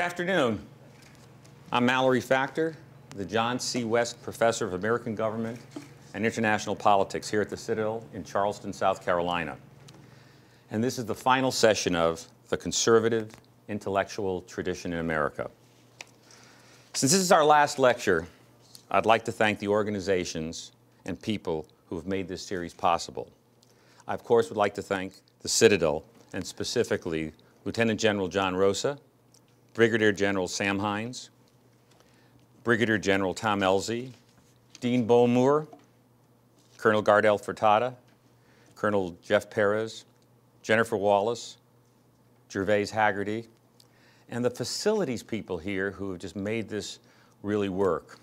Good afternoon. I'm Mallory Factor, the John C. West Professor of American Government and International Politics here at the Citadel in Charleston, South Carolina. And this is the final session of the Conservative Intellectual Tradition in America. Since this is our last lecture, I'd like to thank the organizations and people who have made this series possible. I, of course, would like to thank the Citadel, and specifically Lieutenant General John Rosa, Brigadier General Sam Hines, Brigadier General Tom Elzey, Dean Bowmoor, Colonel Gardel Furtada, Colonel Jeff Perez, Jennifer Wallace, Gervais Haggerty, and the facilities people here who have just made this really work.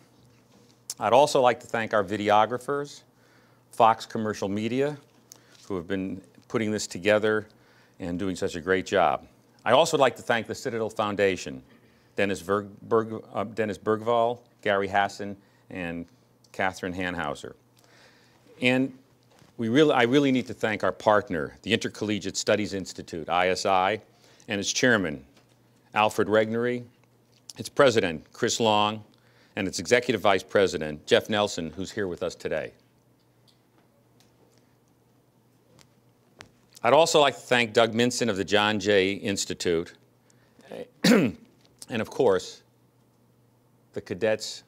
I'd also like to thank our videographers, Fox Commercial Media, who have been putting this together and doing such a great job. I also would like to thank the Citadel Foundation, Dennis Bergvall, Gary Hassan, and Catherine Hanhauser. And I really need to thank our partner, the Intercollegiate Studies Institute, ISI, and its chairman, Alfred Regnery, its president, Chris Long, and its executive vice president, Jeff Nelson, who's here with us today. I'd also like to thank Doug Minson of the John Jay Institute, and of course, the cadets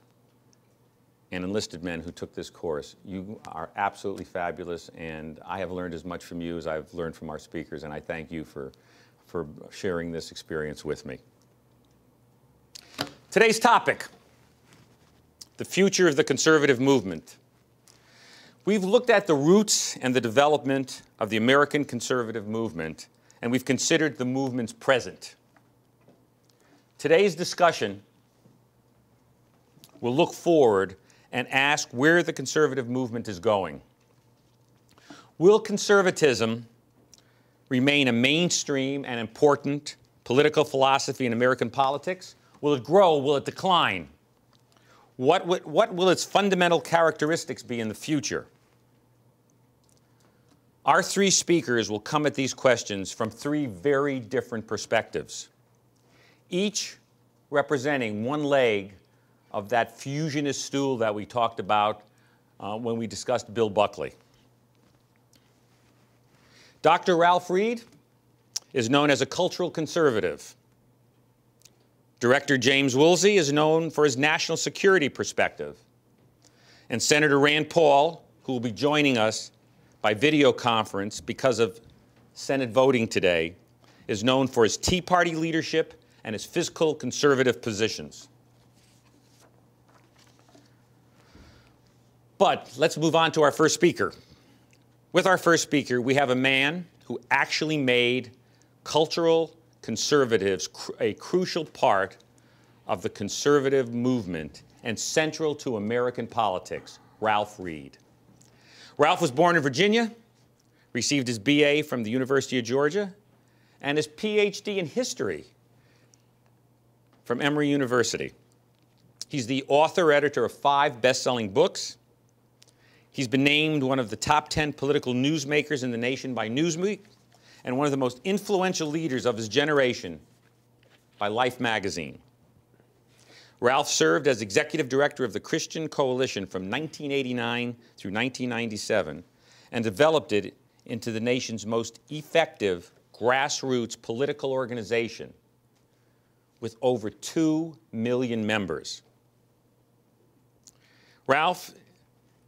and enlisted men who took this course. You are absolutely fabulous, and I have learned as much from you as I've learned from our speakers, and I thank you for sharing this experience with me. Today's topic, the future of the conservative movement. We've looked at the roots and the development of the American conservative movement, and we've considered the movement's present. Today's discussion will look forward and ask where the conservative movement is going. Will conservatism remain a mainstream and important political philosophy in American politics? Will it grow? Will it decline? What will its fundamental characteristics be in the future? Our three speakers will come at these questions from three very different perspectives, each representing one leg of that fusionist stool that we talked about when we discussed Bill Buckley. Dr. Ralph Reed is known as a cultural conservative. Director James Woolsey is known for his national security perspective. And Senator Rand Paul, who will be joining us by video conference because of Senate voting today, is known for his Tea Party leadership and his fiscal conservative positions. But let's move on to our first speaker. With our first speaker, we have a man who actually made cultural conservatives a crucial part of the conservative movement and central to American politics, Ralph Reed. Ralph was born in Virginia, received his BA from the University of Georgia, and his PhD in history from Emory University. He's the author-editor of 5 best-selling books. He's been named one of the top 10 political newsmakers in the nation by Newsweek, and one of the most influential leaders of his generation by Life magazine. Ralph served as executive director of the Christian Coalition from 1989 through 1997 and developed it into the nation's most effective grassroots political organization with over 2 million members. Ralph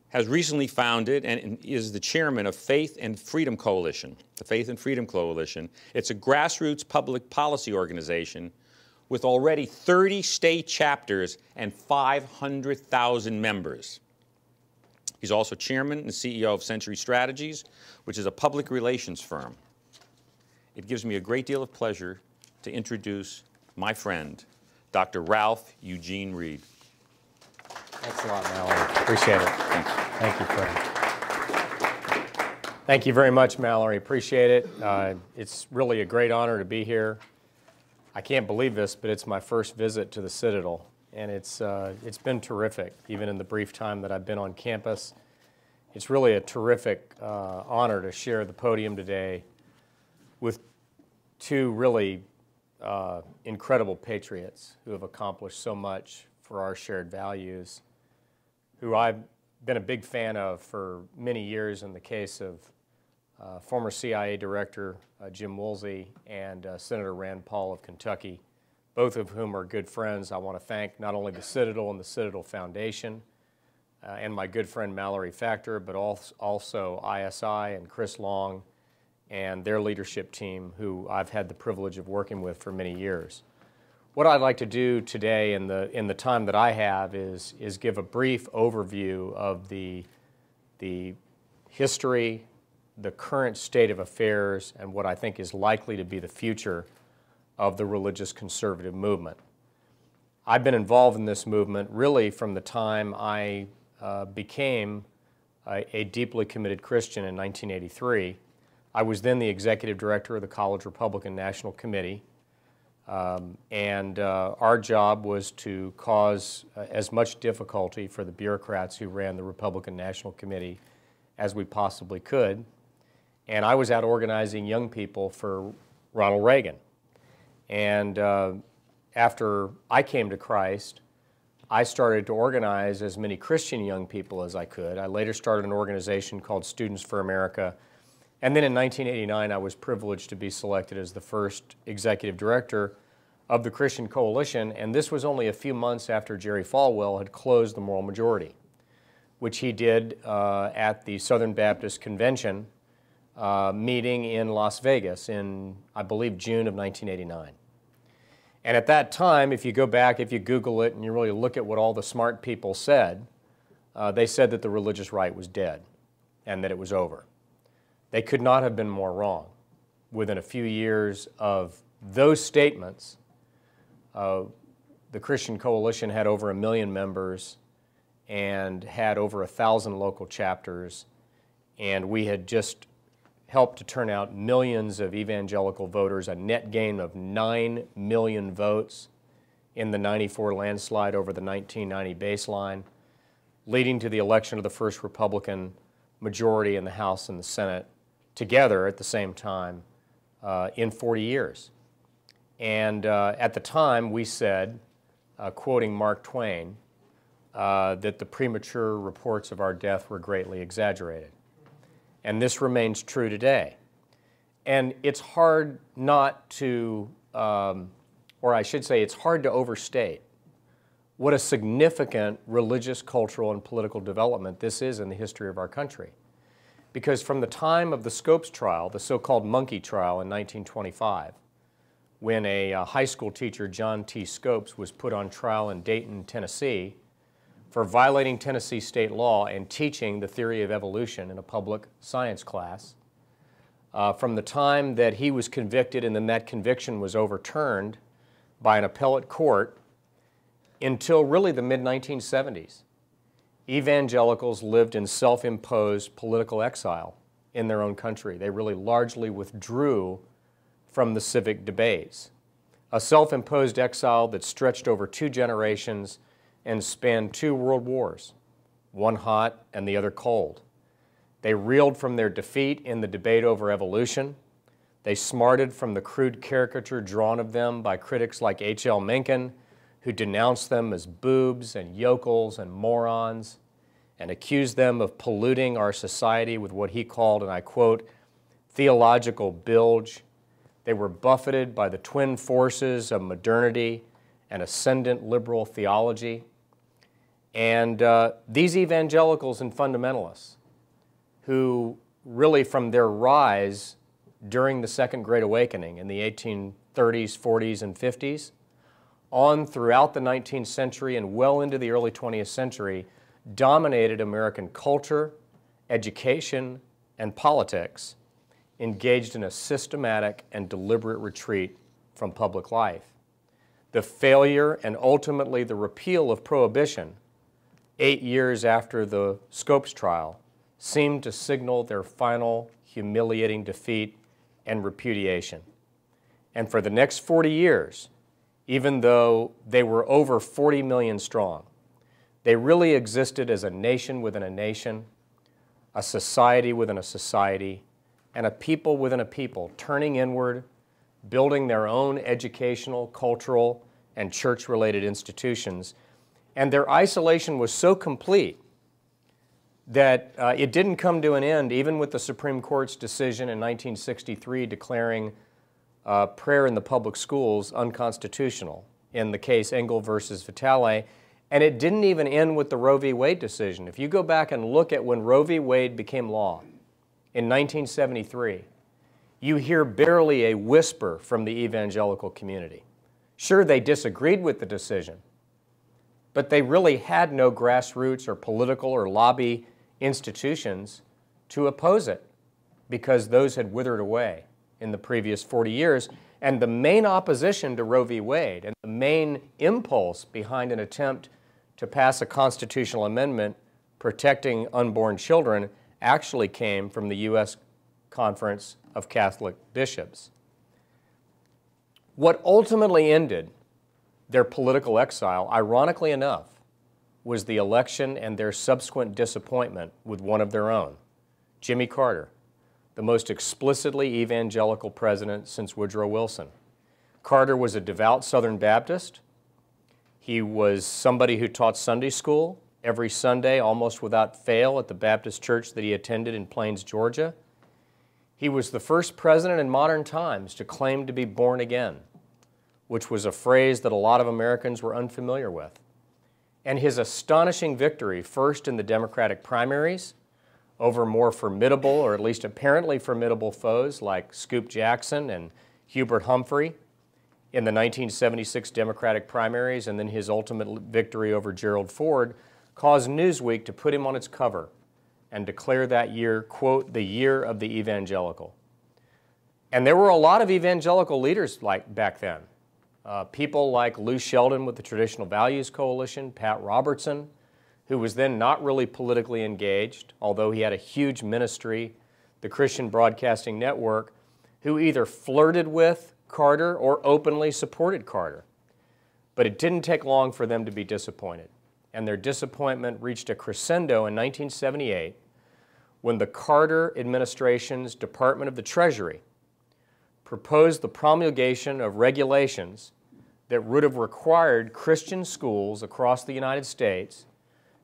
has recently founded and is the chairman of Faith and Freedom Coalition, the Faith and Freedom Coalition. It's a grassroots public policy organization with already 30 state chapters and 500,000 members. He's also chairman and CEO of Century Strategies, which is a public relations firm. It gives me a great deal of pleasure to introduce my friend, Dr. Ralph Eugene Reed. Thanks a lot, Mallory. Appreciate it. Thanks. Thank you, Fred. Thank you very much, Mallory. Appreciate it. It's really a great honor to be here. I can't believe this, but it's my first visit to the Citadel, and it's been terrific, even in the brief time that I've been on campus. It's really a terrific honor to share the podium today with two really incredible patriots who have accomplished so much for our shared values, who I've been a big fan of for many years in the case of former CIA Director Jim Woolsey and Senator Rand Paul of Kentucky, both of whom are good friends. I want to thank not only the Citadel and the Citadel Foundation and my good friend Mallory Factor, but also ISI and Chris Long and their leadership team, who I've had the privilege of working with for many years. What I'd like to do today in the time that I have is give a brief overview of the history, the current state of affairs, and what I think is likely to be the future of the religious conservative movement. I've been involved in this movement really from the time I became a deeply committed Christian in 1983. I was then the executive director of the College Republican National Committee, and our job was to cause as much difficulty for the bureaucrats who ran the Republican National Committee as we possibly could. And I was out organizing young people for Ronald Reagan. And after I came to Christ, I started to organize as many Christian young people as I could. I later started an organization called Students for America. And then in 1989, I was privileged to be selected as the first executive director of the Christian Coalition, and this was only a few months after Jerry Falwell had closed the Moral Majority, which he did at the Southern Baptist Convention meeting in Las Vegas in, I believe, June of 1989. And at that time, if you go back, if you Google it and you really look at what all the smart people said, they said that the religious right was dead and that it was over. They could not have been more wrong. Within a few years of those statements, the Christian Coalition had over 1 million members and had over 1,000 local chapters, and we had just helped to turn out millions of evangelical voters, a net gain of 9 million votes in the '94 landslide over the 1990 baseline, leading to the election of the first Republican majority in the House and the Senate together at the same time in 40 years. And at the time we said, quoting Mark Twain, that the premature reports of our death were greatly exaggerated. And this remains true today. And it's hard not to, or I should say it's hard to overstate what a significant religious, cultural, and political development this is in the history of our country. Because from the time of the Scopes trial, the so-called monkey trial in 1925, when a high school teacher, John T. Scopes, was put on trial in Dayton, Tennessee, for violating Tennessee state law and teaching the theory of evolution in a public science class, from the time that he was convicted and then that conviction was overturned by an appellate court until really the mid-1970s, evangelicals lived in self-imposed political exile in their own country. They really largely withdrew from the civic debates. A self-imposed exile that stretched over 2 generations and spanned 2 world wars, one hot and the other cold. They reeled from their defeat in the debate over evolution. They smarted from the crude caricature drawn of them by critics like H.L. Mencken, who denounced them as boobs and yokels and morons, and accused them of polluting our society with what he called, and I quote, theological bilge. They were buffeted by the twin forces of modernity and ascendant liberal theology. And these evangelicals and fundamentalists, who really from their rise during the Second Great Awakening in the 1830s, 40s, and 50s, on throughout the 19th century and well into the early 20th century, dominated American culture, education, and politics, engaged in a systematic and deliberate retreat from public life. The failure and ultimately the repeal of prohibition 8 years after the Scopes trial seemed to signal their final humiliating defeat and repudiation. And for the next 40 years, even though they were over 40 million strong, they really existed as a nation within a nation, a society within a society, and a people within a people, turning inward, building their own educational, cultural, and church-related institutions. And their isolation was so complete that it didn't come to an end even with the Supreme Court's decision in 1963 declaring prayer in the public schools unconstitutional in the case Engel versus Vitale, and it didn't even end with the Roe v. Wade decision. If you go back and look at when Roe v. Wade became law in 1973, you hear barely a whisper from the evangelical community. Sure, they disagreed with the decision, but they really had no grassroots or political or lobby institutions to oppose it because those had withered away in the previous 40 years. And the main opposition to Roe v. Wade and the main impulse behind an attempt to pass a constitutional amendment protecting unborn children actually came from the U.S. Conference of Catholic Bishops. What ultimately ended their political exile, ironically enough, was the election and their subsequent disappointment with one of their own, Jimmy Carter, the most explicitly evangelical president since Woodrow Wilson. Carter was a devout Southern Baptist. He was somebody who taught Sunday school every Sunday, almost without fail, at the Baptist church that he attended in Plains, Georgia. He was the first president in modern times to claim to be born again, which was a phrase that a lot of Americans were unfamiliar with. And his astonishing victory, first in the Democratic primaries, over more formidable, or at least apparently formidable foes like Scoop Jackson and Hubert Humphrey in the 1976 Democratic primaries, and then his ultimate victory over Gerald Ford, caused Newsweek to put him on its cover and declare that year, quote, the year of the evangelical. And there were a lot of evangelical leaders like back then. People like Lou Sheldon with the Traditional Values Coalition, Pat Robertson, who was then not really politically engaged, although he had a huge ministry, the Christian Broadcasting Network, who either flirted with Carter or openly supported Carter. But it didn't take long for them to be disappointed. And their disappointment reached a crescendo in 1978 when the Carter administration's Department of the Treasury proposed the promulgation of regulations that would have required Christian schools across the United States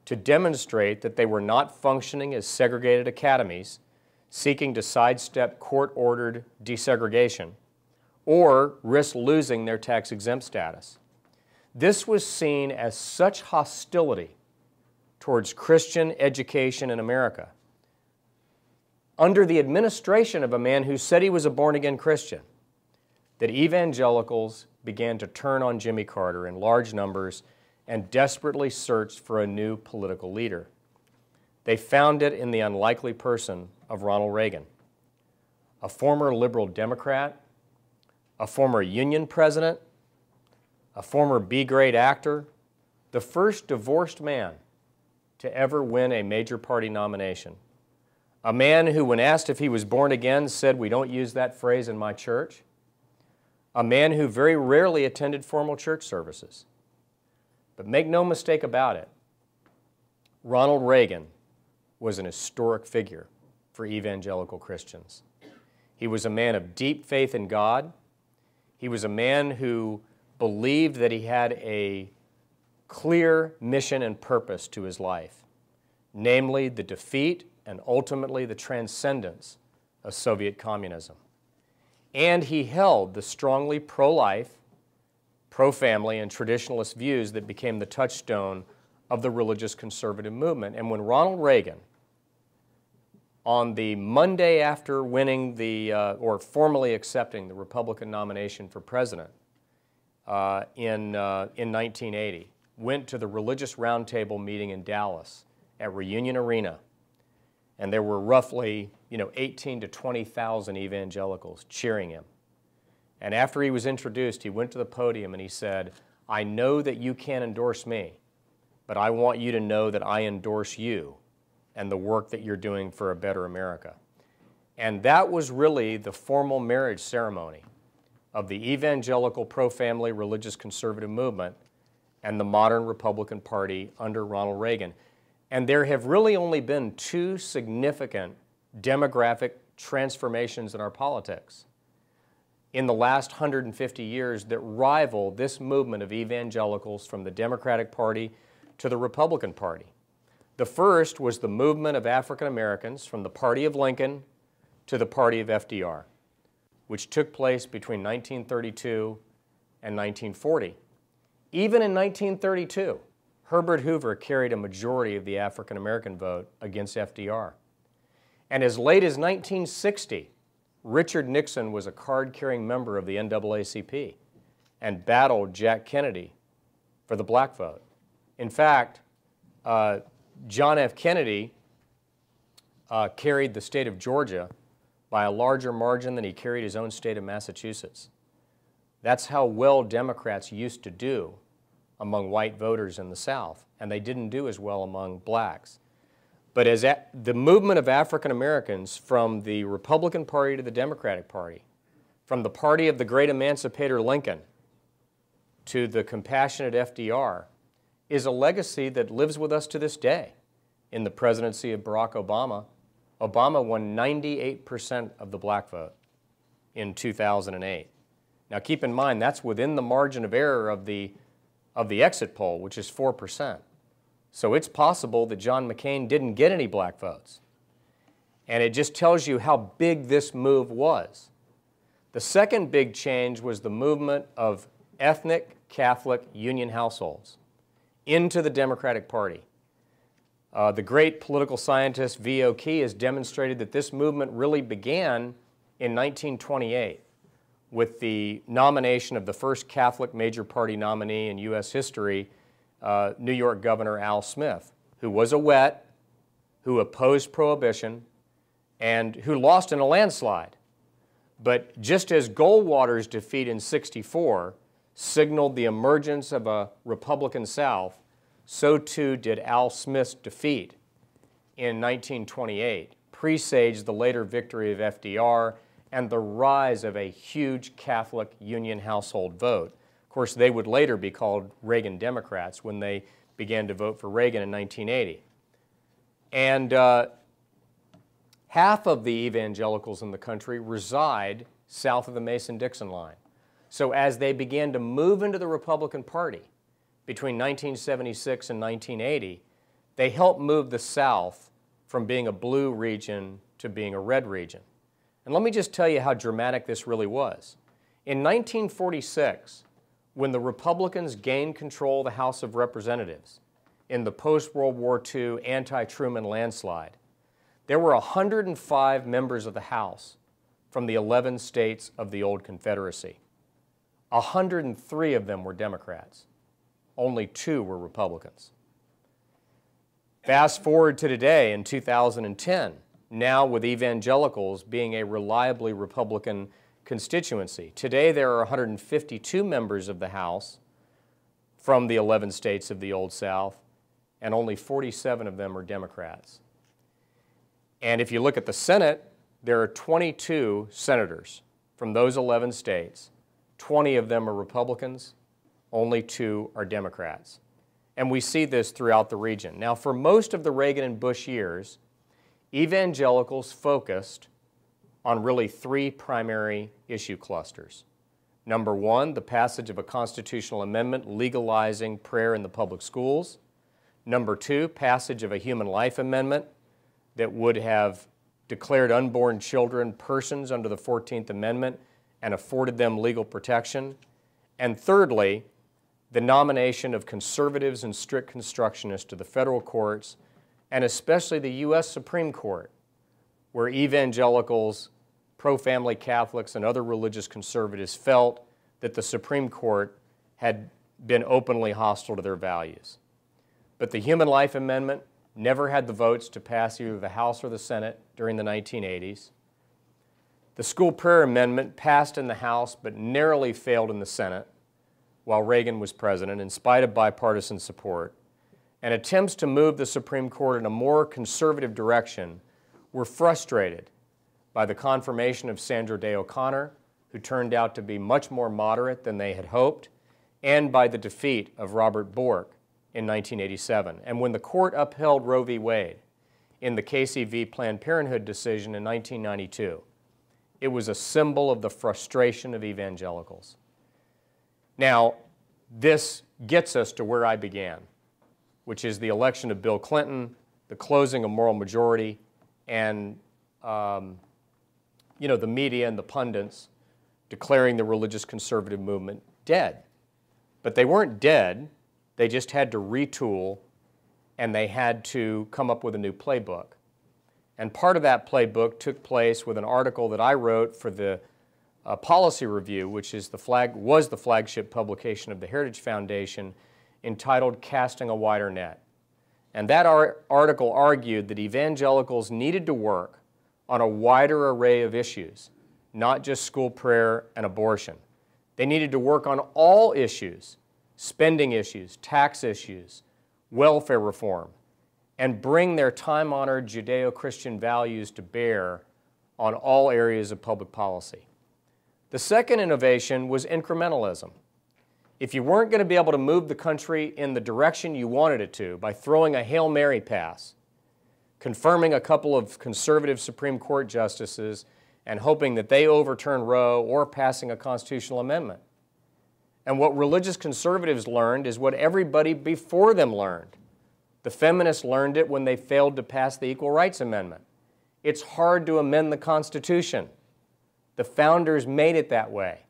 to demonstrate that they were not functioning as segregated academies seeking to sidestep court-ordered desegregation or risk losing their tax-exempt status. This was seen as such hostility towards Christian education in America under the administration of a man who said he was a born-again Christian, that evangelicals began to turn on Jimmy Carter in large numbers and desperately searched for a new political leader. They found it in the unlikely person of Ronald Reagan, a former liberal Democrat, a former union president, a former B-grade actor, the first divorced man to ever win a major party nomination. A man who, when asked if he was born again, said, "We don't use that phrase in my church." A man who very rarely attended formal church services. But make no mistake about it, Ronald Reagan was an historic figure for evangelical Christians. He was a man of deep faith in God. He was a man who believed that he had a clear mission and purpose to his life, namely the defeat and ultimately the transcendence of Soviet communism. And he held the strongly pro-life, pro-family, and traditionalist views that became the touchstone of the religious conservative movement. And when Ronald Reagan, on the Monday after winning or formally accepting the Republican nomination for president in 1980, went to the Religious Roundtable meeting in Dallas at Reunion Arena, and there were roughly 18 to 20,000 evangelicals cheering him. And after he was introduced, he went to the podium and he said, "I know that you can't endorse me, but I want you to know that I endorse you and the work that you're doing for a better America." And that was really the formal marriage ceremony of the evangelical pro-family religious conservative movement and the modern Republican Party under Ronald Reagan. And there have really only been two significant demographic transformations in our politics. in the last 150 years that rival this movement of evangelicals from the Democratic Party to the Republican Party. The first was the movement of African Americans from the party of Lincoln to the party of FDR, which took place between 1932 and 1940. Even in 1932, Herbert Hoover carried a majority of the African American vote against FDR. And as late as 1960, Richard Nixon was a card-carrying member of the NAACP and battled Jack Kennedy for the black vote. In fact, John F. Kennedy carried the state of Georgia by a larger margin than he carried his own state of Massachusetts. That's how well Democrats used to do among white voters in the South, and they didn't do as well among blacks. But as the movement of African Americans from the Republican Party to the Democratic Party, from the party of the great emancipator Lincoln to the compassionate FDR, is a legacy that lives with us to this day. In the presidency of Barack Obama, Obama won 98% of the black vote in 2008. Now keep in mind, that's within the margin of error of the exit poll, which is 4%. So it's possible that John McCain didn't get any black votes. And it just tells you how big this move was. The second big change was the movement of ethnic Catholic Union households into the Democratic Party. The great political scientist V.O. Key has demonstrated that this movement really began in 1928 with the nomination of the first Catholic major party nominee in U.S. history, New York Governor Al Smith, who was a wet, who opposed prohibition, and who lost in a landslide. But just as Goldwater's defeat in '64 signaled the emergence of a Republican South, so too did Al Smith's defeat in 1928, presaged the later victory of FDR and the rise of a huge Catholic Union household vote. Of course, they would later be called Reagan Democrats when they began to vote for Reagan in 1980. And half of the evangelicals in the country reside south of the Mason-Dixon line. So as they began to move into the Republican Party between 1976 and 1980, they helped move the South from being a blue region to being a red region. And let me just tell you how dramatic this really was. In 1946, when the Republicans gained control of the House of Representatives in the post-World War II anti-Truman landslide, there were 105 members of the House from the 11 states of the old Confederacy. 103 of them were Democrats. Only 2 were Republicans. Fast forward to today in 2010, now with evangelicals being a reliably Republican constituency. Today there are 152 members of the House from the 11 states of the Old South, and only 47 of them are Democrats. And if you look at the Senate, there are 22 senators from those 11 states. 20 of them are Republicans, only 2 are Democrats. And we see this throughout the region. Now, for most of the Reagan and Bush years, evangelicals focused on really 3 primary issue clusters. Number 1, the passage of a constitutional amendment legalizing prayer in the public schools. Number 2, passage of a human life amendment that would have declared unborn children persons under the 14th Amendment and afforded them legal protection. And thirdly, the nomination of conservatives and strict constructionists to the federal courts, and especially the U.S. Supreme Court, where evangelicals, pro-family Catholics, and other religious conservatives felt that the Supreme Court had been openly hostile to their values. But the Human Life Amendment never had the votes to pass either the House or the Senate during the 1980s. The School Prayer Amendment passed in the House but narrowly failed in the Senate while Reagan was president in spite of bipartisan support. And attempts to move the Supreme Court in a more conservative direction were frustrated by the confirmation of Sandra Day O'Connor, who turned out to be much more moderate than they had hoped, and by the defeat of Robert Bork in 1987. And when the court upheld Roe v. Wade in the Casey v. Planned Parenthood decision in 1992, It was a symbol of the frustration of evangelicals. Now, this gets us to where I began, which is the election of Bill Clinton, the closing of moral majority, and the media and the pundits declaring the religious conservative movement dead. But they weren't dead. They just had to retool, and they had to come up with a new playbook. And part of that playbook took place with an article that I wrote for the Policy Review, which is was the flagship publication of the Heritage Foundation, entitled Casting a Wider Net. And that article argued that evangelicals needed to work on a wider array of issues, not just school prayer and abortion. They needed to work on all issues, spending issues, tax issues, welfare reform, and bring their time-honored Judeo-Christian values to bear on all areas of public policy. The second innovation was incrementalism. If you weren't going to be able to move the country in the direction you wanted it to by throwing a Hail Mary pass, confirming a couple of conservative Supreme Court justices and hoping that they overturn Roe or passing a constitutional amendment. And what religious conservatives learned is what everybody before them learned. The feminists learned it when they failed to pass the Equal Rights Amendment. It's hard to amend the Constitution. The founders made it that way.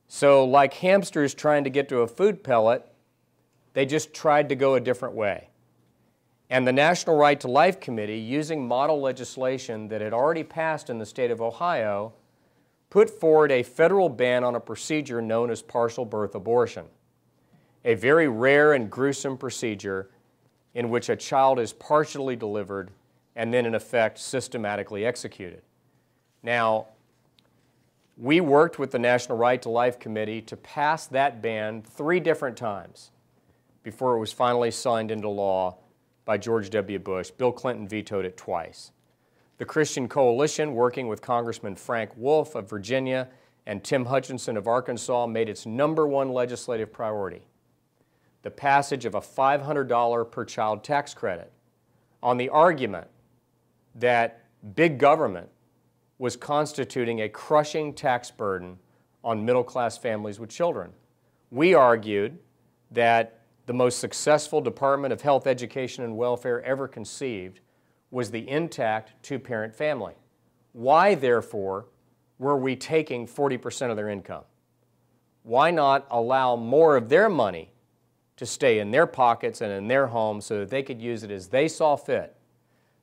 So like hamsters trying to get to a food pellet, they just tried to go a different way. And the National Right to Life Committee, using model legislation that had already passed in the state of Ohio, put forward a federal ban on a procedure known as partial birth abortion, a very rare and gruesome procedure in which a child is partially delivered and then, in effect, systematically executed. Now, we worked with the National Right to Life Committee to pass that ban 3 different times before it was finally signed into law by George W. Bush. Bill Clinton vetoed it twice. The Christian Coalition, working with Congressman Frank Wolf of Virginia and Tim Hutchinson of Arkansas, made its #1 legislative priority: the passage of a $500 per child tax credit, on the argument that big government was constituting a crushing tax burden on middle-class families with children. We argued that the most successful Department of Health, Education, and Welfare ever conceived was the intact 2-parent family. Why, therefore, were we taking 40% of their income? Why not allow more of their money to stay in their pockets and in their homes so that they could use it as they saw fit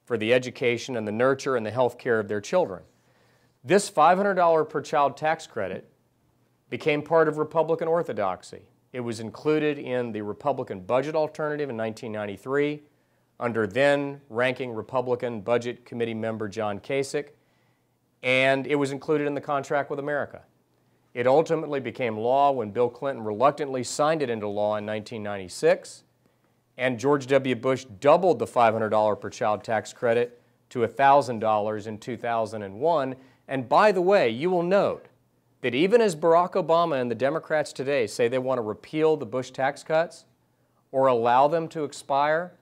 for the education and the nurture and the health care of their children? This $500 per child tax credit became part of Republican orthodoxy. It was included in the Republican budget alternative in 1993 under then-ranking Republican Budget Committee member John Kasich, and it was included in the contract with America. It ultimately became law when Bill Clinton reluctantly signed it into law in 1996, and George W. Bush doubled the $500 per child tax credit to $1,000 in 2001. And by the way, you will note that even as Barack Obama and the Democrats today say they want to repeal the Bush tax cuts or allow them to expire,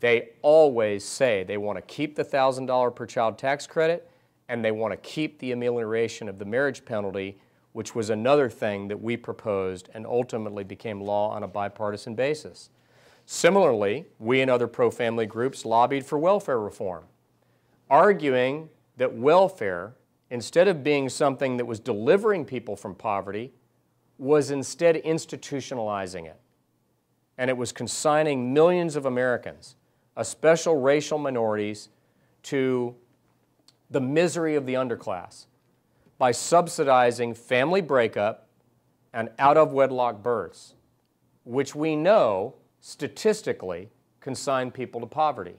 they always say they want to keep the $1,000 per child tax credit and they want to keep the amelioration of the marriage penalty, which was another thing that we proposed and ultimately became law on a bipartisan basis. Similarly, we and other pro-family groups lobbied for welfare reform, arguing that welfare, instead of being something that was delivering people from poverty, was instead institutionalizing it. And it was consigning millions of Americans, especially racial minorities, to the misery of the underclass by subsidizing family breakup and out-of-wedlock births, which we know statistically consign people to poverty.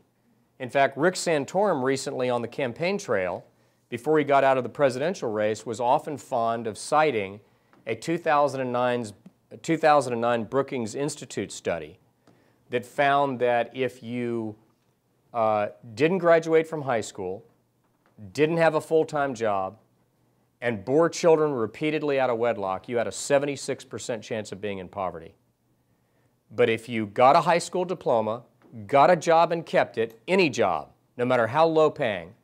In fact, Rick Santorum recently on the campaign trail, before he got out of the presidential race, was often fond of citing a 2009 Brookings Institute study that found that if you didn't graduate from high school, didn't have a full-time job, and bore children repeatedly out of wedlock, you had a 76% chance of being in poverty. But if you got a high school diploma, got a job and kept it, any job, no matter how low paying,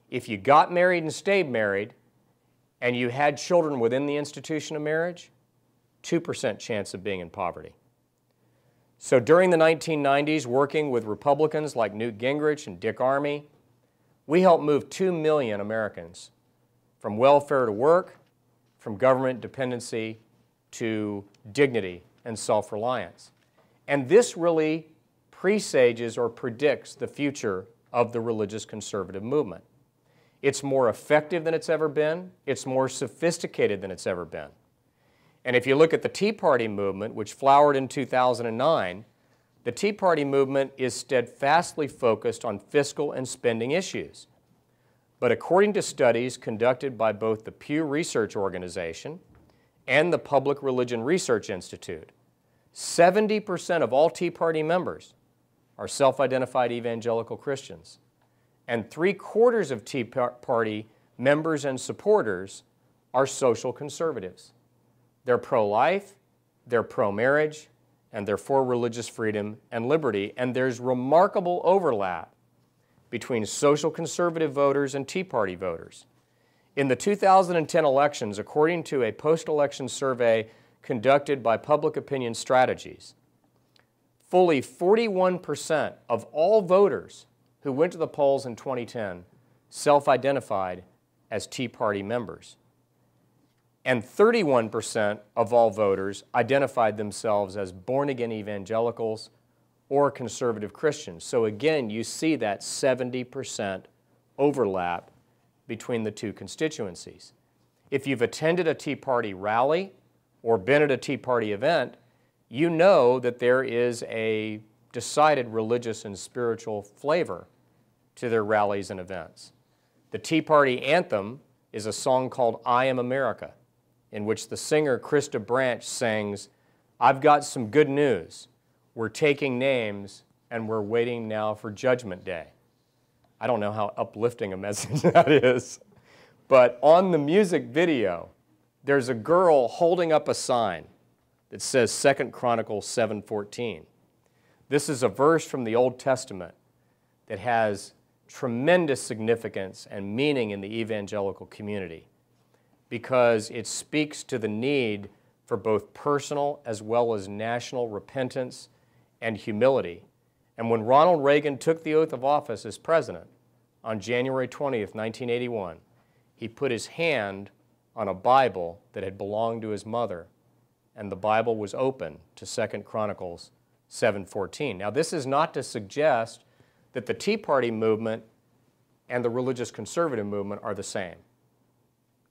if you got married and stayed married, and you had children within the institution of marriage, 2% chance of being in poverty. So during the 1990s, working with Republicans like Newt Gingrich and Dick Armey, we helped move 2 million Americans from welfare to work, from government dependency to dignity and self-reliance. And this really presages or predicts the future of the religious conservative movement. It's more effective than it's ever been. It's more sophisticated than it's ever been. And if you look at the Tea Party movement, which flowered in 2009, the Tea Party movement is steadfastly focused on fiscal and spending issues. But according to studies conducted by both the Pew Research Organization and the Public Religion Research Institute, 70% of all Tea Party members are self-identified evangelical Christians. And 3/4 of Tea Party members and supporters are social conservatives. They're pro-life, they're pro-marriage, and they're for religious freedom and liberty. And there's remarkable overlap between social conservative voters and Tea Party voters. In the 2010 elections, according to a post-election survey conducted by Public Opinion Strategies, fully 41% of all voters who went to the polls in 2010 self-identified as Tea Party members. And 31% of all voters identified themselves as born-again evangelicals or conservative Christians. So again, you see that 70% overlap between the two constituencies. If you've attended a Tea Party rally or been at a Tea Party event, you know that there is a decided religious and spiritual flavor to their rallies and events. The Tea Party anthem is a song called I Am America, in which the singer Krista Branch sings, "I've got some good news. We're taking names and we're waiting now for Judgment Day." I don't know how uplifting a message that is, but on the music video, there's a girl holding up a sign that says 2 Chronicles 7:14. This is a verse from the Old Testament that has tremendous significance and meaning in the evangelical community because it speaks to the need for both personal as well as national repentance and humility. And when Ronald Reagan took the oath of office as president on January 20th, 1981, he put his hand on a Bible that had belonged to his mother, and the Bible was open to 2 Chronicles 7:14. Now, this is not to suggest that the Tea Party movement and the religious conservative movement are the same,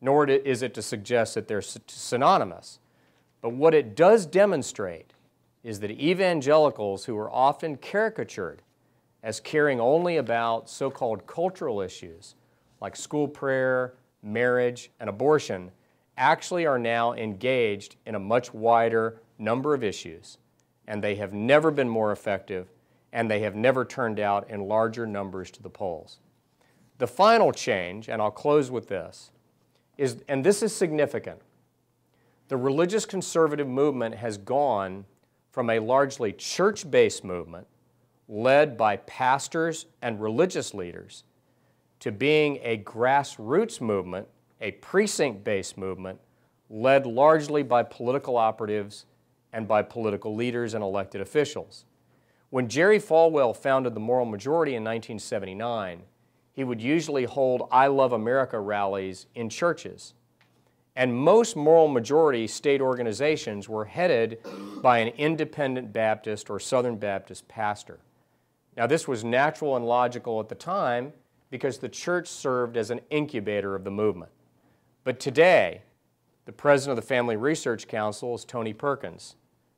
nor is it to suggest that they're synonymous. But what it does demonstrate is that evangelicals, who are often caricatured as caring only about so-called cultural issues like school prayer, marriage, and abortion, actually are now engaged in a much wider number of issues, and they have never been more effective, and they have never turned out in larger numbers to the polls. The final change, and I'll close with this, is, and this is significant, the religious conservative movement has gone from a largely church-based movement led by pastors and religious leaders to being a grassroots movement, a precinct-based movement led largely by political operatives and by political leaders and elected officials. When Jerry Falwell founded the Moral Majority in 1979, he would usually hold I Love America rallies in churches. And most Moral Majority state organizations were headed by an independent Baptist or Southern Baptist pastor. Now, this was natural and logical at the time because the church served as an incubator of the movement. But today, the president of the Family Research Council is Tony Perkins,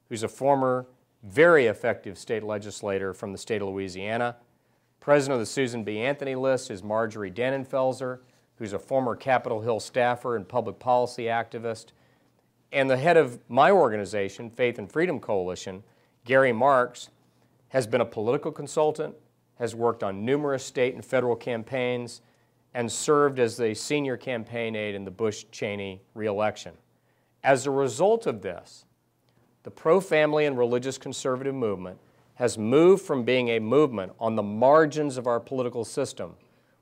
who's a former very effective state legislator from the state of Louisiana. President of the Susan B. Anthony List is Marjorie Dannenfelser, who's a former Capitol Hill staffer and public policy activist. And the head of my organization, Faith and Freedom Coalition, Gary Marks, has been a political consultant, has worked on numerous state and federal campaigns, and served as the senior campaign aide in the Bush-Cheney re-election. As a result of this, the pro-family and religious conservative movement has moved from being a movement on the margins of our political system,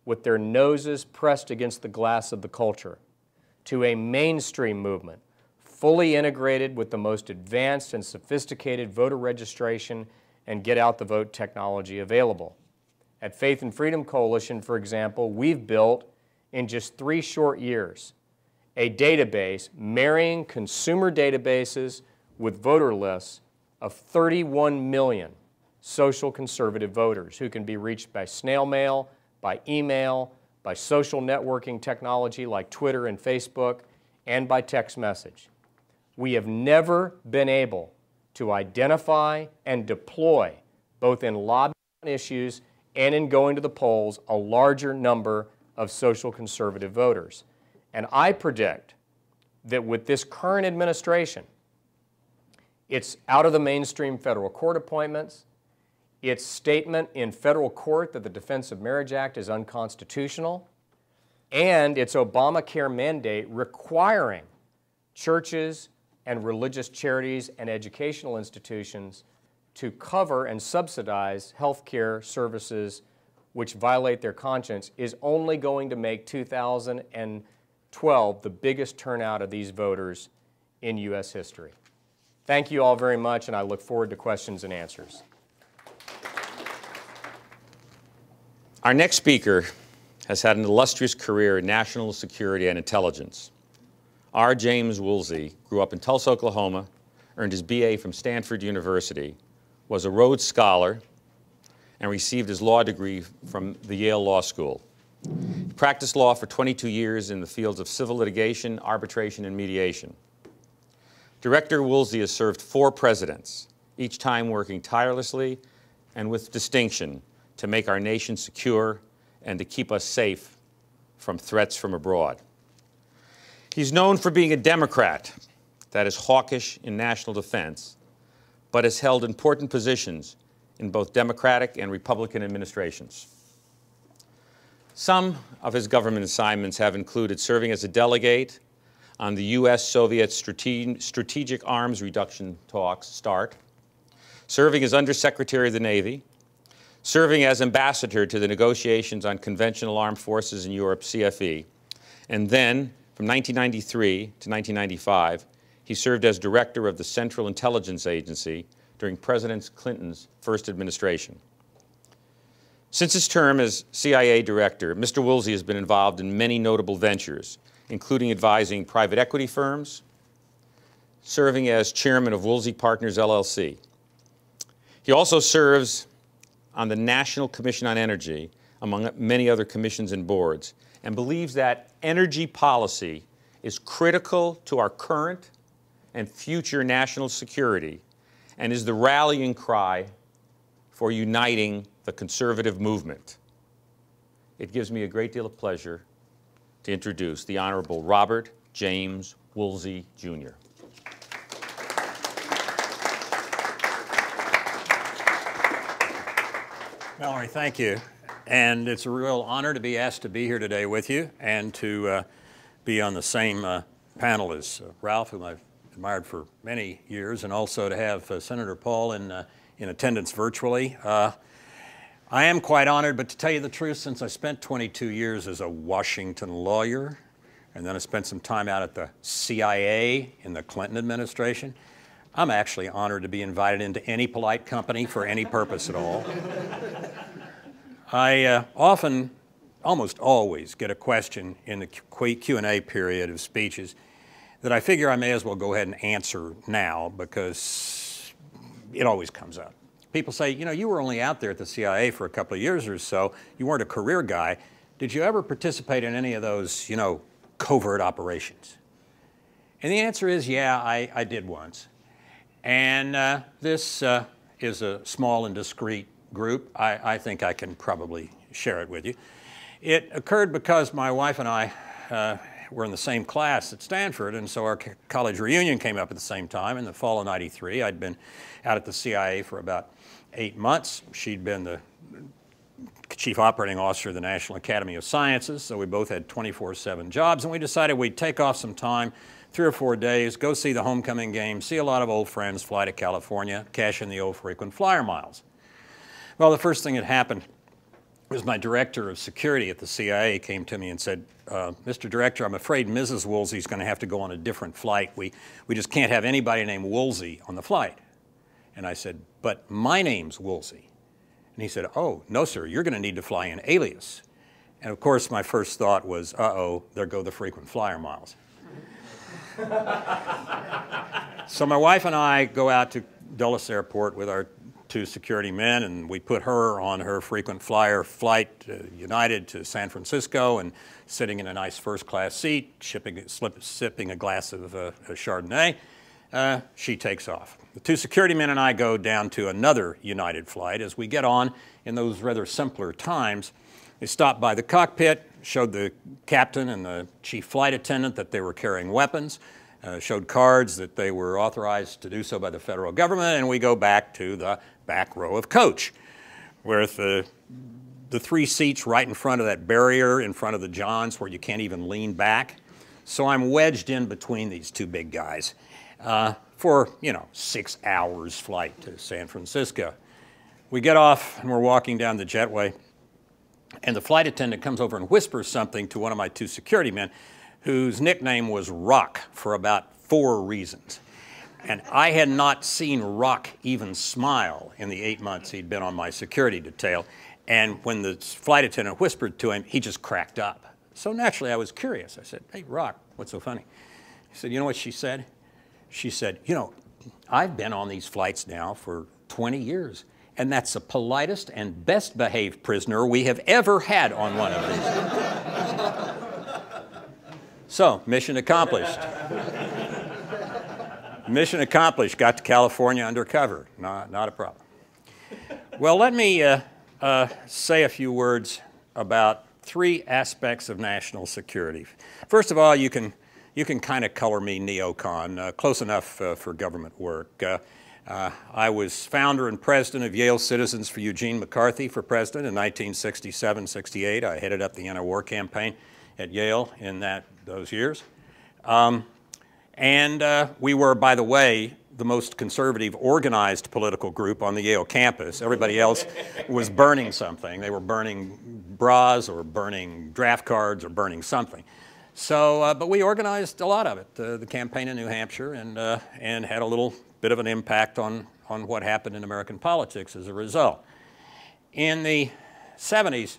with their noses pressed against the glass of the culture, to a mainstream movement fully integrated with the most advanced and sophisticated voter registration and get-out-the-vote technology available. At Faith and Freedom Coalition, for example, we've built, in just 3 short years, a database marrying consumer databases with voter lists of 31 million social conservative voters who can be reached by snail mail, by email, by social networking technology like Twitter and Facebook, and by text message. We have never been able to identify and deploy, both in lobbying issues and in going to the polls, a larger number of social conservative voters. And I predict that with this current administration, it's out of the mainstream federal court appointments, its statement in federal court that the Defense of Marriage Act is unconstitutional, and its Obamacare mandate requiring churches and religious charities and educational institutions to cover and subsidize health care services which violate their conscience is only going to make 2012 the biggest turnout of these voters in U.S. history. Thank you all very much, and I look forward to questions and answers. Our next speaker has had an illustrious career in national security and intelligence. R. James Woolsey grew up in Tulsa, Oklahoma, earned his BA from Stanford University, was a Rhodes Scholar, and received his law degree from the Yale Law School. He practiced law for 22 years in the fields of civil litigation, arbitration, and mediation. Director Woolsey has served 4 presidents, each time working tirelessly and with distinction to make our nation secure and to keep us safe from threats from abroad. He's known for being a Democrat that is hawkish in national defense, but has held important positions in both Democratic and Republican administrations. Some of his government assignments have included serving as a delegate on the U.S.-Soviet Strategic Arms Reduction talks, START, serving as Undersecretary of the Navy, serving as ambassador to the negotiations on conventional armed forces in Europe, CFE, and then, from 1993 to 1995, he served as director of the Central Intelligence Agency during President Clinton's first administration. Since his term as CIA director, Mr. Woolsey has been involved in many notable ventures, including advising private equity firms, serving as chairman of Woolsey Partners, LLC. He also serves on the National Commission on Energy, among many other commissions and boards, and believes that energy policy is critical to our current and future national security and is the rallying cry for uniting the conservative movement. It gives me a great deal of pleasure to introduce the Honorable Robert James Woolsey, Jr. Mallory, thank you. And it's a real honor to be asked to be here today with you and to be on the same panel as Ralph, whom I've admired for many years, and also to have Senator Paul in attendance virtually. I am quite honored, but to tell you the truth, since I spent 22 years as a Washington lawyer, and then I spent some time out at the CIA in the Clinton administration, I'm actually honored to be invited into any polite company for any purpose at all. I often, almost always, get a question in the Q&A period of speeches that I figure I may as well go ahead and answer now because it always comes up. People say, you know, you were only out there at the CIA for a couple of years or so. You weren't a career guy. Did you ever participate in any of those, you know, covert operations? And the answer is, yeah, I did once. And this is a small and discreet group. I think I can probably share it with you. It occurred because my wife and I were in the same class at Stanford, and so our college reunion came up at the same time in the fall of '93. I'd been out at the CIA for about 8 months. She'd been the chief operating officer of the National Academy of Sciences, so we both had 24/7 jobs, and we decided we'd take off some time, 3 or 4 days, go see the homecoming game, see a lot of old friends, fly to California, cash in the old frequent flyer miles. Well, the first thing that happened was my director of security at the CIA, came to me and said, Mr. Director, I'm afraid Mrs. Woolsey is going to have to go on a different flight. We just can't have anybody named Woolsey on the flight. And I said, but my name's Woolsey. And he said, oh, no, sir, you're going to need to fly an alias. And of course, my first thought was, uh-oh, there go the frequent flyer miles. So my wife and I go out to Dulles Airport with our 2 security men, and we put her on her frequent flyer flight, United to San Francisco, and sitting in a nice first-class seat, sipping a glass of Chardonnay. She takes off. The 2 security men and I go down to another United flight. As we get on, in those rather simpler times, they stopped by the cockpit, showed the captain and the chief flight attendant that they were carrying weapons, showed cards that they were authorized to do so by the federal government, and we go back to the back row of coach, where the 3 seats right in front of that barrier in front of the Johns where you can't even lean back. So I'm wedged in between these 2 big guys for, 6 hours flight to San Francisco. We get off and we're walking down the jetway, and the flight attendant comes over and whispers something to one of my 2 security men, whose nickname was Rock for about 4 reasons. And I had not seen Rock even smile in the 8 months he'd been on my security detail. And when the flight attendant whispered to him, he just cracked up. So naturally, I was curious. I said, hey, Rock, what's so funny? He said, you know what she said? She said, I've been on these flights now for 20 years, and that's the politest and best behaved prisoner we have ever had on one of these. So, mission accomplished. Mission accomplished. Got to California undercover. Not a problem. Well, let me say a few words about 3 aspects of national security. First of all, you can kind of color me neocon, close enough for government work. I was founder and president of Yale Citizens for Eugene McCarthy for president in 1967-68. I headed up the anti-war campaign at Yale in those years. We were, by the way, the most conservative organized political group on the Yale campus. Everybody else was burning something. They were burning bras or burning draft cards or burning something. So, but we organized a lot of it, the campaign in New Hampshire, and had a little bit of an impact on what happened in American politics as a result. In the 70s,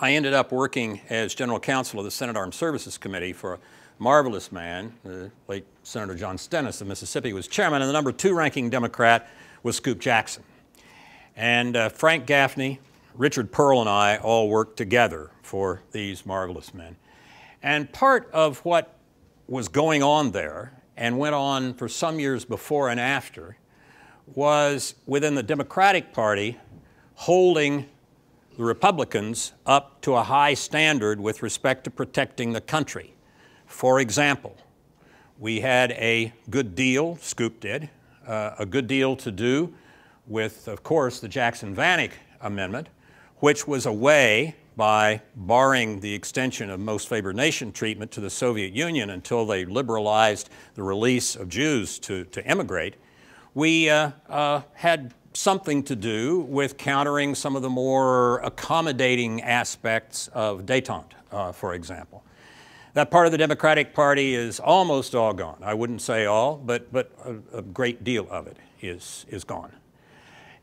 I ended up working as general counsel of the Senate Armed Services Committee for a marvelous man. The late Senator John Stennis of Mississippi was chairman, and the number 2 ranking Democrat was Scoop Jackson. And Frank Gaffney, Richard Pearl, and I all worked together for these marvelous men. And part of what was going on there, and went on for some years before and after, was within the Democratic Party holding the Republicans up to a high standard with respect to protecting the country. For example, we had a good deal, Scoop did, a good deal to do with, of course, the Jackson-Vanik Amendment, which was a way, by barring the extension of most favored nation treatment to the Soviet Union until they liberalized the release of Jews to emigrate, we had something to do with countering some of the more accommodating aspects of détente, for example. That part of the Democratic Party is almost all gone. I wouldn't say all, but a great deal of it is gone.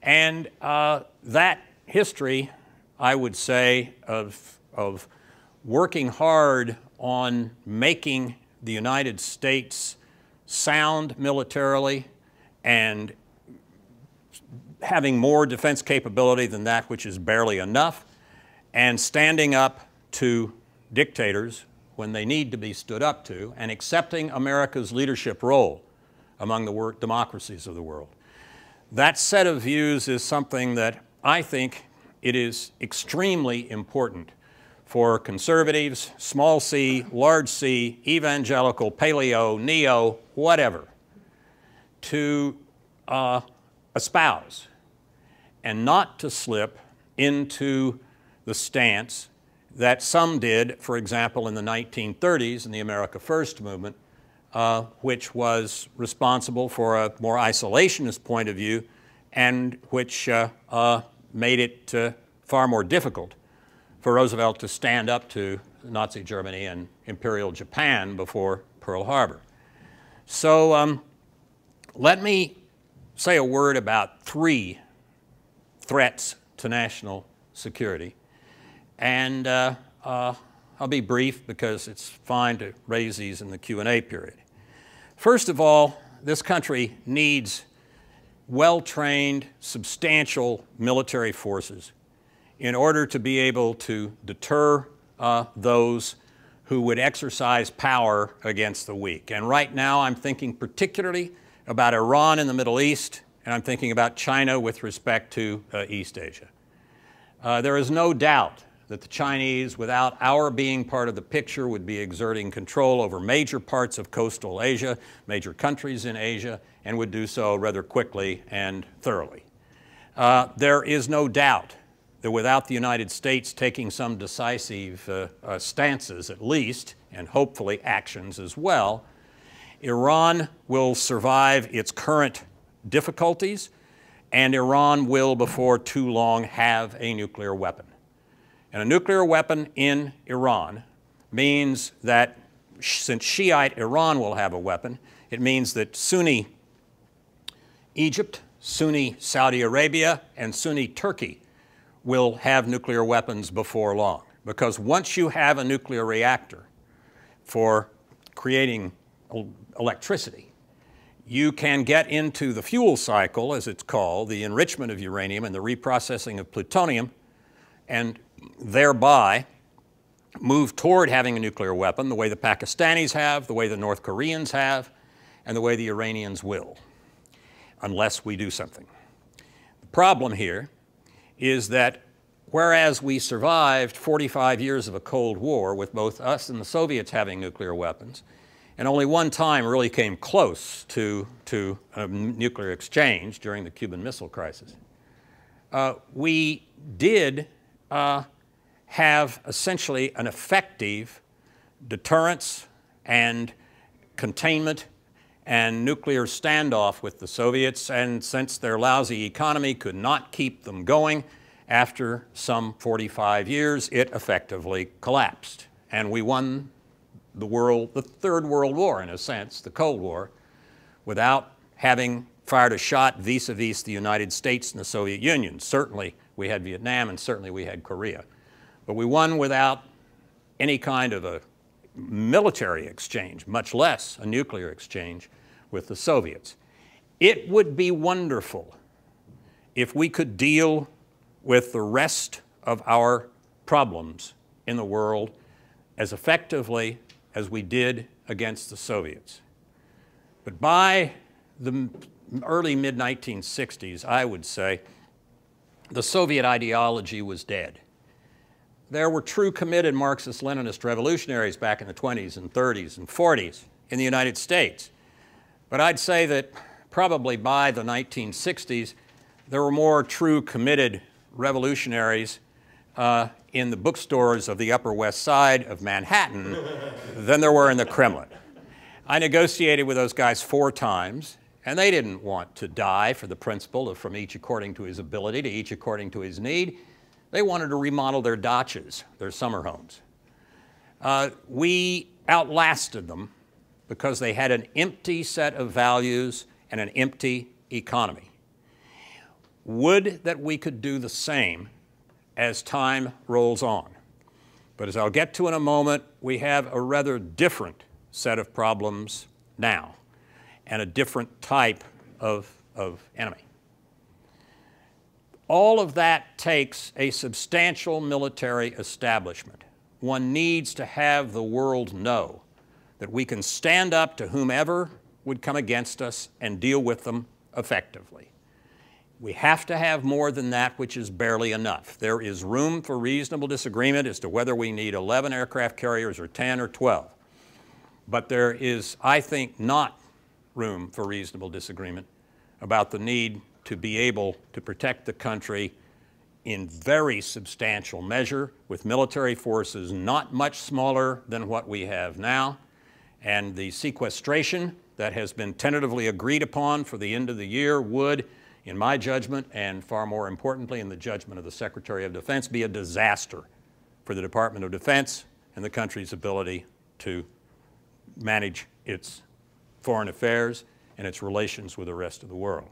And that history, I would say, of working hard on making the United States sound militarily and having more defense capability than that which is barely enough, and standing up to dictators when they need to be stood up to, and accepting America's leadership role among the democracies of the world. That set of views is something that I think it is extremely important for conservatives, small c, large c, evangelical, paleo, neo, whatever, to espouse, and not to slip into the stance that some did, for example, in the 1930s in the America First movement, which was responsible for a more isolationist point of view, and which made it far more difficult for Roosevelt to stand up to Nazi Germany and Imperial Japan before Pearl Harbor. So let me say a word about 3 threats to national security. And I'll be brief because it's fine to raise these in the Q&A period. First of all, this country needs well-trained, substantial military forces in order to be able to deter those who would exercise power against the weak. And right now I'm thinking particularly about Iran in the Middle East, and I'm thinking about China with respect to East Asia. There is no doubt that the Chinese, without our being part of the picture, would be exerting control over major parts of coastal Asia, major countries in Asia, and would do so rather quickly and thoroughly. There is no doubt that without the United States taking some decisive stances at least, and hopefully actions as well, Iran will survive its current difficulties, and Iran will before too long have a nuclear weapon. And a nuclear weapon in Iran means that since Shiite Iran will have a weapon, it means that Sunni Egypt, Sunni Saudi Arabia, and Sunni Turkey will have nuclear weapons before long. Because once you have a nuclear reactor for creating electricity, you can get into the fuel cycle, as it's called, the enrichment of uranium and the reprocessing of plutonium, and thereby move toward having a nuclear weapon the way the Pakistanis have, the way the North Koreans have, and the way the Iranians will, unless we do something. The problem here is that whereas we survived 45 years of a Cold War with both us and the Soviets having nuclear weapons, and only one time really came close to a nuclear exchange during the Cuban Missile Crisis, we did have essentially an effective deterrence and containment and nuclear standoff with the Soviets, and since their lousy economy could not keep them going, after some 45 years, it effectively collapsed. And we won the Third World War, in a sense, the Cold War, without having fired a shot vis-a-vis the United States and the Soviet Union. Certainly we had Vietnam, and certainly we had Korea. But we won without any kind of a military exchange, much less a nuclear exchange with the Soviets. It would be wonderful if we could deal with the rest of our problems in the world as effectively as we did against the Soviets. But by the early mid-1960s, I would say, the Soviet ideology was dead. There were true committed Marxist-Leninist revolutionaries back in the 20s and 30s and 40s in the United States. But I'd say that probably by the 1960s, there were more true committed revolutionaries in the bookstores of the Upper West Side of Manhattan than there were in the Kremlin. I negotiated with those guys 4 times, and they didn't want to die for the principle of from each according to his ability to each according to his need. They wanted to remodel their dachas, their summer homes. We outlasted them because they had an empty set of values and an empty economy. Would that we could do the same as time rolls on. But as I'll get to in a moment, we have a rather different set of problems now and a different type of enemy. All of that takes a substantial military establishment. One needs to have the world know that we can stand up to whomever would come against us and deal with them effectively. We have to have more than that, which is barely enough. There is room for reasonable disagreement as to whether we need 11 aircraft carriers or 10 or 12. But there is, I think, not room for reasonable disagreement about the need to be able to protect the country in very substantial measure with military forces not much smaller than what we have now. And the sequestration that has been tentatively agreed upon for the end of the year would, in my judgment, and far more importantly, in the judgment of the Secretary of Defense, be a disaster for the Department of Defense and the country's ability to manage its foreign affairs and its relations with the rest of the world.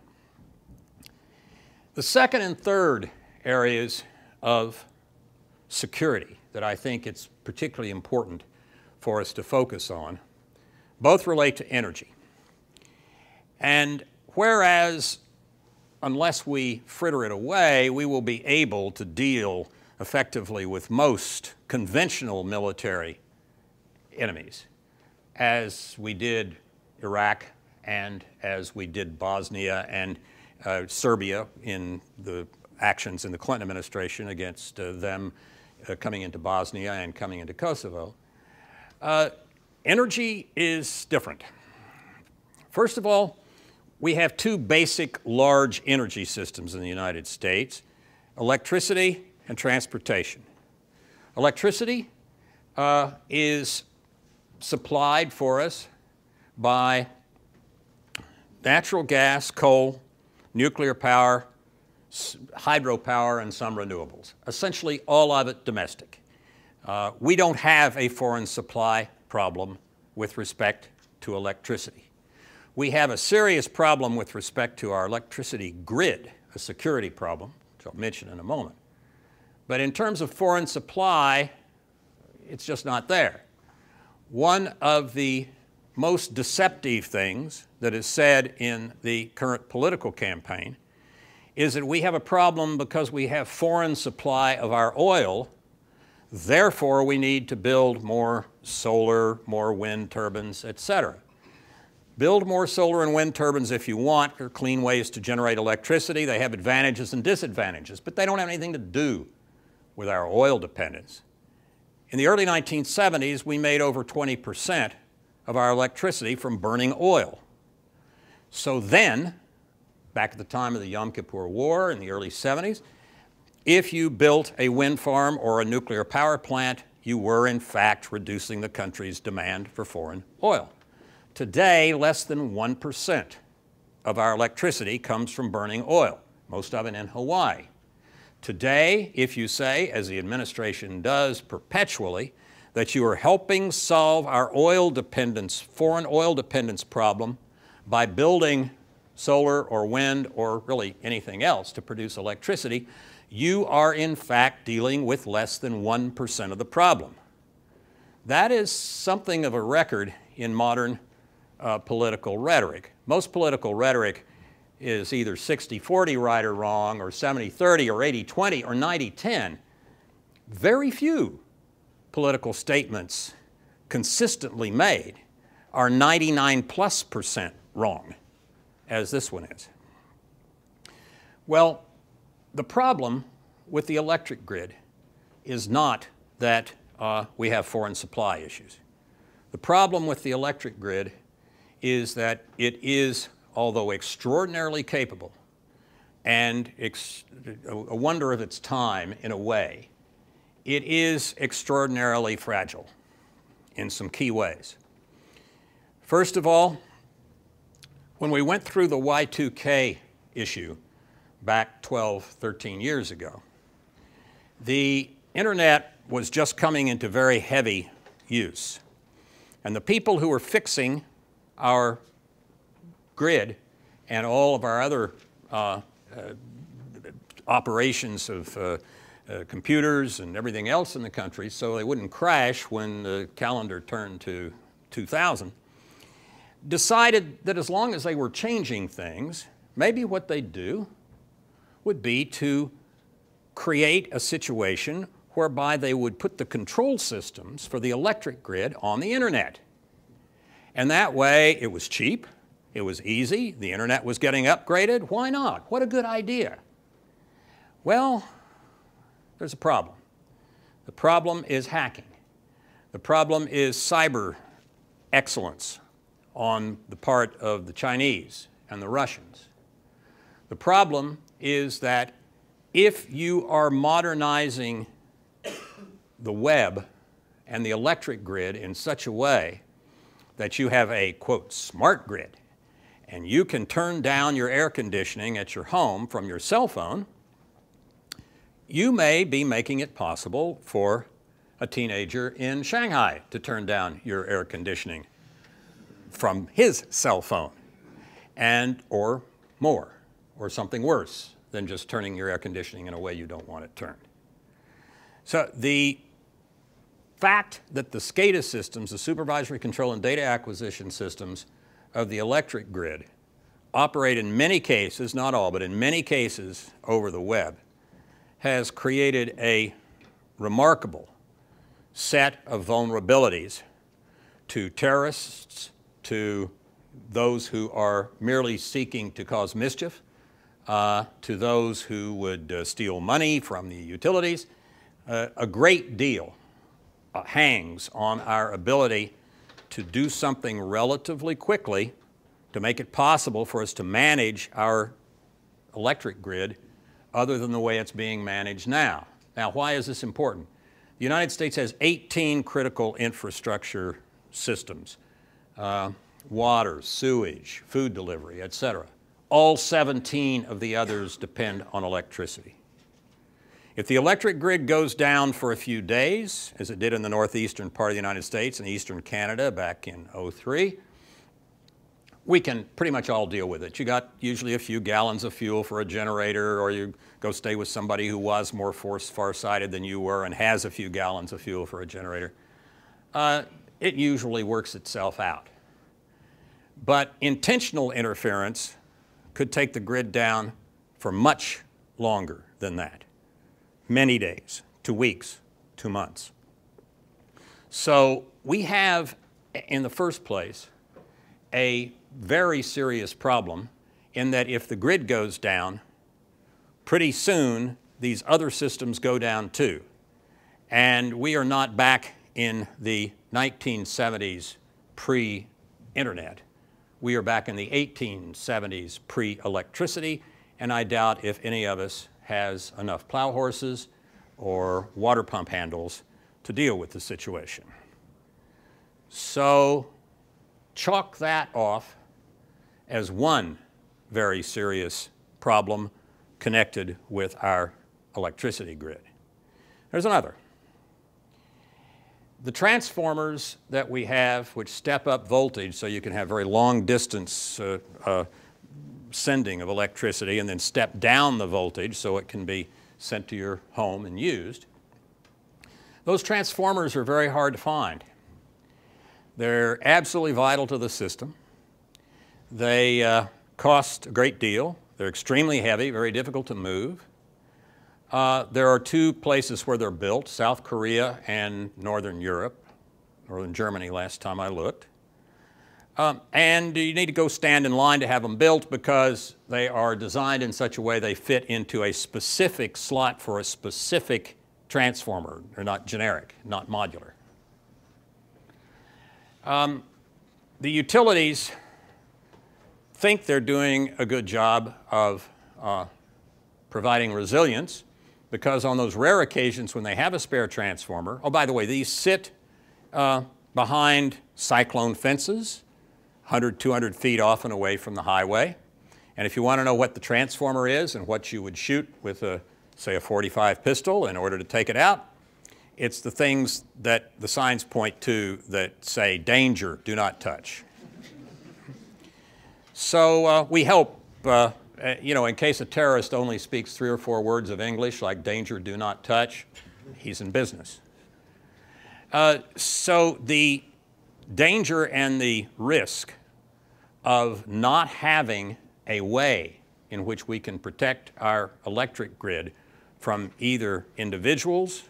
The second and third areas of security that I think it's particularly important for us to focus on both relate to energy. And whereas unless we fritter it away, we will be able to deal effectively with most conventional military enemies, as we did Iraq and as we did Bosnia and Serbia in the actions in the Clinton administration against them coming into Bosnia and coming into Kosovo. Energy is different. First of all, we have two basic large energy systems in the United States: electricity and transportation. Electricity is supplied for us by natural gas, coal, nuclear power, hydropower, and some renewables. Essentially all of it domestic. We don't have a foreign supply problem with respect to electricity. We have a serious problem with respect to our electricity grid, a security problem, which I'll mention in a moment. But in terms of foreign supply, it's just not there. One of the most deceptive things that is said in the current political campaign is that we have a problem because we have foreign supply of our oil, therefore we need to build more solar, more wind turbines, etc. Build more solar and wind turbines if you want. They're clean ways to generate electricity. They have advantages and disadvantages, but they don't have anything to do with our oil dependence. In the early 1970s, we made over 20% of our electricity from burning oil. So then, back at the time of the Yom Kippur War in the early 70s, if you built a wind farm or a nuclear power plant, you were in fact reducing the country's demand for foreign oil. Today, less than 1% of our electricity comes from burning oil, most of it in Hawaii. Today, if you say, as the administration does perpetually, that you are helping solve our oil dependence, foreign oil dependence problem by building solar or wind or really anything else to produce electricity, you are in fact dealing with less than 1% of the problem. That is something of a record in modern political rhetoric. Most political rhetoric is either 60-40 right or wrong, or 70-30, or 80-20, or 90-10. Very few political statements consistently made are 99+% wrong, as this one is. Well, the problem with the electric grid is not that we have foreign supply issues. The problem with the electric grid is that it is, although extraordinarily capable and a wonder of its time in a way, it is extraordinarily fragile in some key ways. First of all, when we went through the Y2K issue back 12, 13 years ago, the internet was just coming into very heavy use. And the people who were fixing our grid and all of our other operations of computers and everything else in the country so they wouldn't crash when the calendar turned to 2000, decided that as long as they were changing things, maybe what they'd do would be to create a situation whereby they would put the control systems for the electric grid on the internet. And that way it was cheap, it was easy, the internet was getting upgraded. Why not? What a good idea. Well, there's a problem. The problem is hacking. The problem is cyber excellence on the part of the Chinese and the Russians. The problem is that if you are modernizing the web and the electric grid in such a way that you have a, quote, smart grid, and you can turn down your air conditioning at your home from your cell phone, you may be making it possible for a teenager in Shanghai to turn down your air conditioning from his cell phone, or more, or something worse than just turning your air conditioning in a way you don't want it turned. So the fact that the SCADA systems, the supervisory control and data acquisition systems of the electric grid, operate in many cases, not all, but in many cases over the web, has created a remarkable set of vulnerabilities to terrorists, to those who are merely seeking to cause mischief, to those who would steal money from the utilities. A great deal hangs on our ability to do something relatively quickly to make it possible for us to manage our electric grid other than the way it's being managed now. Now, why is this important? The United States has 18 critical infrastructure systems, water, sewage, food delivery, etc. All 17 of the others depend on electricity. If the electric grid goes down for a few days, as it did in the northeastern part of the United States and eastern Canada back in '03, we can pretty much all deal with it. You got usually a few gallons of fuel for a generator, or you go stay with somebody who was more far-sighted than you were and has a few gallons of fuel for a generator. It usually works itself out. But intentional interference could take the grid down for much longer than that. Many days, to weeks, to months. So we have, in the first place, a very serious problem in that if the grid goes down, pretty soon these other systems go down too. And we are not back in the 1970s pre-internet. We are back in the 1870s pre-electricity, and I doubt if any of us has enough plow horses or water pump handles to deal with the situation. So chalk that off as one very serious problem connected with our electricity grid. There's another. The transformers that we have, which step up voltage so you can have very long distance sending of electricity and then step down the voltage so it can be sent to your home and used, those transformers are very hard to find. They're absolutely vital to the system. They cost a great deal. They're extremely heavy, very difficult to move. There are two places where they're built, South Korea and Northern Europe, Northern Germany last time I looked. And you need to go stand in line to have them built because they are designed in such a way they fit into a specific slot for a specific transformer. They're not generic, not modular. The utilities think they're doing a good job of providing resilience because on those rare occasions when they have a spare transformer, oh, by the way, these sit behind cyclone fences, 100, 200 feet off and away from the highway. And if you want to know what the transformer is and what you would shoot with, say, a .45 pistol in order to take it out, it's the things that the signs point to that say, danger, do not touch. So we help, you know, in case a terrorist only speaks 3 or 4 words of English, like danger, do not touch, he's in business. So the danger and the risk of not having a way in which we can protect our electric grid from either individuals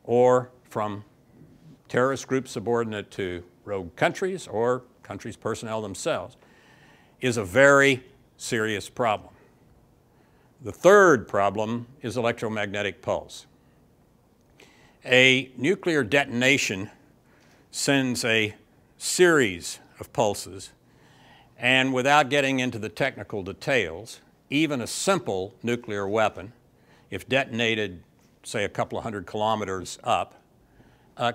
or from terrorist groups subordinate to rogue countries or countries' personnel themselves is a very serious problem. The third problem is electromagnetic pulse. A nuclear detonation sends a series of pulses, and without getting into the technical details, even a simple nuclear weapon, if detonated, say, a couple of 100 kilometers up,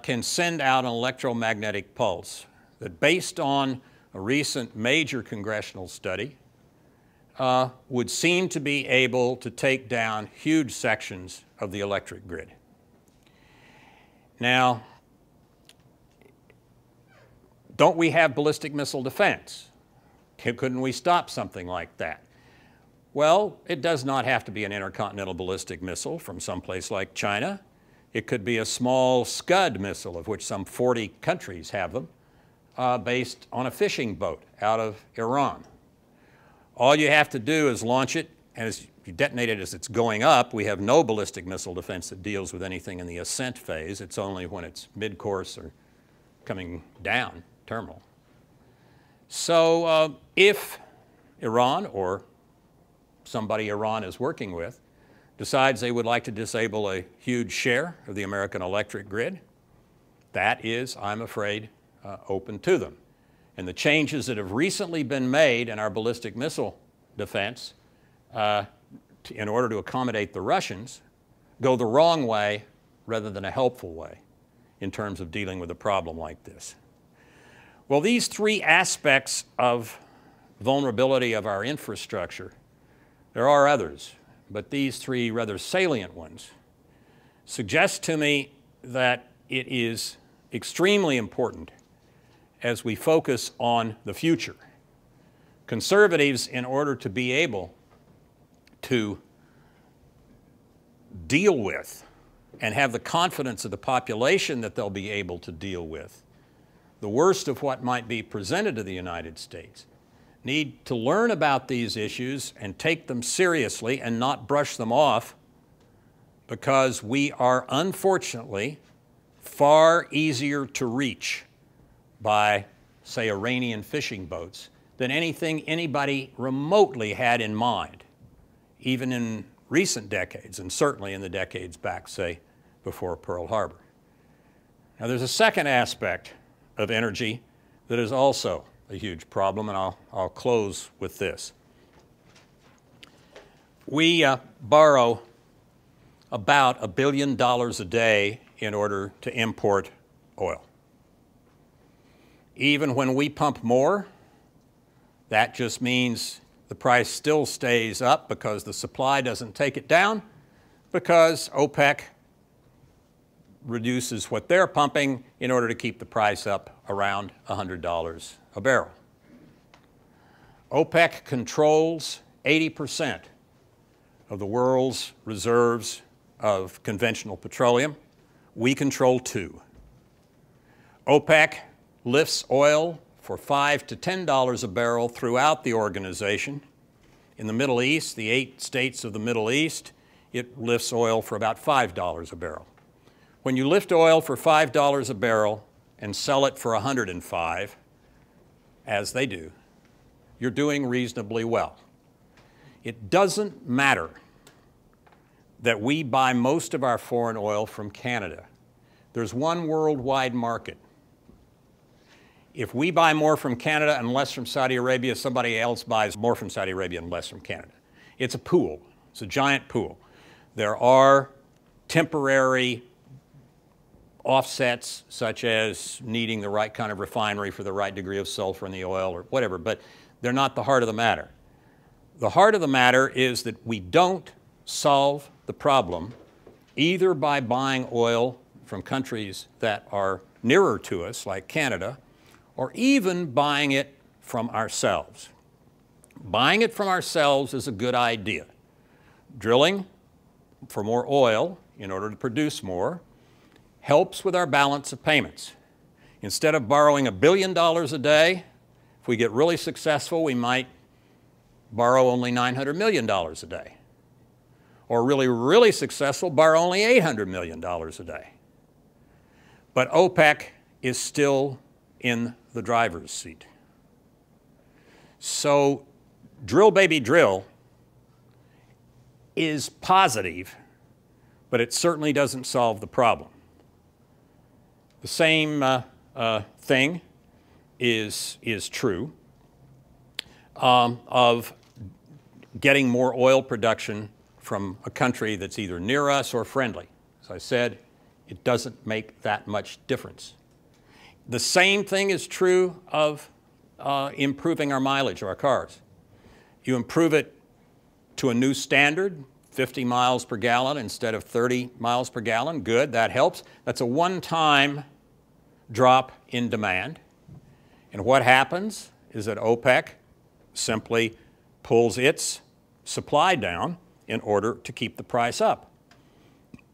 can send out an electromagnetic pulse that, based on a recent major congressional study, would seem to be able to take down huge sections of the electric grid. Now, don't we have ballistic missile defense? Couldn't we stop something like that? Well, it does not have to be an intercontinental ballistic missile from someplace like China. It could be a small Scud missile, of which some 40 countries have them, based on a fishing boat out of Iran. All you have to do is launch it, and as you detonate it as it's going up. We have no ballistic missile defense that deals with anything in the ascent phase. It's only when it's mid-course or coming down terminal. So if Iran, or somebody Iran is working with, decides they would like to disable a huge share of the American electric grid, that is, I'm afraid, open to them. And the changes that have recently been made in our ballistic missile defense in order to accommodate the Russians go the wrong way rather than a helpful way in terms of dealing with a problem like this. Well, these three aspects of vulnerability of our infrastructure, there are others, but these three rather salient ones suggest to me that it is extremely important as we focus on the future. Conservatives, in order to be able to deal with and have the confidence of the population that they'll be able to deal with the worst of what might be presented to the United States, need to learn about these issues and take them seriously and not brush them off, because we are unfortunately far easier to reach by, say, Iranian fishing boats than anything anybody remotely had in mind, even in recent decades, and certainly in the decades back, say, before Pearl Harbor. Now, there's a second aspect of energy that is also a huge problem, and I'll close with this. We borrow about $1 billion a day in order to import oil. Even when we pump more, that just means the price still stays up because the supply doesn't take it down, because OPEC reduces what they're pumping in order to keep the price up around $100 a barrel. OPEC controls 80% of the world's reserves of conventional petroleum. We control 2%. OPEC lifts oil for $5 to $10 a barrel throughout the organization. In the Middle East, the 8 states of the Middle East, it lifts oil for about $5 a barrel. When you lift oil for $5 a barrel and sell it for $105, as they do, you're doing reasonably well. It doesn't matter that we buy most of our foreign oil from Canada. There's one worldwide market. If we buy more from Canada and less from Saudi Arabia, somebody else buys more from Saudi Arabia and less from Canada. It's a pool. It's a giant pool. There are temporary offsets, such as needing the right kind of refinery for the right degree of sulfur in the oil or whatever, but they're not the heart of the matter. The heart of the matter is that we don't solve the problem either by buying oil from countries that are nearer to us, like Canada, or even buying it from ourselves. Buying it from ourselves is a good idea. Drilling for more oil in order to produce more helps with our balance of payments. Instead of borrowing $1 billion a day, if we get really successful, we might borrow only $900 million a day. Or really, really successful, borrow only $800 million a day. But OPEC is still in the driver's seat. So drill, baby, drill is positive, but it certainly doesn't solve the problem. The same thing is true of getting more oil production from a country that's either near us or friendly. As I said, it doesn't make that much difference. The same thing is true of improving our mileage of our cars. You improve it to a new standard, 50 miles per gallon instead of 30 miles per gallon. Good, that helps. That's a one-time drop in demand. And what happens is that OPEC simply pulls its supply down in order to keep the price up.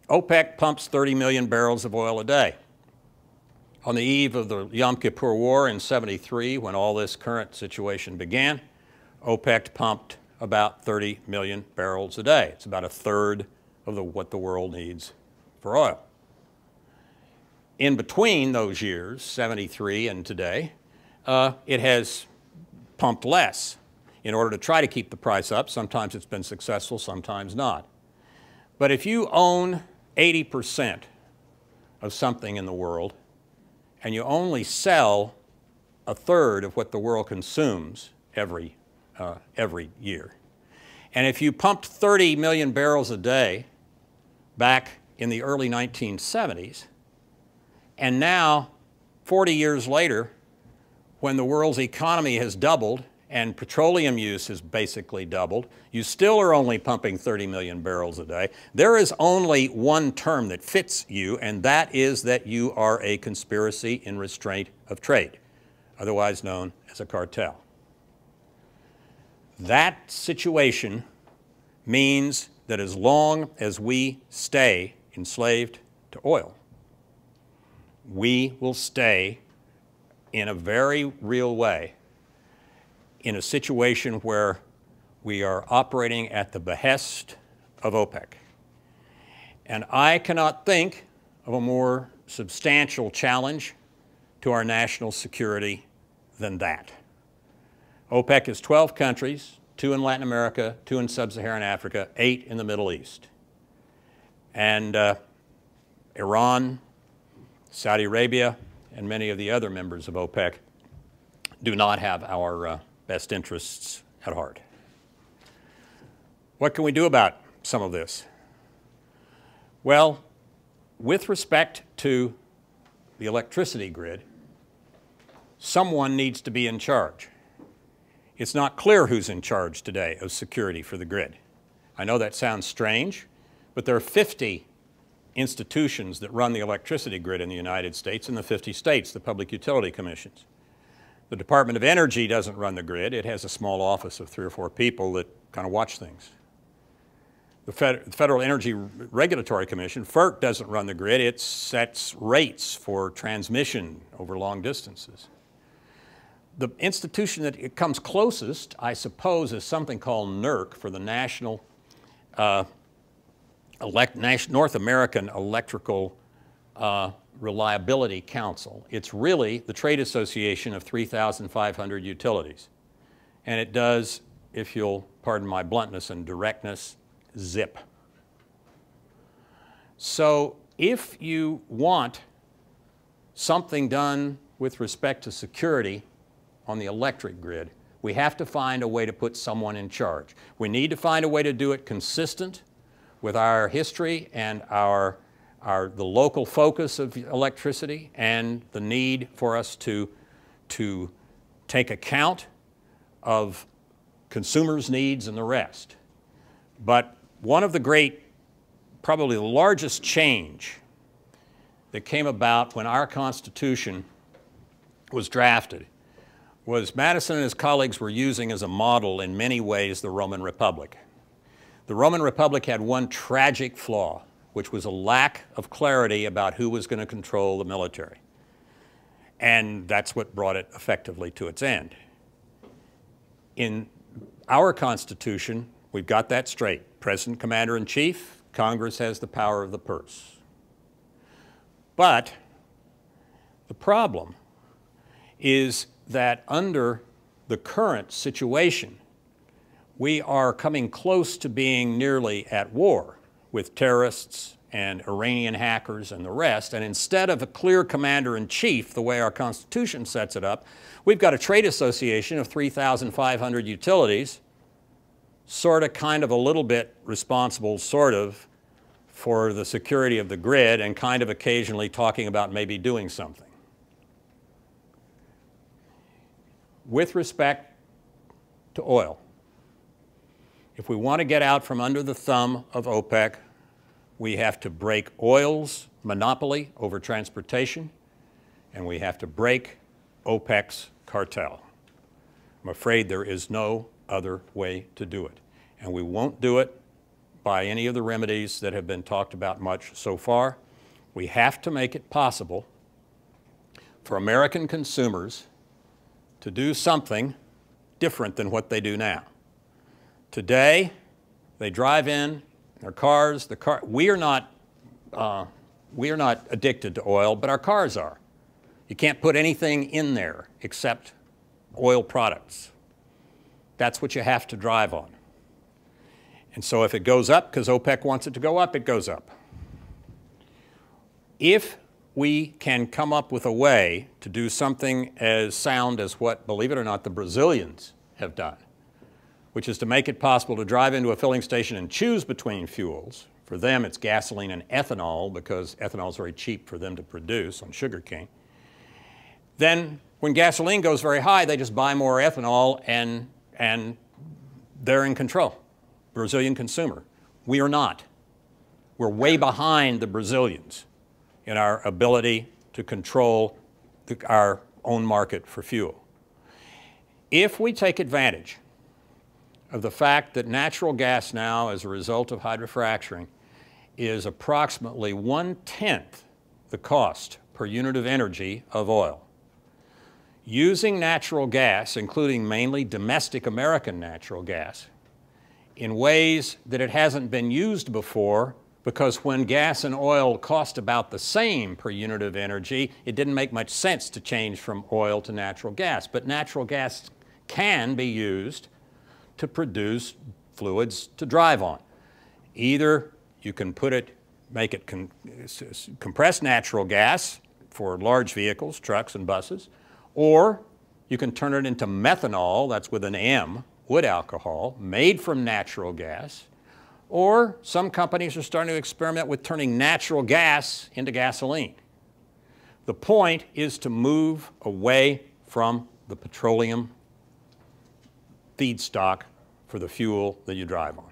OPEC pumps 30 million barrels of oil a day. On the eve of the Yom Kippur War in '73, when all this current situation began, OPEC pumped about 30 million barrels a day. It's about a third of what the world needs for oil. In between those years, '73 and today, it has pumped less in order to try to keep the price up. Sometimes it's been successful, sometimes not. But if you own 80% of something in the world and you only sell a third of what the world consumes every year, and if you pumped 30 million barrels a day back in the early 1970s, and now 40 years later, when the world's economy has doubled and petroleum use has basically doubled, you still are only pumping 30 million barrels a day. There is only one term that fits you, and that is that you are a conspiracy in restraint of trade, otherwise known as a cartel. That situation means that as long as we stay enslaved to oil, we will stay in a very real way in a situation where we are operating at the behest of OPEC. And I cannot think of a more substantial challenge to our national security than that. OPEC is 12 countries, 2 in Latin America, 2 in sub-Saharan Africa, 8 in the Middle East. And Iran, Saudi Arabia, and many of the other members of OPEC do not have our best interests at heart. What can we do about some of this? Well, with respect to the electricity grid, someone needs to be in charge. It's not clear who's in charge today of security for the grid. I know that sounds strange, but there are 50 institutions that run the electricity grid in the United States and the 50 states, the Public Utility Commissions. The Department of Energy doesn't run the grid. It has a small office of 3 or 4 people that kind of watch things. The Federal Energy Regulatory Commission, FERC, doesn't run the grid. It sets rates for transmission over long distances. The institution that it comes closest, I suppose, is something called NERC, for the North American Electrical Reliability Council. It's really the trade association of 3,500 utilities. And it does, if you'll pardon my bluntness and directness, zip. So if you want something done with respect to security on the electric grid, we have to find a way to put someone in charge. We need to find a way to do it consistent with our history and the local focus of electricity and the need for us to take account of consumers' needs and the rest. But one of the great, probably the largest change that came about when our Constitution was drafted was Madison and his colleagues were using as a model in many ways the Roman Republic. The Roman Republic had one tragic flaw, which was a lack of clarity about who was going to control the military. And that's what brought it effectively to its end. In our Constitution, we've got that straight. President, Commander-in-Chief, Congress has the power of the purse. But the problem is that under the current situation, we are coming close to being nearly at war with terrorists and Iranian hackers and the rest, and instead of a clear commander-in-chief, the way our Constitution sets it up, we've got a trade association of 3,500 utilities, sort of, kind of, a little bit responsible, sort of, for the security of the grid and kind of occasionally talking about maybe doing something. with respect to oil, if we want to get out from under the thumb of OPEC, we have to break oil's monopoly over transportation, and we have to break OPEC's cartel. I'm afraid there is no other way to do it. And we won't do it by any of the remedies that have been talked about much so far. We have to make it possible for American consumers to do something different than what they do now. Today, they drive in their cars. We are not addicted to oil, but our cars are. You can't put anything in there except oil products. That's what you have to drive on. And so if it goes up because OPEC wants it to go up, it goes up. If we can come up with a way to do something as sound as what, believe it or not, the Brazilians have done, which is to make it possible to drive into a filling station and choose between fuels. For them, it's gasoline and ethanol because ethanol is very cheap for them to produce on sugarcane. Then when gasoline goes very high, they just buy more ethanol and they're in control. Brazilian consumer. We are not. We're way behind the Brazilians in our ability to control our own market for fuel. If we take advantage of the fact that natural gas now, as a result of hydrofracturing, is approximately 1/10 the cost per unit of energy of oil. Using natural gas, including mainly domestic American natural gas, in ways that it hasn't been used before, because when gas and oil cost about the same per unit of energy, it didn't make much sense to change from oil to natural gas. But natural gas can be used to produce fluids to drive on. Either you can make it compressed natural gas for large vehicles, trucks and buses, or you can turn it into methanol, that's with an M, wood alcohol, made from natural gas, or some companies are starting to experiment with turning natural gas into gasoline. The point is to move away from the petroleum feedstock for the fuel that you drive on.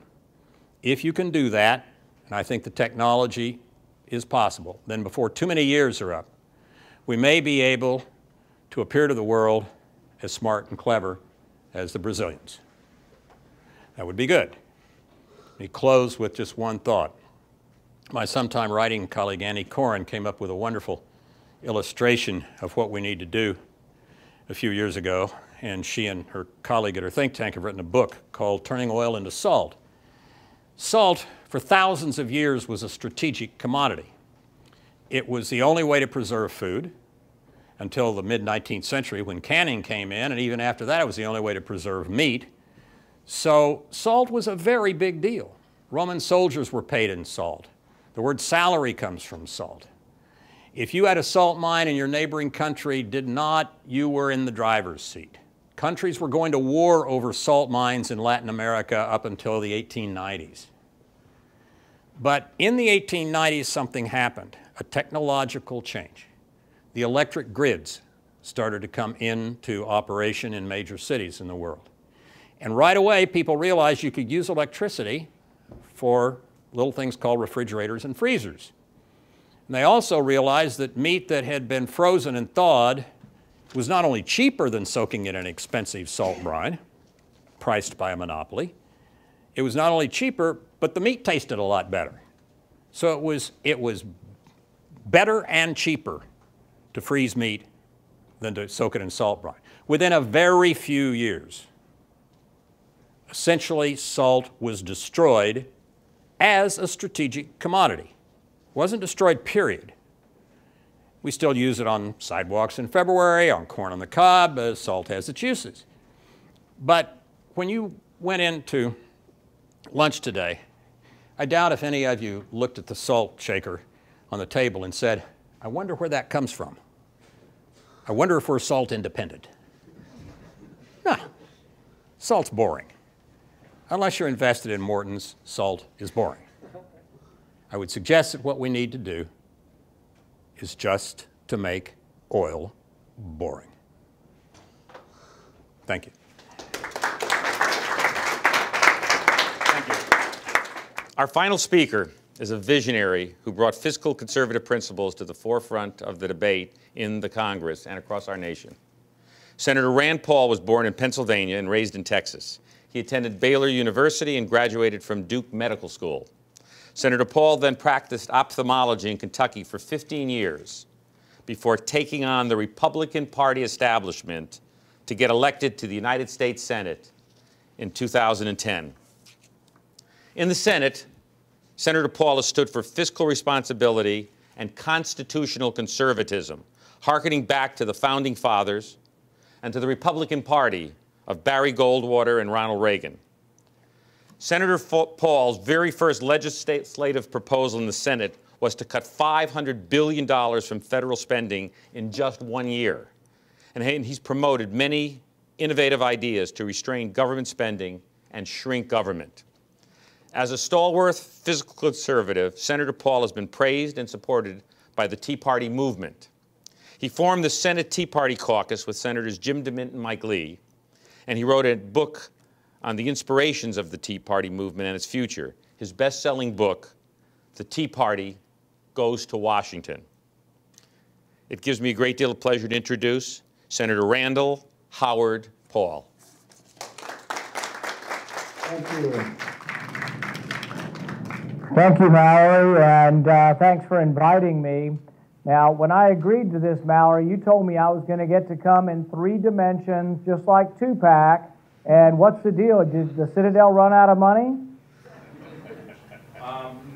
If you can do that, and I think the technology is possible, then before too many years are up, we may be able to appear to the world as smart and clever as the Brazilians. That would be good. Let me close with just one thought. My sometime writing colleague Annie Coren came up with a wonderful illustration of what we need to do a few years ago, and she and her colleague at her think tank have written a book called Turning Oil into Salt. Salt, for thousands of years, was a strategic commodity. It was the only way to preserve food until the mid-19th century when canning came in, and even after that it was the only way to preserve meat. So salt was a very big deal. Roman soldiers were paid in salt. The word salary comes from salt. If you had a salt mine in your neighboring country did not, you were in the driver's seat. Countries were going to war over salt mines in Latin America up until the 1890s. But in the 1890s, something happened, a technological change. The electric grids started to come into operation in major cities in the world. And right away, people realized you could use electricity for little things called refrigerators and freezers. And they also realized that meat that had been frozen and thawed was not only cheaper than soaking it in an expensive salt brine, priced by a monopoly, it was not only cheaper, but the meat tasted a lot better. So it was better and cheaper to freeze meat than to soak it in salt brine. Within a very few years, essentially salt was destroyed as a strategic commodity. It wasn't destroyed, period. We still use it on sidewalks in February, on corn on the cob, salt has its uses. But when you went into lunch today, I doubt if any of you looked at the salt shaker on the table and said, I wonder where that comes from. I wonder if we're salt independent. No, salt's boring. Unless you're invested in Morton's, salt is boring. I would suggest that what we need to do is just to make oil boring. Thank you. Thank you. Our final speaker is a visionary who brought fiscal conservative principles to the forefront of the debate in the Congress and across our nation. Senator Rand Paul was born in Pennsylvania and raised in Texas. He attended Baylor University and graduated from Duke Medical School. Senator Paul then practiced ophthalmology in Kentucky for 15 years before taking on the Republican Party establishment to get elected to the United States Senate in 2010. In the Senate, Senator Paul has stood for fiscal responsibility and constitutional conservatism, hearkening back to the Founding Fathers and to the Republican Party of Barry Goldwater and Ronald Reagan. Senator Paul's very first legislative proposal in the Senate was to cut $500 billion from federal spending in just 1 year. And he's promoted many innovative ideas to restrain government spending and shrink government. As a stalwart fiscal conservative, Senator Paul has been praised and supported by the Tea Party movement. He formed the Senate Tea Party caucus with Senators Jim DeMint and Mike Lee, and he wrote a book on the inspirations of the Tea Party movement and its future. His best-selling book, The Tea Party Goes to Washington. It gives me a great deal of pleasure to introduce Senator Randall Howard Paul. Thank you. Thank you, Mallory, and thanks for inviting me. Now, when I agreed to this, Mallory, you told me I was going to get to come in 3 dimensions, just like Tupac. And what's the deal? Did the Citadel run out of money?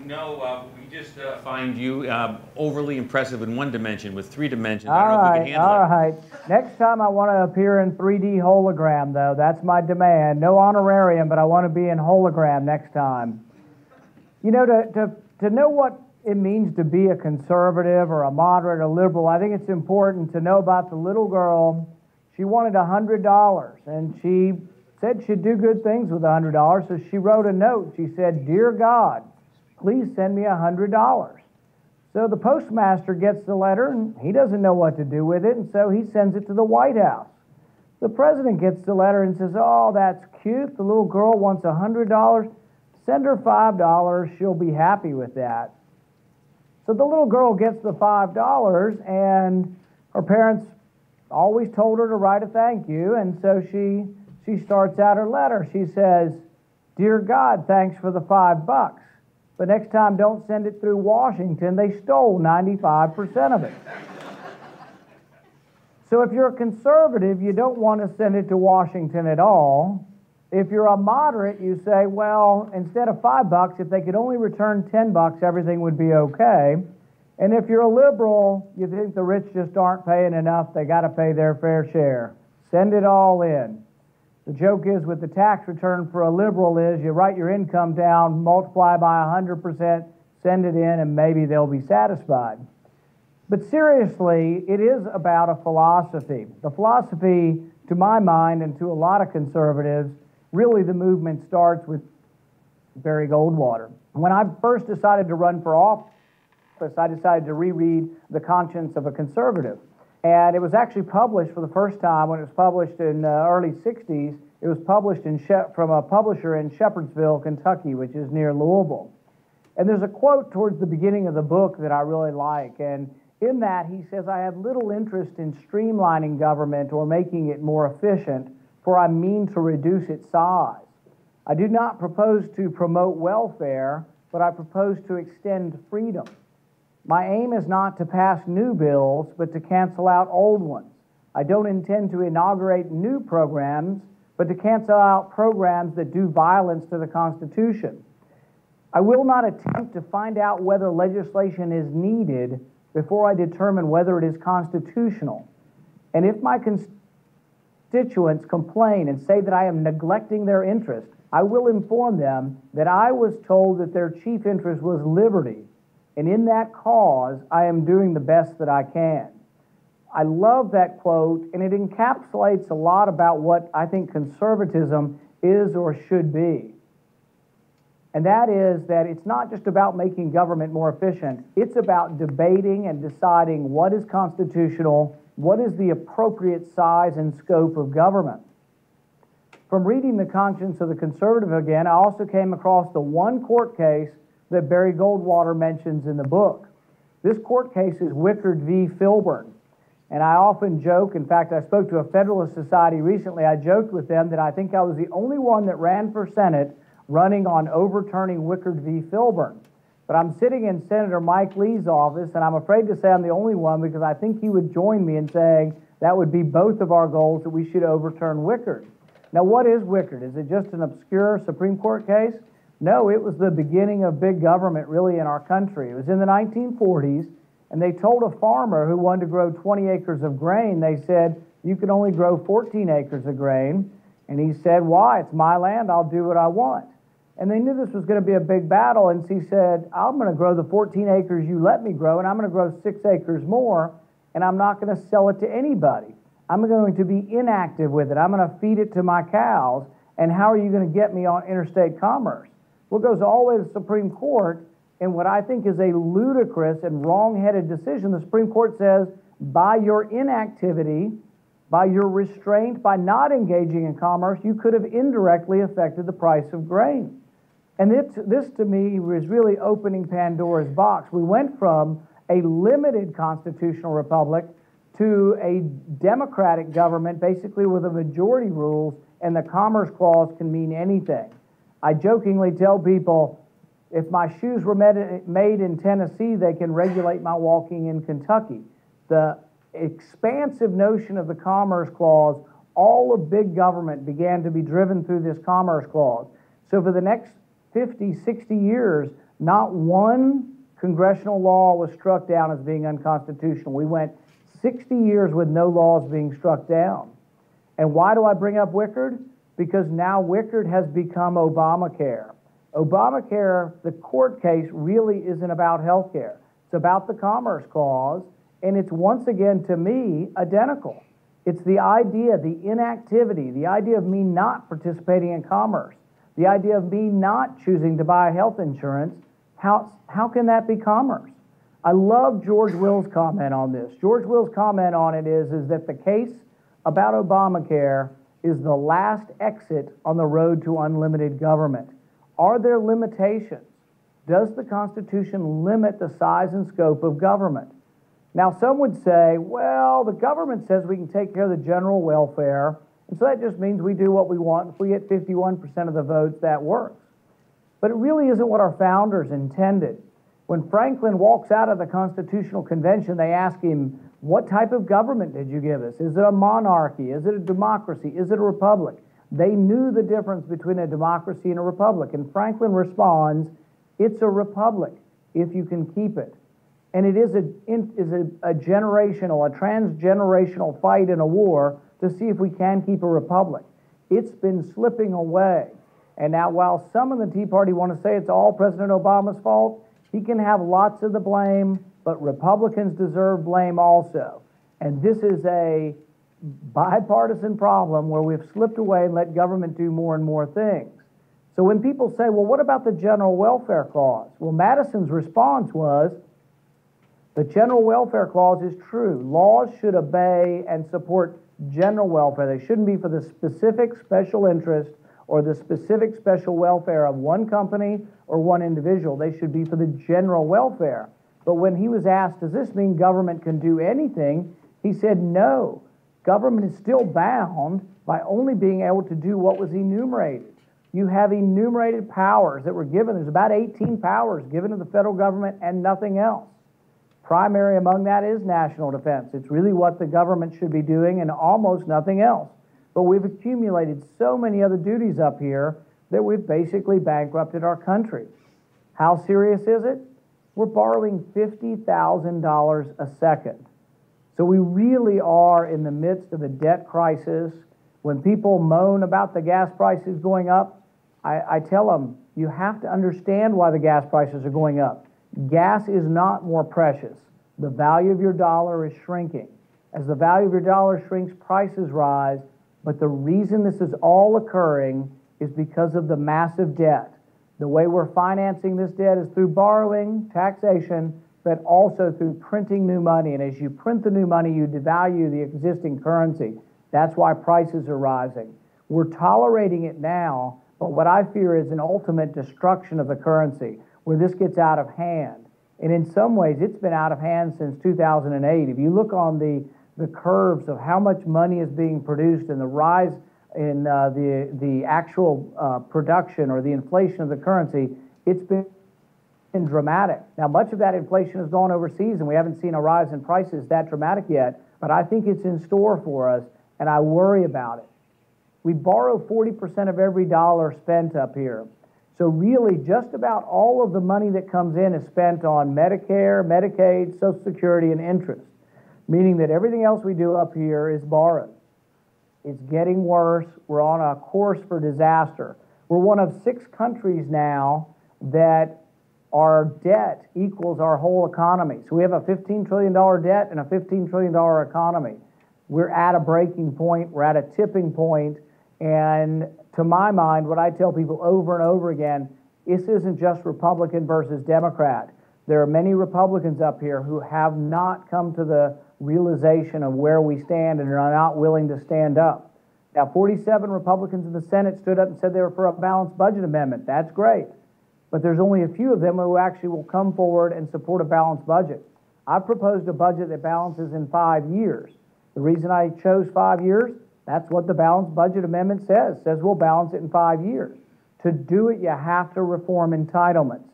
No, we just find you overly impressive in 1 dimension. With 3 dimensions, All I don't know if we right, can handle all it. right. Next time I want to appear in 3D hologram, though. That's my demand. No honorarium, but I want to be in hologram next time. You know, to know what it means to be a conservative or a moderate or liberal, I think it's important to know about the little girl. She wanted $100, and she said she'd do good things with $100, so she wrote a note. She said, "Dear God, please send me $100. So the postmaster gets the letter, and he doesn't know what to do with it, and so he sends it to the White House. The president gets the letter and says, "Oh, that's cute. The little girl wants $100. Send her $5. She'll be happy with that." So the little girl gets the $5, and her parents always told her to write a thank you, and so she starts out her letter. She says, "Dear God, thanks for the $5. But next time, don't send it through Washington. They stole 95% of it." So if you're a conservative, you don't want to send it to Washington at all. If you're a moderate, you say, well, instead of $5, if they could only return $10, everything would be okay. And if you're a liberal, you think the rich just aren't paying enough. They got to pay their fair share. Send it all in. The joke is with the tax return for a liberal is you write your income down, multiply by 100%, send it in, and maybe they'll be satisfied. But seriously, it is about a philosophy. The philosophy, to my mind and to a lot of conservatives, really the movement starts with Barry Goldwater. When I first decided to run for office, I decided to reread The Conscience of a Conservative. And it was actually published for the first time when it was published in early 60s. It was published from a publisher in Shepherdsville, Kentucky, which is near Louisville. And there's a quote towards the beginning of the book that I really like. And in that, he says, "I have little interest in streamlining government or making it more efficient, for I mean to reduce its size. I do not propose to promote welfare, but I propose to extend freedom. My aim is not to pass new bills, but to cancel out old ones. I don't intend to inaugurate new programs, but to cancel out programs that do violence to the Constitution. I will not attempt to find out whether legislation is needed before I determine whether it is constitutional. And if my constituents complain and say that I am neglecting their interest, I will inform them that I was told that their chief interest was liberty, and in that cause, I am doing the best that I can." I love that quote, and it encapsulates a lot about what I think conservatism is or should be. And that is that it's not just about making government more efficient, it's about debating and deciding what is constitutional, what is the appropriate size and scope of government. from reading The Conscience of the Conservative again, I also came across the one court case that Barry Goldwater mentions in the book. This court case is Wickard v. Filburn. And I often joke, in fact, I spoke to a Federalist Society recently, I joked with them that I think I was the only one that ran for Senate running on overturning Wickard v. Filburn. But I'm sitting in Senator Mike Lee's office, and I'm afraid to say I'm the only one because I think he would join me in saying that would be both of our goals, that we should overturn Wickard. Now, what is Wickard? Is it just an obscure Supreme Court case? No, it was the beginning of big government really in our country. It was in the 1940s, and they told a farmer who wanted to grow 20 acres of grain, they said, you can only grow 14 acres of grain. And he said, why? It's my land, I'll do what I want. And they knew this was going to be a big battle, and so he said, I'm going to grow the 14 acres you let me grow, and I'm going to grow 6 acres more, and I'm not going to sell it to anybody. I'm going to be inactive with it. I'm going to feed it to my cows, and how are you going to get me on interstate commerce? Well, it goes all the way to the Supreme Court, and what I think is a ludicrous and wrong-headed decision. The Supreme Court says, by your inactivity, by your restraint, by not engaging in commerce, you could have indirectly affected the price of grain. And this to me was really opening Pandora's box. We went from a limited constitutional republic to a democratic government, basically with a majority rules, and the Commerce Clause can mean anything. I jokingly tell people, if my shoes were made in Tennessee, they can regulate my walking in Kentucky. The expansive notion of the Commerce Clause, all of big government began to be driven through this Commerce Clause. So for the next 50, 60 years, not one congressional law was struck down as being unconstitutional. We went 60 years with no laws being struck down. And why do I bring up Wickard? Because now Wickard has become Obamacare. Obamacare, the court case, really isn't about health care. It's about the Commerce Clause, and it's once again, to me, identical. It's the idea, the inactivity, the idea of me not participating in commerce, the idea of me not choosing to buy health insurance. How can that be commerce? I love George Will's comment on this. George Will's comment on it is that the case about Obamacare is the last exit on the road to unlimited government. Are there limitations? Does the Constitution limit the size and scope of government? Now, some would say, well, the government says we can take care of the general welfare, and so that just means we do what we want. If we get 51% of the votes, that works. But it really isn't what our founders intended. When Franklin walks out of the Constitutional Convention, they ask him, what type of government did you give us? Is it a monarchy? Is it a democracy? Is it a republic? They knew the difference between a democracy and a republic. And Franklin responds, it's a republic if you can keep it. And it is a generational, a transgenerational fight in a war to see if we can keep a republic. It's been slipping away. And now while some of the Tea Party want to say it's all President Obama's fault, he can have lots of the blame, but Republicans deserve blame also. And this is a bipartisan problem where we've slipped away and let government do more and more things. So when people say, well, what about the General Welfare Clause? Well, Madison's response was, the General Welfare Clause is true. Laws should obey and support general welfare. They shouldn't be for the specific special interest or the specific special welfare of one company or one individual. They should be for the general welfare. But when he was asked, does this mean government can do anything? He said, no. Government is still bound by only being able to do what was enumerated. You have enumerated powers that were given. There's about 18 powers given to the federal government and nothing else. Primary among that is national defense. It's really what the government should be doing and almost nothing else. But we've accumulated so many other duties up here that we've basically bankrupted our country. How serious is it? We're borrowing $50,000 a second. So we really are in the midst of a debt crisis. When people moan about the gas prices going up, I tell them, you have to understand why the gas prices are going up. Gas is not more precious. The value of your dollar is shrinking. As the value of your dollar shrinks, prices rise. But the reason this is all occurring is because of the massive debt. The way we're financing this debt is through borrowing, taxation, but also through printing new money. And as you print the new money, you devalue the existing currency. That's why prices are rising. We're tolerating it now, but what I fear is an ultimate destruction of the currency, where this gets out of hand. And in some ways, it's been out of hand since 2008. If you look on the curves of how much money is being produced and the rise in the actual production or the inflation of the currency, it's been dramatic. Now, much of that inflation has gone overseas, and we haven't seen a rise in prices that dramatic yet, but I think it's in store for us, and I worry about it. We borrow 40% of every dollar spent up here. So really, just about all of the money that comes in is spent on Medicare, Medicaid, Social Security, and interest, meaning that everything else we do up here is borrowed. It's getting worse. We're on a course for disaster. We're one of 6 countries now that our debt equals our whole economy. So we have a $15 trillion debt and a $15 trillion economy. We're at a breaking point. We're at a tipping point. And to my mind, what I tell people over and over again, this isn't just Republican versus Democrat. There are many Republicans up here who have not come to the realization of where we stand and are not willing to stand up. Now, 47 Republicans in the Senate stood up and said they were for a balanced budget amendment. That's great. But there's only a few of them who actually will come forward and support a balanced budget. I've proposed a budget that balances in 5 years. The reason I chose 5 years, that's what the balanced budget amendment says. It says we'll balance it in 5 years. To do it, you have to reform entitlements.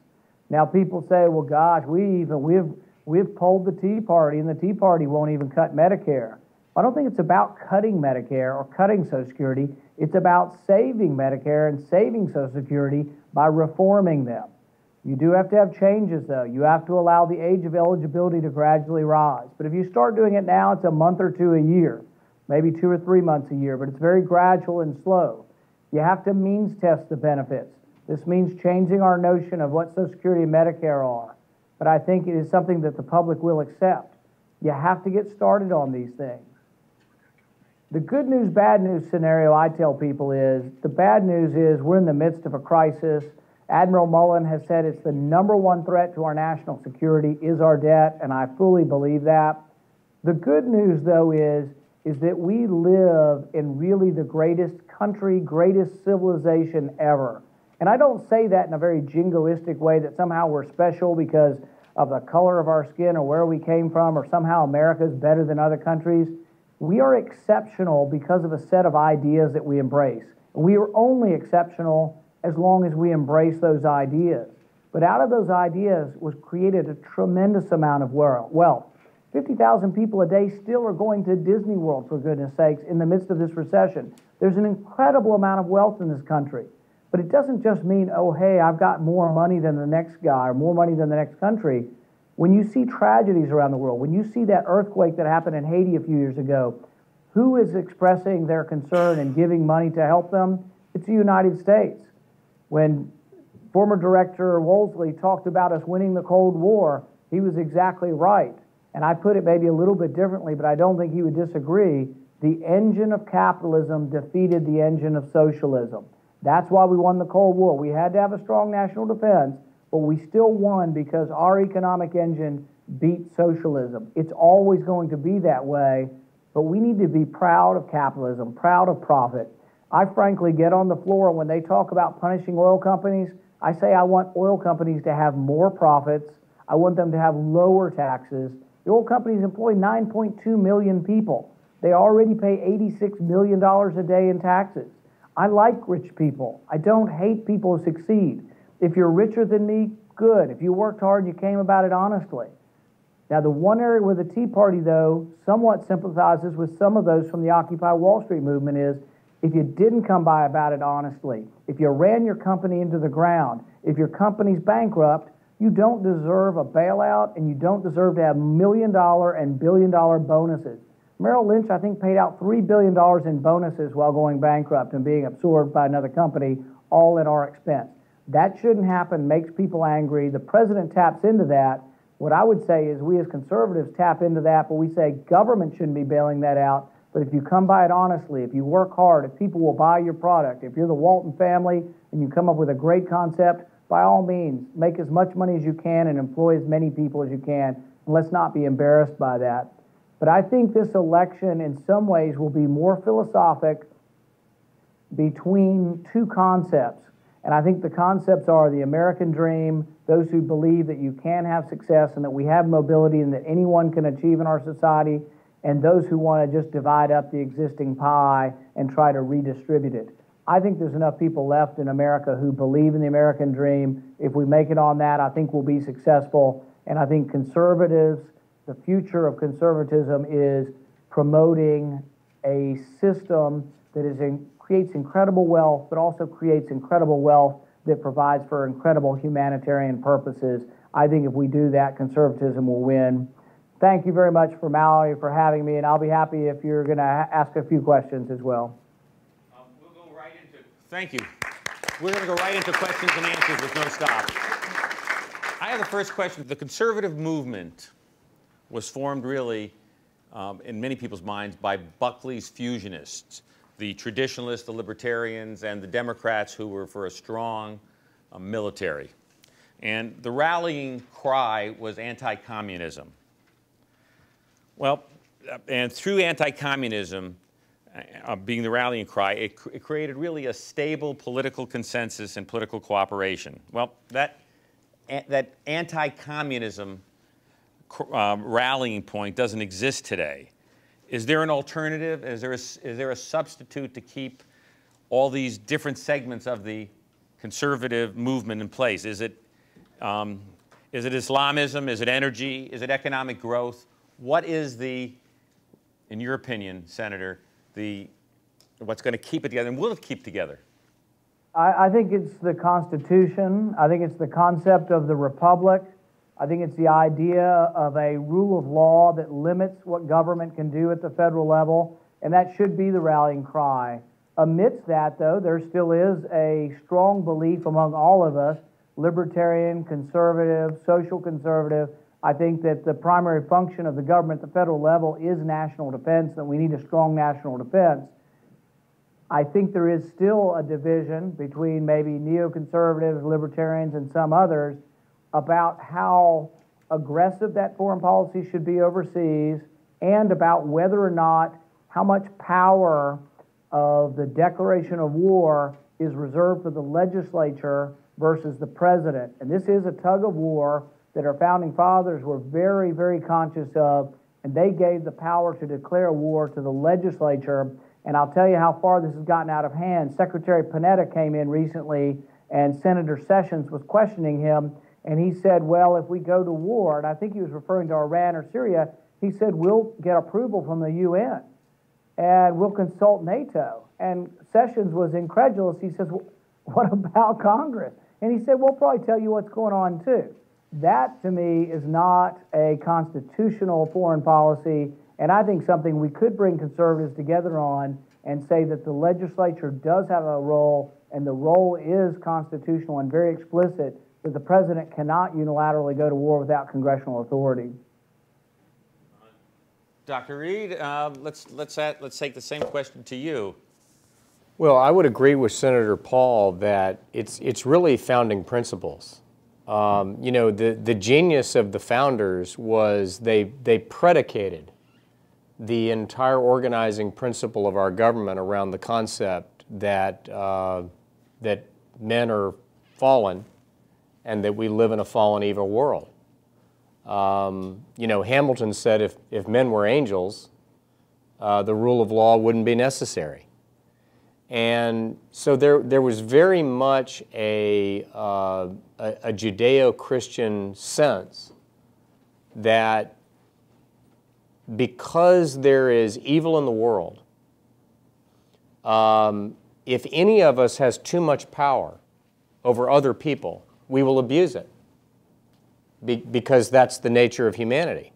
Now, people say, well, gosh, we've polled the Tea Party, and the Tea Party won't even cut Medicare. I don't think it's about cutting Medicare or cutting Social Security. It's about saving Medicare and saving Social Security by reforming them. You do have to have changes, though. You have to allow the age of eligibility to gradually rise. But if you start doing it now, it's a month or two a year, maybe 2 or 3 months a year, but it's very gradual and slow. You have to means test the benefits. This means changing our notion of what Social Security and Medicare are. But I think it is something that the public will accept. You have to get started on these things. The good news, bad news scenario I tell people is, the bad news is we're in the midst of a crisis. Admiral Mullen has said it's the #1 threat to our national security is our debt, and I fully believe that. The good news, though, is that we live in really the greatest country, greatest civilization ever. And I don't say that in a very jingoistic way that somehow we're special because of the color of our skin or where we came from or somehow America's better than other countries. We are exceptional because of a set of ideas that we embrace. We are only exceptional as long as we embrace those ideas. But out of those ideas was created a tremendous amount of wealth. 50,000 people a day still are going to Disney World, for goodness sakes, in the midst of this recession. There's an incredible amount of wealth in this country. But it doesn't just mean, oh, hey, I've got more money than the next guy or more money than the next country. When you see tragedies around the world, when you see that earthquake that happened in Haiti a few years ago, who is expressing their concern and giving money to help them? It's the United States. When former Director Woolsey talked about us winning the Cold War, he was exactly right. And I put it maybe a little bit differently, but I don't think he would disagree. The engine of capitalism defeated the engine of socialism. That's why we won the Cold War. We had to have a strong national defense, but we still won because our economic engine beat socialism. It's always going to be that way, but we need to be proud of capitalism, proud of profit. I frankly get on the floor when they talk about punishing oil companies. I say I want oil companies to have more profits. I want them to have lower taxes. The oil companies employ 9.2 million people. They already pay $86 million a day in taxes. I like rich people. I don't hate people who succeed. If you're richer than me, good. If you worked hard, you came about it honestly. Now, the one area where the Tea Party, though, somewhat sympathizes with some of those from the Occupy Wall Street movement is, if you didn't come by about it honestly, if you ran your company into the ground, if your company's bankrupt, you don't deserve a bailout and you don't deserve to have $1 million and billion-dollar bonuses. Merrill Lynch, I think, paid out $3 billion in bonuses while going bankrupt and being absorbed by another company, all at our expense. That shouldn't happen, makes people angry. The president taps into that. What I would say is we as conservatives tap into that, but we say government shouldn't be bailing that out. But if you come by it honestly, if you work hard, if people will buy your product, if you're the Walton family and you come up with a great concept, by all means, make as much money as you can and employ as many people as you can. And let's not be embarrassed by that. But I think this election in some ways will be more philosophic between two concepts. And I think the concepts are the American dream, those who believe that you can have success and that we have mobility and that anyone can achieve in our society, and those who want to just divide up the existing pie and try to redistribute it. I think there's enough people left in America who believe in the American dream. If we make it on that, I think we'll be successful. And I think conservatives, the future of conservatism is promoting a system that creates incredible wealth, but also creates incredible wealth that provides for incredible humanitarian purposes. I think if we do that, conservatism will win. Thank you very much for Mallory for having me, and I'll be happy if you're going to ask a few questions as well. We'll go right into. Thank you. We're going to go right into questions and answers with no stop. I have the first question. The conservative movement was formed really, in many people's minds, by Buckley's fusionists, the traditionalists, the libertarians, and the Democrats who were for a strong military. And the rallying cry was anti-communism. Well, and through anti-communism, being the rallying cry, it created really a stable political consensus and political cooperation. Well, that anti-communism rallying point doesn't exist today. Is there an alternative? Is there a substitute to keep all these different segments of the conservative movement in place? Is it Islamism? Is it energy? Is it economic growth? What is in your opinion, Senator, what's going to keep it together, and will it keep together? I think it's the Constitution. I think it's the concept of the Republic. I think it's the idea of a rule of law that limits what government can do at the federal level, and that should be the rallying cry. Amidst that, though, there still is a strong belief among all of us, libertarian, conservative, social conservative. I think that the primary function of the government at the federal level is national defense, that we need a strong national defense. I think there is still a division between maybe neoconservatives, libertarians, and some others about how aggressive that foreign policy should be overseas, and about whether or not how much power of the declaration of war is reserved for the legislature versus the president. And this is a tug of war that our founding fathers were very, very conscious of, and they gave the power to declare war to the legislature. And I'll tell you how far this has gotten out of hand. Secretary Panetta came in recently, and Senator Sessions was questioning him, and he said, well, if we go to war, and I think he was referring to Iran or Syria, he said, we'll get approval from the UN, and we'll consult NATO. And Sessions was incredulous. He says, well, what about Congress? And he said, we'll probably tell you what's going on too. That, to me, is not a constitutional foreign policy, and I think something we could bring conservatives together on and say that the legislature does have a role, and the role is constitutional and very explicit, that the president cannot unilaterally go to war without congressional authority. Dr. Reed, let's take the same question to you. Well, I would agree with Senator Paul that it's really founding principles. You know, the genius of the founders was they predicated the entire organizing principle of our government around the concept that that men are fallen and that we live in a fallen, evil world. You know, Hamilton said if men were angels, the rule of law wouldn't be necessary. And so there was very much a Judeo-Christian sense that because there is evil in the world, if any of us has too much power over other people, we will abuse it because that's the nature of humanity.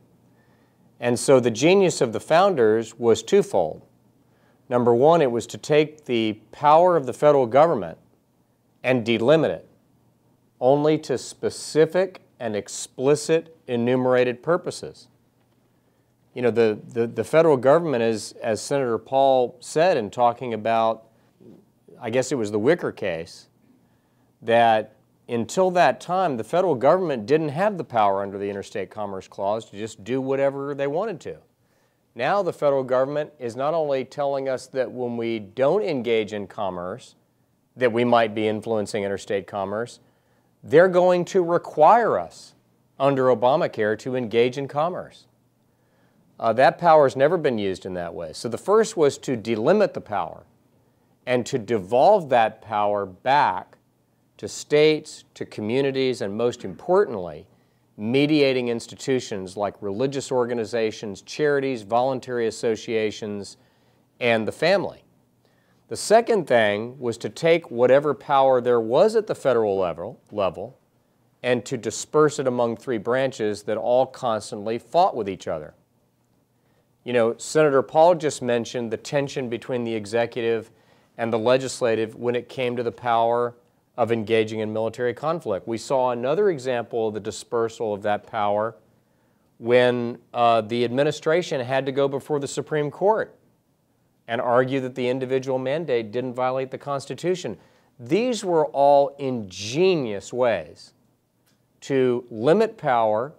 And so the genius of the founders was twofold. Number one, it was to take the power of the federal government and delimit it only to specific and explicit enumerated purposes. You know, the federal government is, as Senator Paul said in talking about, I guess it was the Wicker case, that until that time, the federal government didn't have the power under the Interstate Commerce Clause to just do whatever they wanted to. Now the federal government is not only telling us that when we don't engage in commerce, that we might be influencing interstate commerce, they're going to require us under Obamacare to engage in commerce. That power has never been used in that way. So the first was to delimit the power and to devolve that power back to states, to communities, and most importantly, mediating institutions like religious organizations, charities, voluntary associations, and the family. The second thing was to take whatever power there was at the federal level and to disperse it among three branches that all constantly fought with each other. You know, Senator Paul just mentioned the tension between the executive and the legislative when it came to the power of engaging in military conflict. We saw another example of the dispersal of that power when the administration had to go before the Supreme Court and argue that the individual mandate didn't violate the Constitution. These were all ingenious ways to limit power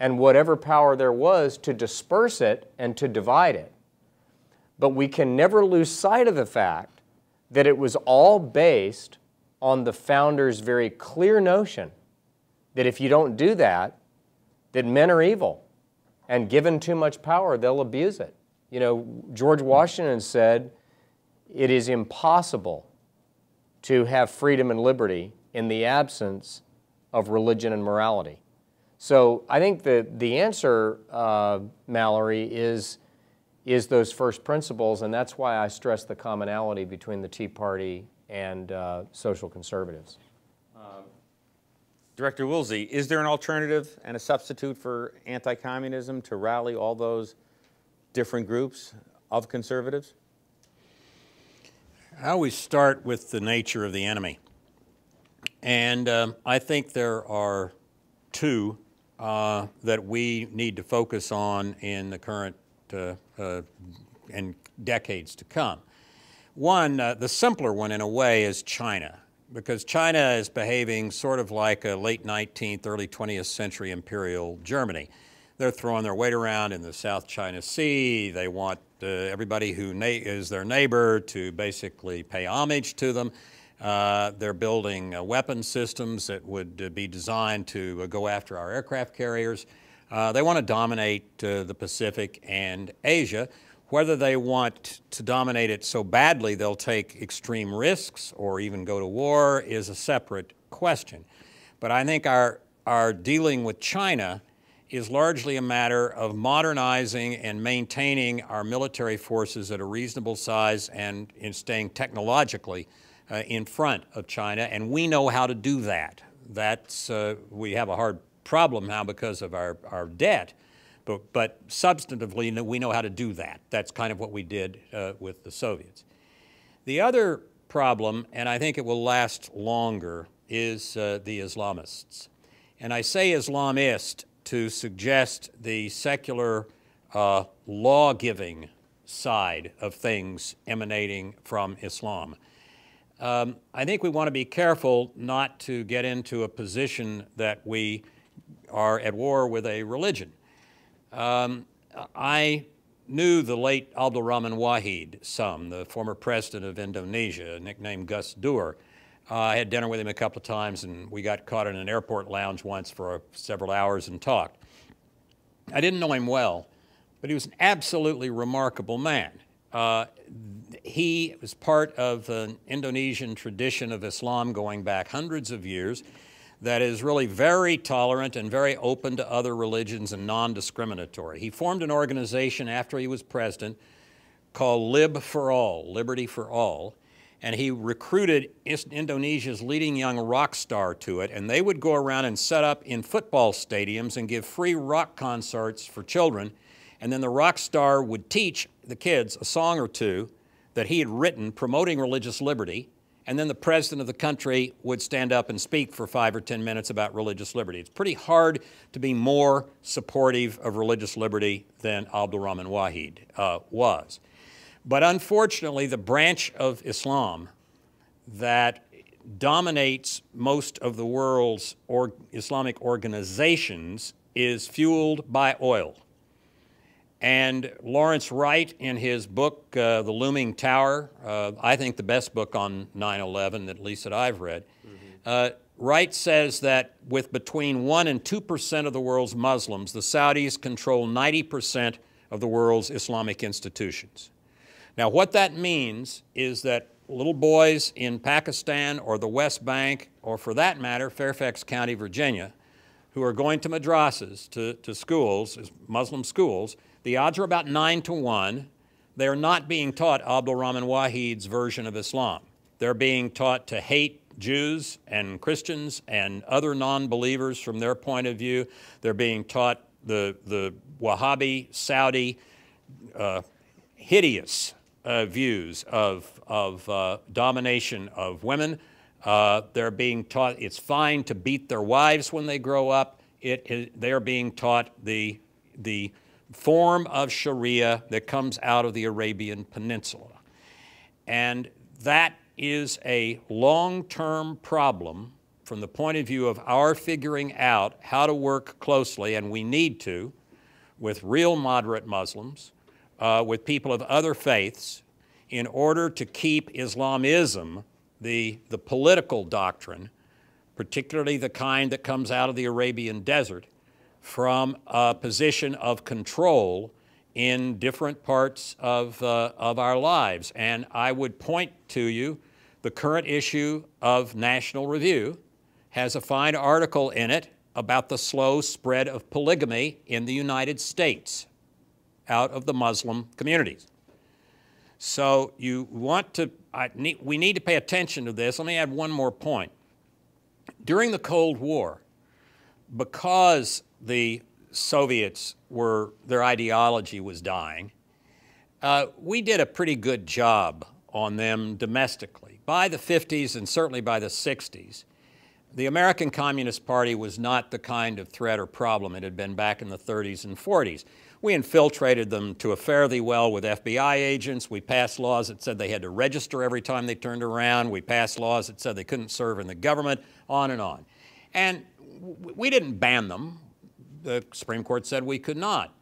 and whatever power there was to disperse it and to divide it. But we can never lose sight of the fact that it was all based on the founders' very clear notion that if you don't do that, that men are evil, and given too much power, they'll abuse it. You know, George Washington said, it is impossible to have freedom and liberty in the absence of religion and morality. So I think that the answer, Mallory, is those first principles, and that's why I stress the commonality between the Tea Party and social conservatives. Director Woolsey, is there an alternative and a substitute for anti-communism to rally all those different groups of conservatives? I always start with the nature of the enemy. And I think there are two that we need to focus on in the current and decades to come. One, the simpler one in a way, is China, because China is behaving sort of like a late 19th, early 20th century imperial Germany. They're throwing their weight around in the South China Sea. They want everybody who is their neighbor to basically pay homage to them. They're building weapon systems that would be designed to go after our aircraft carriers. They want to dominate the Pacific and Asia. Whether they want to dominate it so badly they'll take extreme risks or even go to war is a separate question. But I think our dealing with China is largely a matter of modernizing and maintaining our military forces at a reasonable size and in staying technologically in front of China, and we know how to do that. We have a hard problem now because of our debt, but substantively we know how to do that. That's kind of what we did with the Soviets. The other problem, and I think it will last longer, is the Islamists. And I say Islamist to suggest the secular law-giving side of things emanating from Islam. I think we want to be careful not to get into a position that we are at war with a religion. I knew the late Abdul Rahman Wahid some, the former president of Indonesia, nicknamed Gus Dur. I had dinner with him a couple of times, and we got caught in an airport lounge once for several hours and talked. I didn't know him well, but he was an absolutely remarkable man. He was part of an Indonesian tradition of Islam going back hundreds of years that is really very tolerant and very open to other religions and non-discriminatory. He formed an organization after he was president called Lib for All, Liberty for All, and he recruited Indonesia's leading young rock star to it, and they would go around and set up in football stadiums and give free rock concerts for children, and then the rock star would teach the kids a song or two that he had written promoting religious liberty, and then the president of the country would stand up and speak for 5 or 10 minutes about religious liberty. It's pretty hard to be more supportive of religious liberty than Abdul Rahman Wahid was. But unfortunately, the branch of Islam that dominates most of the world's Islamic organizations is fueled by oil. And Lawrence Wright, in his book, The Looming Tower, I think the best book on 9/11, at least that I've read, Wright says that with between 1% and 2% of the world's Muslims, the Saudis control 90% of the world's Islamic institutions. Now, what that means is that little boys in Pakistan or the West Bank, or for that matter, Fairfax County, Virginia, who are going to madrasas, to schools, Muslim schools, the odds are about 9-1. They're not being taught Abdul Rahman Wahid's version of Islam. They're being taught to hate Jews and Christians and other non-believers from their point of view. They're being taught the Wahhabi, Saudi, hideous views of domination of women. They're being taught it's fine to beat their wives when they grow up. They're being taught the form of Sharia that comes out of the Arabian Peninsula. And that is a long-term problem from the point of view of our figuring out how to work closely, and we need to, with real moderate Muslims, with people of other faiths, in order to keep Islamism, the political doctrine, particularly the kind that comes out of the Arabian desert, from a position of control in different parts of our lives. And I would point to you, the current issue of National Review has a fine article in it about the slow spread of polygamy in the United States out of the Muslim communities. So you want to, we need to pay attention to this. Let me add one more point. During the Cold War, because the Soviets their ideology was dying, we did a pretty good job on them domestically. By the 50s and certainly by the 60s, the American Communist Party was not the kind of threat or problem it had been back in the 30s and 40s. We infiltrated them to a fairly well with FBI agents. We passed laws that said they had to register every time they turned around. We passed laws that said they couldn't serve in the government, on and on. And we didn't ban them. The Supreme Court said we could not.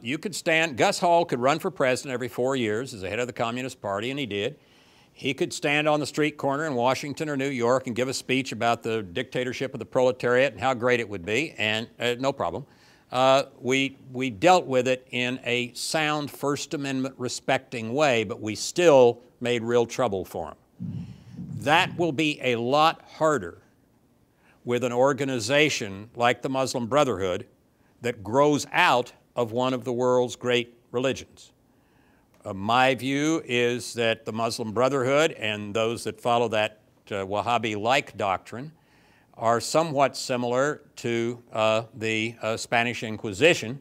You could stand, Gus Hall could run for president every 4 years as the head of the Communist Party, and he did. He could stand on the street corner in Washington or New York and give a speech about the dictatorship of the proletariat and how great it would be, and no problem. We dealt with it in a sound First Amendment respecting way, but we still made real trouble for him. That will be a lot harder with an organization like the Muslim Brotherhood that grows out of one of the world's great religions. My view is that the Muslim Brotherhood and those that follow that Wahhabi-like doctrine are somewhat similar to the Spanish Inquisition,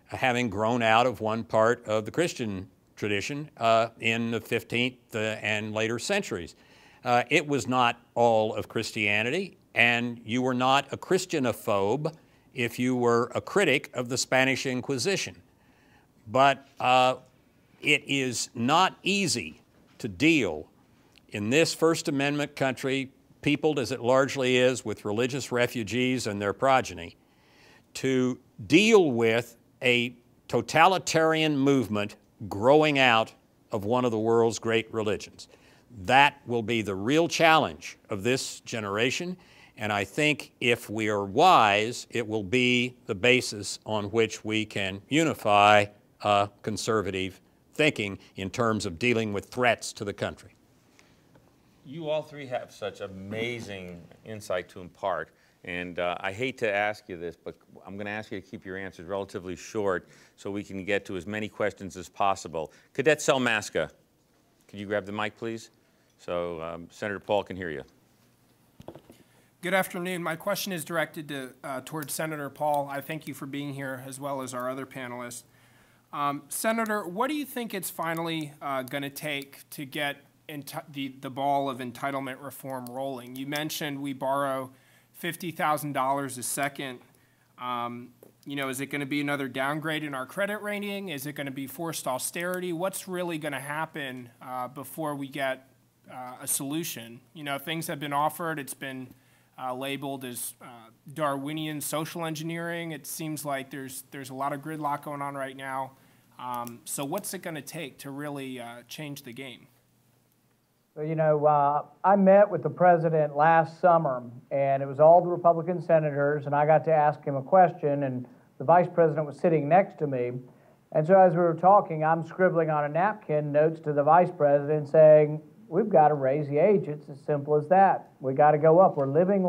having grown out of one part of the Christian tradition in the 15th and later centuries. It was not all of Christianity, and you were not a Christianophobe if you were a critic of the Spanish Inquisition. But it is not easy to deal in this First Amendment country, peopled as it largely is with religious refugees and their progeny, to deal with a totalitarian movement growing out of one of the world's great religions. That will be the real challenge of this generation, and I think if we are wise, it will be the basis on which we can unify conservative thinking in terms of dealing with threats to the country. You all three have such amazing insight to impart, and I hate to ask you this, but I'm going to ask you to keep your answers relatively short so we can get to as many questions as possible. Cadet Selmaska, could you grab the mic, please, so Senator Paul can hear you. Good afternoon. My question is directed towards Senator Paul. I thank you for being here, as well as our other panelists. Senator, what do you think it's finally going to take to get the ball of entitlement reform rolling? You mentioned we borrow $50,000 a second. You know, is it going to be another downgrade in our credit rating? Is it going to be forced austerity? What's really going to happen before we get a solution? You know, things have been offered. It's been labeled as Darwinian social engineering. It seems like there's a lot of gridlock going on right now. So what's it going to take to really change the game? You know, I met with the president last summer, and it was all the Republican senators, and I got to ask him a question, and the vice president was sitting next to me. And so as we were talking, I'm scribbling on a napkin notes to the vice president saying, we've got to raise the age. It's as simple as that. We got to go up. We're living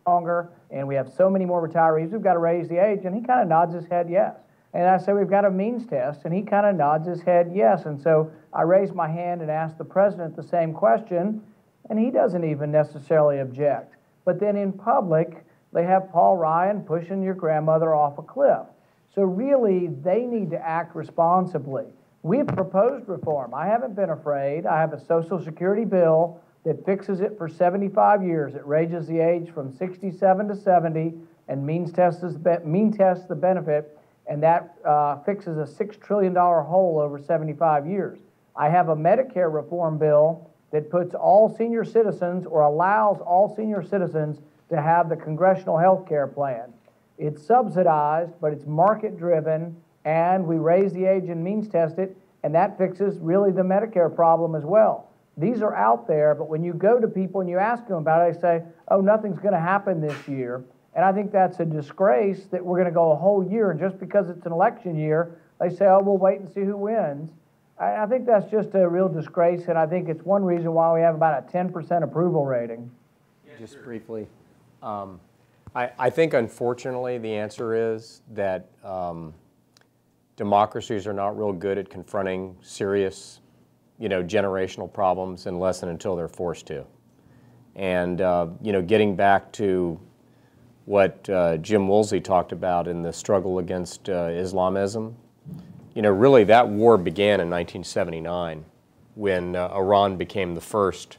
longer, and we have so many more retirees. We've got to raise the age. And he kind of nods his head yes. And I say, we've got a means test, and he kind of nods his head yes. And so I raised my hand and asked the president the same question, and he doesn't even necessarily object. But then in public, they have Paul Ryan pushing your grandmother off a cliff. So really, they need to act responsibly. We've proposed reform. I haven't been afraid. I have a Social Security bill that fixes it for 75 years. It raises the age from 67 to 70 and mean tests the benefit, and that fixes a $6 trillion hole over 75 years. I have a Medicare reform bill that puts all senior citizens, or allows all senior citizens, to have the congressional health care plan. It's subsidized, but it's market-driven, and we raise the age and means test it, and that fixes really the Medicare problem as well. These are out there, but when you go to people and you ask them about it, they say, oh, nothing's going to happen this year. And I think that's a disgrace that we're going to go a whole year, and just because it's an election year, they say, oh, we'll wait and see who wins. I think that's just a real disgrace, and I think it's one reason why we have about a 10% approval rating. Just briefly, I think unfortunately the answer is that democracies are not real good at confronting serious, generational problems unless and until they're forced to. And, getting back to what Jim Woolsey talked about in the struggle against Islamism, really that war began in 1979 when Iran became the first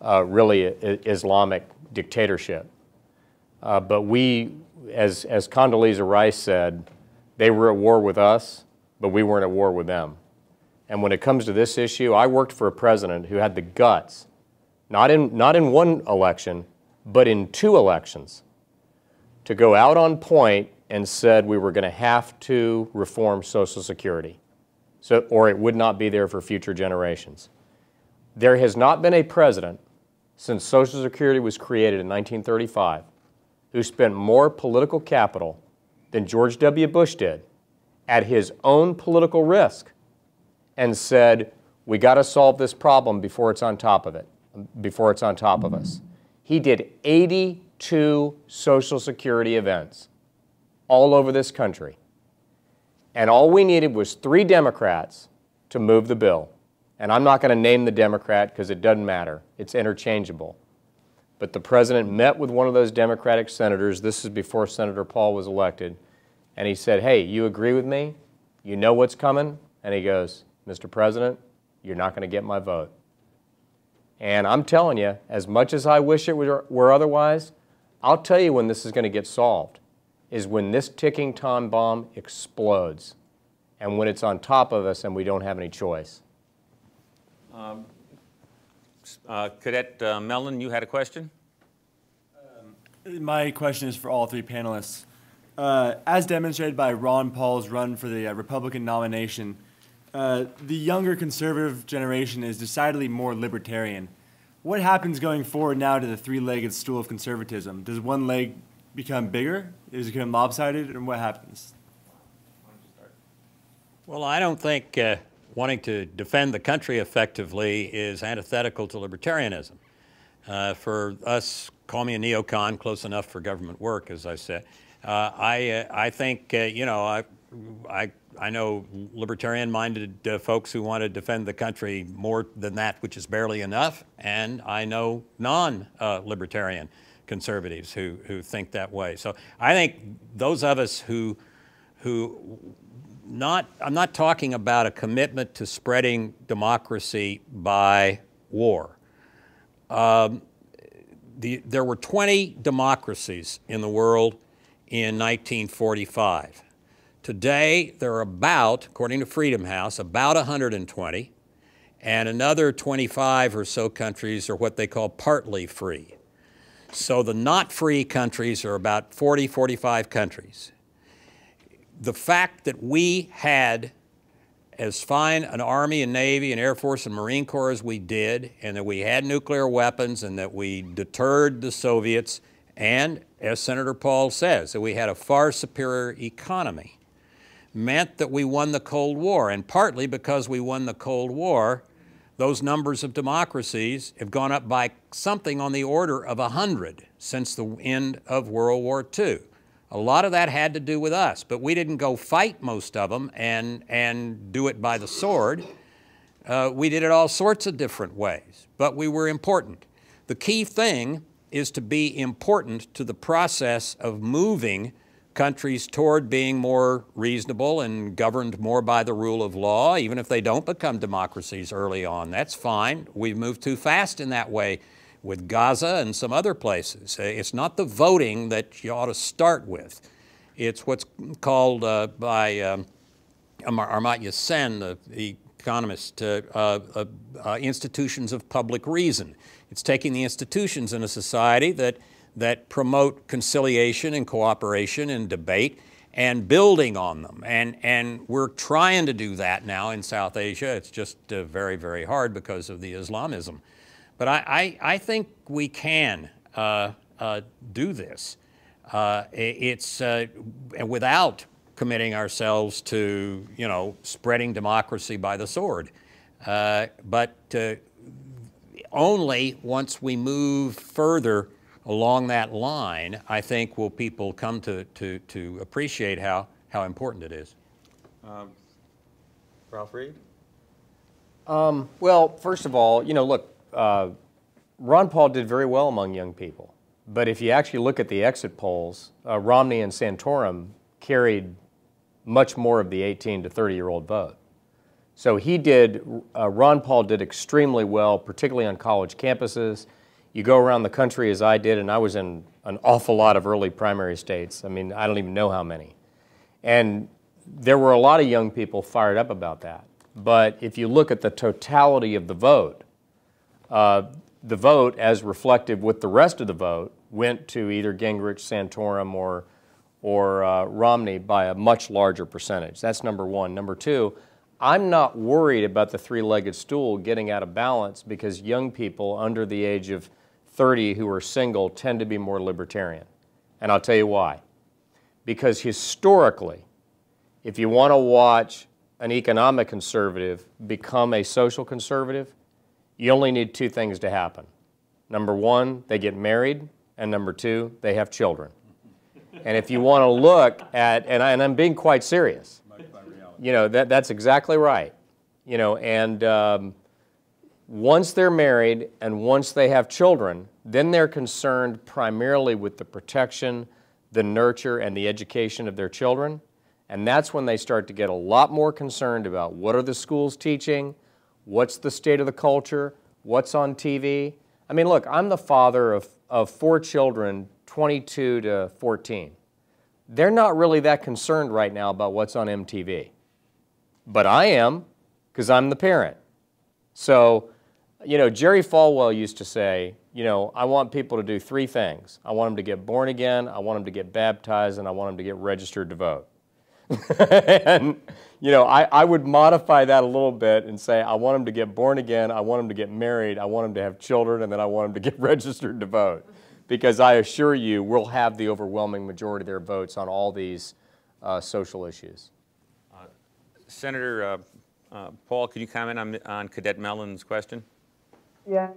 really Islamic dictatorship. But we, as Condoleezza Rice said, they were at war with us, but we weren't at war with them. And when it comes to this issue, I worked for a president who had the guts, not in one election, but in 2 elections, to go out on point and said we were going to have to reform Social Security, or it would not be there for future generations. There has not been a president since Social Security was created in 1935 who spent more political capital than George W. Bush did at his own political risk and said, we got to solve this problem before it's on top of us. He did 82 Social Security events all over this country. And all we needed was 3 Democrats to move the bill. And I'm not going to name the Democrat because it doesn't matter. It's interchangeable. But the president met with one of those Democratic senators. This is before Senator Paul was elected. And he said, hey, you agree with me? You know what's coming? And he goes, Mr. President, you're not going to get my vote. And I'm telling you, as much as I wish it were otherwise, I'll tell you when this is going to get solved, is when this ticking time bomb explodes and when it's on top of us and we don't have any choice. Cadet Mellon, you had a question? My question is for all 3 panelists. As demonstrated by Ron Paul's run for the Republican nomination, the younger conservative generation is decidedly more libertarian. What happens going forward now to the 3-legged stool of conservatism? Does one leg become bigger? Does it become lopsided? And what happens? Well, I don't think wanting to defend the country effectively is antithetical to libertarianism. For us, call me a neocon, close enough for government work, as I said. I think, I know libertarian-minded folks who want to defend the country more than that, which is barely enough, and I know non-libertarian conservatives who think that way. So I think those of us I'm not talking about a commitment to spreading democracy by war. There were 20 democracies in the world in 1945. Today, there are about, according to Freedom House, about 120, and another 25 or so countries are what they call partly free. So the not free countries are about 40, 45 countries. The fact that we had as fine an Army and Navy and Air Force and Marine Corps as we did, and that we had nuclear weapons and that we deterred the Soviets, and, as Senator Paul says, that we had a far superior economy, meant that we won the Cold War. And partly because we won the Cold War, those numbers of democracies have gone up by something on the order of 100 since the end of World War II. A lot of that had to do with us, but we didn't go fight most of them and do it by the sword. We did it all sorts of different ways, but we were important. The key thing is to be important to the process of moving countries toward being more reasonable and governed more by the rule of law, even if they don't become democracies early on. That's fine. We've moved too fast in that way with Gaza and some other places. It's not the voting that you ought to start with. It's what's called by Amartya Sen, the economist, institutions of public reason. It's taking the institutions in a society that promote conciliation and cooperation and debate and building on them. And we're trying to do that now in South Asia. It's just very, very hard because of the Islamism. But I think we can do this. It's without committing ourselves to, spreading democracy by the sword. But only once we move further along that line, I think, will people come to appreciate how important it is. Ralph Reed? Well, first of all, look, Ron Paul did very well among young people. But if you actually look at the exit polls, Romney and Santorum carried much more of the 18 to 30-year-old vote. So Ron Paul did extremely well, particularly on college campuses. You go around the country as I did, and I was in an awful lot of early primary states. I mean, I don't even know how many. And there were a lot of young people fired up about that. But if you look at the totality of the vote as reflective with the rest of the vote went to either Gingrich, Santorum, or Romney by a much larger percentage. That's number one. Number two, I'm not worried about the three-legged stool getting out of balance because young people under the age of 30 who are single tend to be more libertarian. And I'll tell you why. Because historically, if you want to watch an economic conservative become a social conservative, you only need two things to happen. Number one, they get married, and number two, they have children. And if you want to look at, and I'm being quite serious, that's exactly right. Once they're married and once they have children, then they're concerned primarily with the protection, the nurture, and the education of their children. And that's when they start to get a lot more concerned about what are the schools teaching, what's the state of the culture, what's on TV. I mean, look, I'm the father of 4 children, 22 to 14. They're not really that concerned right now about what's on MTV. But I am, because I'm the parent. So, Jerry Falwell used to say, I want people to do 3 things. I want them to get born again, I want them to get baptized, and I want them to get registered to vote. And, I would modify that a little bit and say, I want them to get born again, I want them to get married, I want them to have children, and then I want them to get registered to vote. Because I assure you, we'll have the overwhelming majority of their votes on all these social issues. Senator Paul, could you comment on Cadet Mellon's question? Yeah,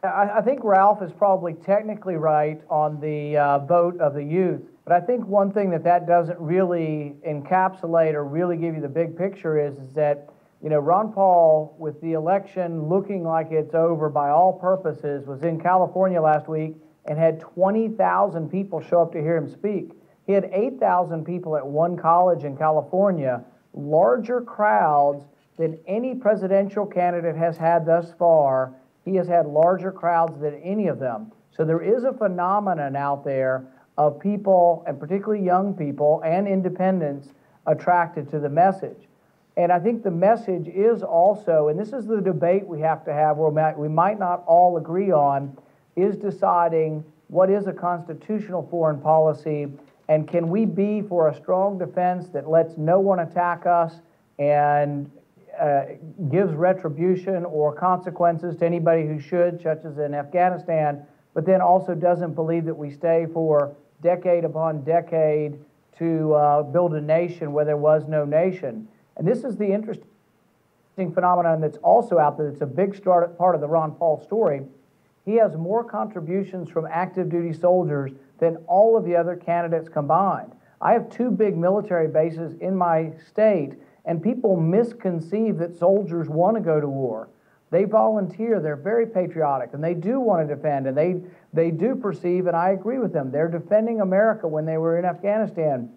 I think Ralph is probably technically right on the vote of the youth, but I think one thing that doesn't really encapsulate or really give you the big picture is that, Ron Paul, with the election looking like it's over by all purposes, was in California last week and had 20,000 people show up to hear him speak. He had 8,000 people at one college in California, larger crowds than any presidential candidate has had thus far. He has had larger crowds than any of them. So there is a phenomenon out there of people, and particularly young people and independents, attracted to the message. And I think the message is also, and this is the debate we have to have where we might not all agree on, is deciding what is a constitutional foreign policy, and can we be for a strong defense that lets no one attack us, and gives retribution or consequences to anybody who should, such as in Afghanistan, but then also doesn't believe that we stay for decade upon decade to build a nation where there was no nation. And this is the interesting phenomenon that's also out there. It's a big part of the Ron Paul story. He has more contributions from active duty soldiers than all of the other candidates combined. I have 2 big military bases in my state, and people misconceive that soldiers want to go to war. They volunteer, they're very patriotic, and they do want to defend, and they do perceive, and I agree with them, they're defending America when they were in Afghanistan.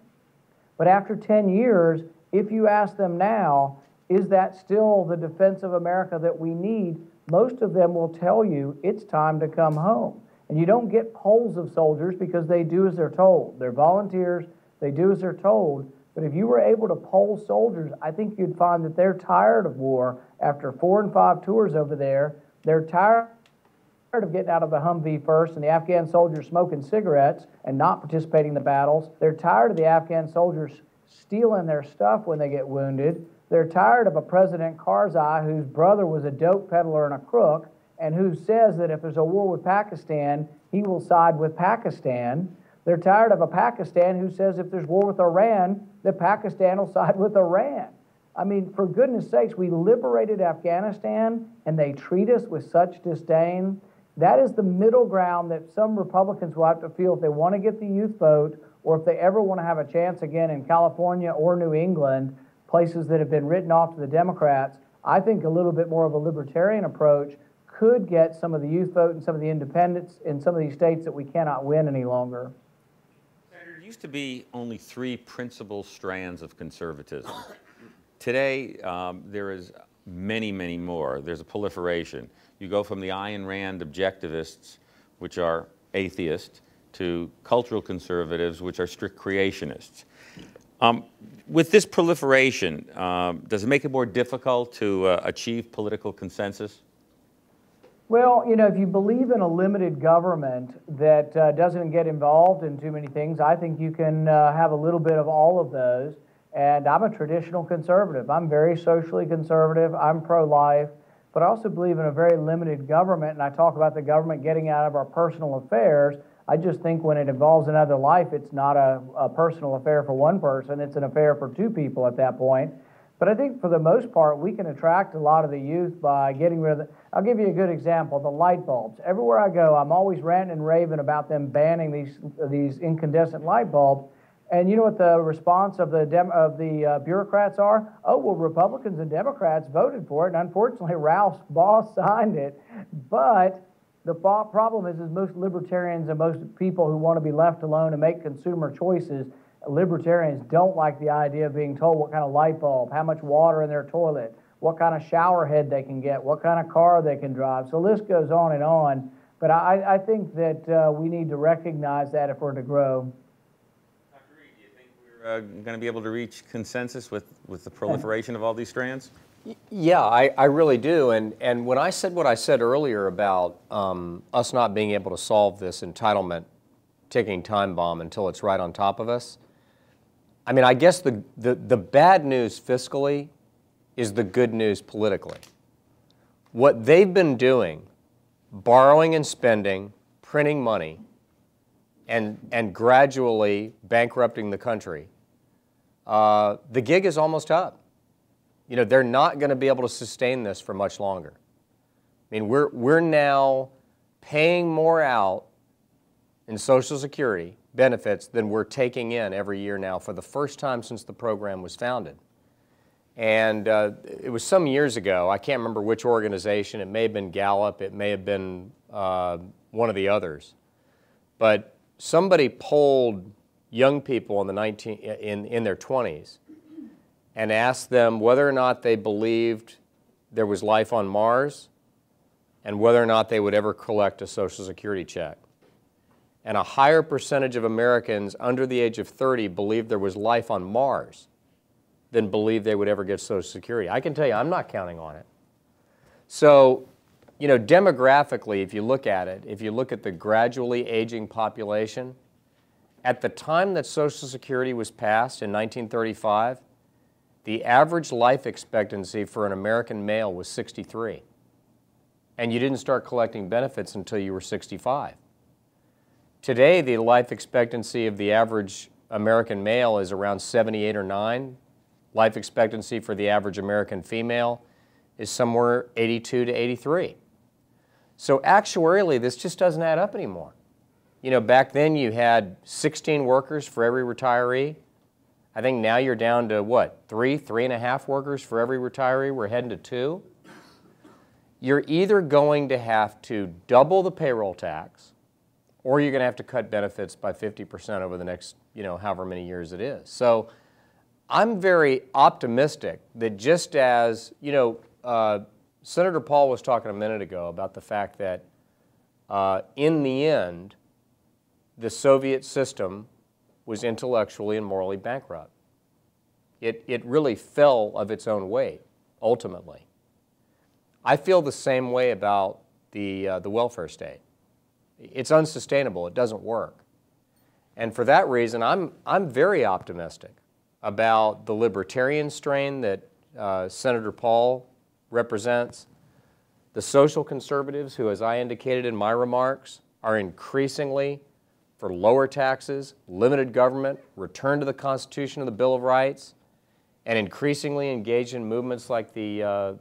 But after 10 years, if you ask them now, is that still the defense of America that we need? Most of them will tell you it's time to come home. And you don't get polls of soldiers because they do as they're told. They're volunteers, they do as they're told. But if you were able to poll soldiers, I think you'd find that they're tired of war after 4 and 5 tours over there. They're tired of getting out of the Humvee first and the Afghan soldiers smoking cigarettes and not participating in the battles. They're tired of the Afghan soldiers stealing their stuff when they get wounded. They're tired of a President Karzai whose brother was a dope peddler and a crook, and who says that if there's a war with Pakistan, he will side with Pakistan. They're tired of a Pakistan who says if there's war with Iran, that Pakistan will side with Iran. I mean, for goodness sakes, we liberated Afghanistan, and they treat us with such disdain. That is the middle ground that some Republicans will have to feel if they want to get the youth vote, or if they ever want to have a chance again in California or New England, places that have been written off to the Democrats. I think a little bit more of a libertarian approach could get some of the youth vote and some of the independents in some of these states that we cannot win any longer. Senator, there used to be only 3 principal strands of conservatism. Today, there is many, many more. There's a proliferation. You go from the Ayn Rand objectivists, which are atheists, to cultural conservatives, which are strict creationists. With this proliferation, does it make it more difficult to achieve political consensus? Well, you know, if you believe in a limited government that doesn't get involved in too many things, I think you can have a little bit of all of those. And I'm a traditional conservative. I'm very socially conservative. I'm pro-life. But I also believe in a very limited government, and I talk about the government getting out of our personal affairs. I just think when it involves another life, it's not a personal affair for one person. It's an affair for 2 people at that point. But I think for the most part, we can attract a lot of the youth by getting rid of the... I'll give you a good example, the light bulbs. Everywhere I go, I'm always ranting and raving about them banning these incandescent light bulbs. And you know what the response of the bureaucrats are? Oh, well, Republicans and Democrats voted for it, and unfortunately, Ralph's boss signed it. But the problem is most libertarians and most people who want to be left alone and make consumer choices, libertarians don't like the idea of being told what kind of light bulb, how much water in their toilet, what kind of shower head they can get, what kind of car they can drive. So the list goes on and on. But I think that we need to recognize that if we're to grow. Dr. Reed, do you think we're going to be able to reach consensus with the proliferation of all these strands? Yeah, I really do. And when I said what I said earlier about us not being able to solve this entitlement ticking time bomb until it's right on top of us, I mean, I guess the bad news fiscally is the good news politically. What they've been doing, borrowing and spending, printing money, and gradually bankrupting the country, the gig is almost up. You know, they're not going to be able to sustain this for much longer. I mean, we're now paying more out in Social Security benefits than we're taking in every year now for the first time since the program was founded. And it was some years ago, I can't remember which organization, it may have been Gallup, it may have been one of the others, but somebody polled young people in their 20s and asked them whether or not they believed there was life on Mars and whether or not they would ever collect a Social Security check. And a higher percentage of Americans under the age of 30 believed there was life on Mars than believed they would ever get Social Security. I can tell you, I'm not counting on it. So, you know, demographically, if you look at it, if you look at the gradually aging population, at the time that Social Security was passed in 1935, the average life expectancy for an American male was 63. And you didn't start collecting benefits until you were 65. Today, the life expectancy of the average American male is around 78 or 9. Life expectancy for the average American female is somewhere 82 to 83. So actuarially, this just doesn't add up anymore. You know, back then you had 16 workers for every retiree. I think now you're down to what, 3.5 workers for every retiree? We're heading to 2. You're either going to have to double the payroll tax, or you're going to have to cut benefits by 50% over the next, you know, however many years it is. So I'm very optimistic that just as, you know, Senator Paul was talking a minute ago about the fact that in the end, the Soviet system was intellectually and morally bankrupt. It really fell of its own weight, ultimately. I feel the same way about the welfare state. It's unsustainable. It doesn't work. And for that reason, I'm very optimistic about the libertarian strain that Senator Paul represents, the social conservatives who, as I indicated in my remarks, are increasingly for lower taxes, limited government, return to the Constitution and the Bill of Rights, and increasingly engaged in movements like the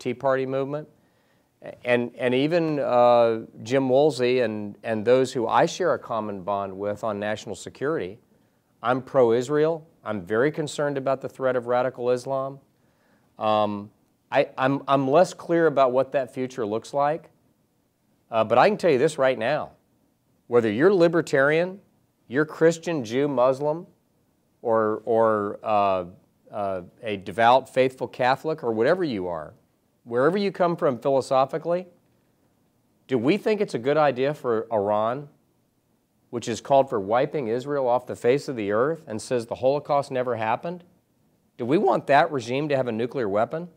Tea Party movement. And even Jim Woolsey and those who I share a common bond with on national security. I'm pro-Israel. I'm very concerned about the threat of radical Islam. I'm less clear about what that future looks like, but I can tell you this right now. Whether you're libertarian, you're Christian, Jew, Muslim, or a devout, faithful Catholic, or whatever you are, wherever you come from philosophically, do we think it's a good idea for Iran, which has called for wiping Israel off the face of the earth and says the Holocaust never happened? Do we want that regime to have a nuclear weapon?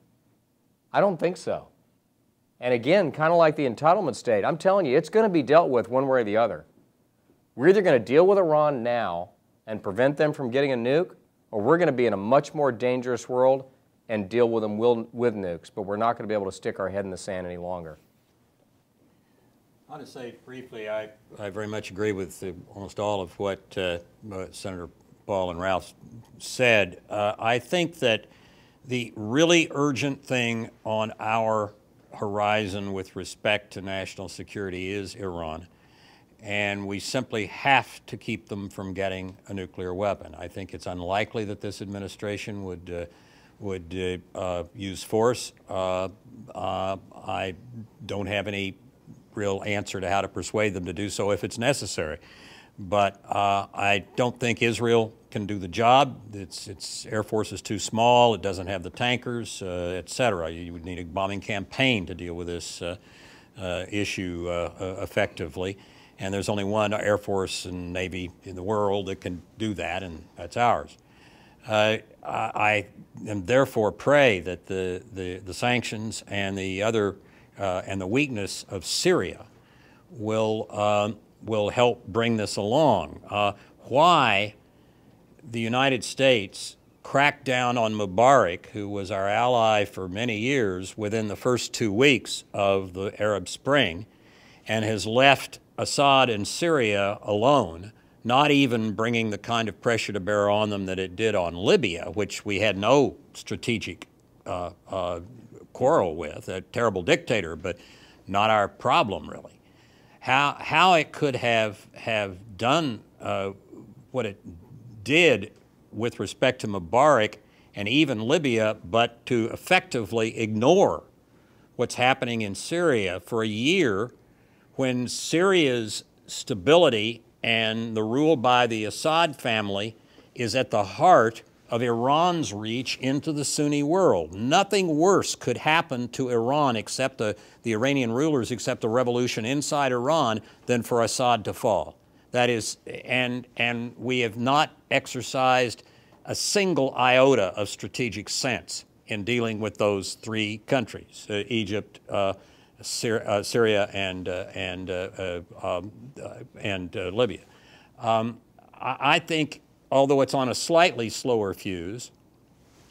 I don't think so. And again, kind of like the entitlement state, I'm telling you, it's going to be dealt with one way or the other. We're either going to deal with Iran now and prevent them from getting a nuke, or we're going to be in a much more dangerous world and deal with them with nukes, but we're not going to be able to stick our head in the sand any longer. I want to say briefly, I very much agree with almost all of what Senator Paul and Ralph said. I think that the really urgent thing on our horizon with respect to national security is Iran, and we simply have to keep them from getting a nuclear weapon. I think it's unlikely that this administration would use force. I don't have any real answer to how to persuade them to do so if it's necessary. But I don't think Israel can do the job. Its Air Force is too small. It doesn't have the tankers, et cetera. You would need a bombing campaign to deal with this issue effectively. And there's only one Air Force and Navy in the world that can do that, and that's ours. I am therefore pray that the sanctions and the other and the weakness of Syria will help bring this along. Why the United States cracked down on Mubarak, who was our ally for many years, within the first 2 weeks of the Arab Spring, and has left Assad and Syria alone, not even bringing the kind of pressure to bear on them that it did on Libya, which we had no strategic quarrel with, a terrible dictator, but not our problem really. How it could have done what it did with respect to Mubarak and even Libya, but to effectively ignore what's happening in Syria for a year when Syria's stability and the rule by the Assad family is at the heart of Iran's reach into the Sunni world. Nothing worse could happen to Iran except the Iranian rulers, except a revolution inside Iran, than for Assad to fall. That is, and we have not exercised a single iota of strategic sense in dealing with those 3 countries, Egypt, Syria, and Libya. I think, although it's on a slightly slower fuse,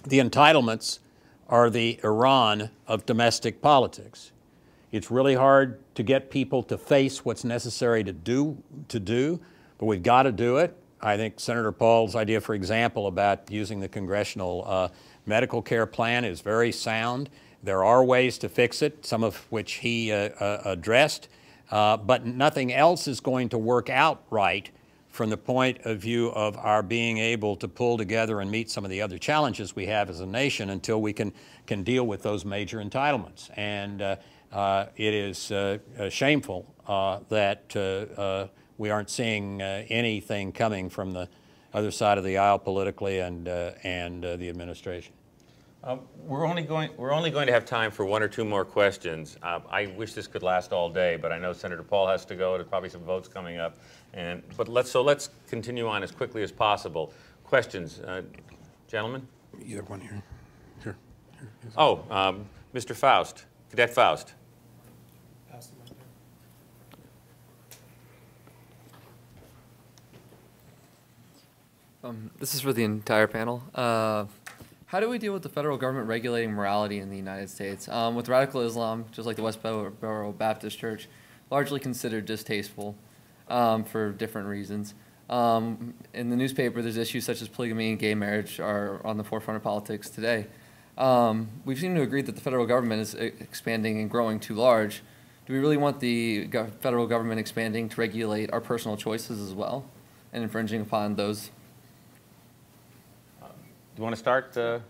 the entitlements are the Iran of domestic politics. It's really hard to get people to face what's necessary to do, but we've got to do it. I think Senator Paul's idea, for example, about using the congressional medical care plan is very sound. There are ways to fix it, some of which he addressed, but nothing else is going to work out right from the point of view of our being able to pull together and meet some of the other challenges we have as a nation until we can deal with those major entitlements. And it is shameful that we aren't seeing anything coming from the other side of the aisle politically and the administration. We're only going to have time for one or two more questions. I wish this could last all day, but I know Senator Paul has to go. There's probably some votes coming up, but let's continue on as quickly as possible. Questions, gentlemen? You have one here. Here. Oh, Mr. Faust, Cadet Faust. This is for the entire panel. How do we deal with the federal government regulating morality in the United States? With radical Islam, just like the Westboro Baptist Church, largely considered distasteful for different reasons. In the newspaper, there's issues such as polygamy and gay marriage are on the forefront of politics today. We seem to agree that the federal government is expanding and growing too large. Do we really want the federal government expanding to regulate our personal choices as well and infringing upon those? Do you want to start? The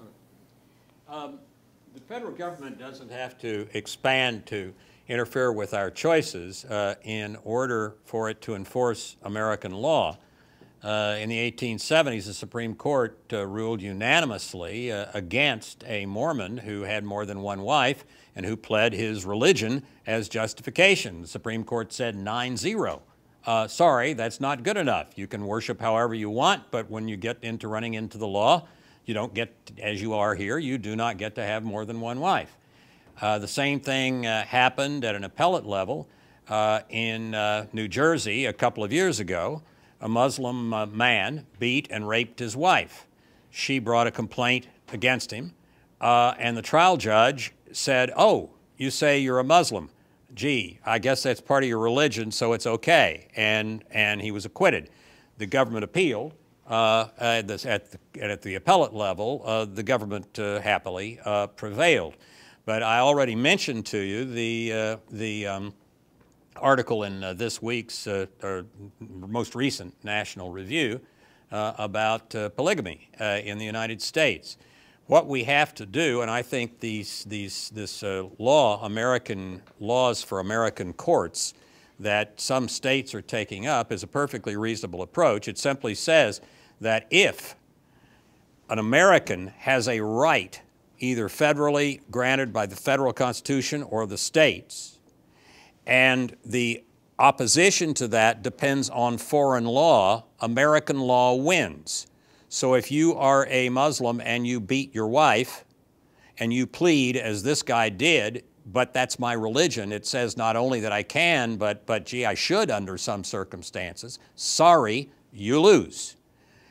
federal government doesn't have to expand to interfere with our choices in order for it to enforce American law. In the 1870s, the Supreme Court ruled unanimously against a Mormon who had more than one wife and who pled his religion as justification. The Supreme Court said 9-0. Sorry, that's not good enough. You can worship however you want, but when you get into running into the law, you don't get, as you are here, you do not get to have more than one wife. The same thing happened at an appellate level in New Jersey a couple of years ago. A Muslim man beat and raped his wife. She brought a complaint against him, and the trial judge said, "Oh, you say you're a Muslim. Gee, I guess that's part of your religion, so it's okay." And he was acquitted. The government appealed. At the appellate level, the government happily prevailed. But I already mentioned to you the article in this week's most recent National Review about polygamy in the United States. What we have to do, and I think this law, American laws for American courts, that some states are taking up, is a perfectly reasonable approach. It simply says that if an American has a right, either federally granted by the federal Constitution or the states, and the opposition to that depends on foreign law, American law wins. So if you are a Muslim and you beat your wife and you plead, as this guy did, but that's my religion, it says not only that I can, but gee, I should under some circumstances, sorry, you lose.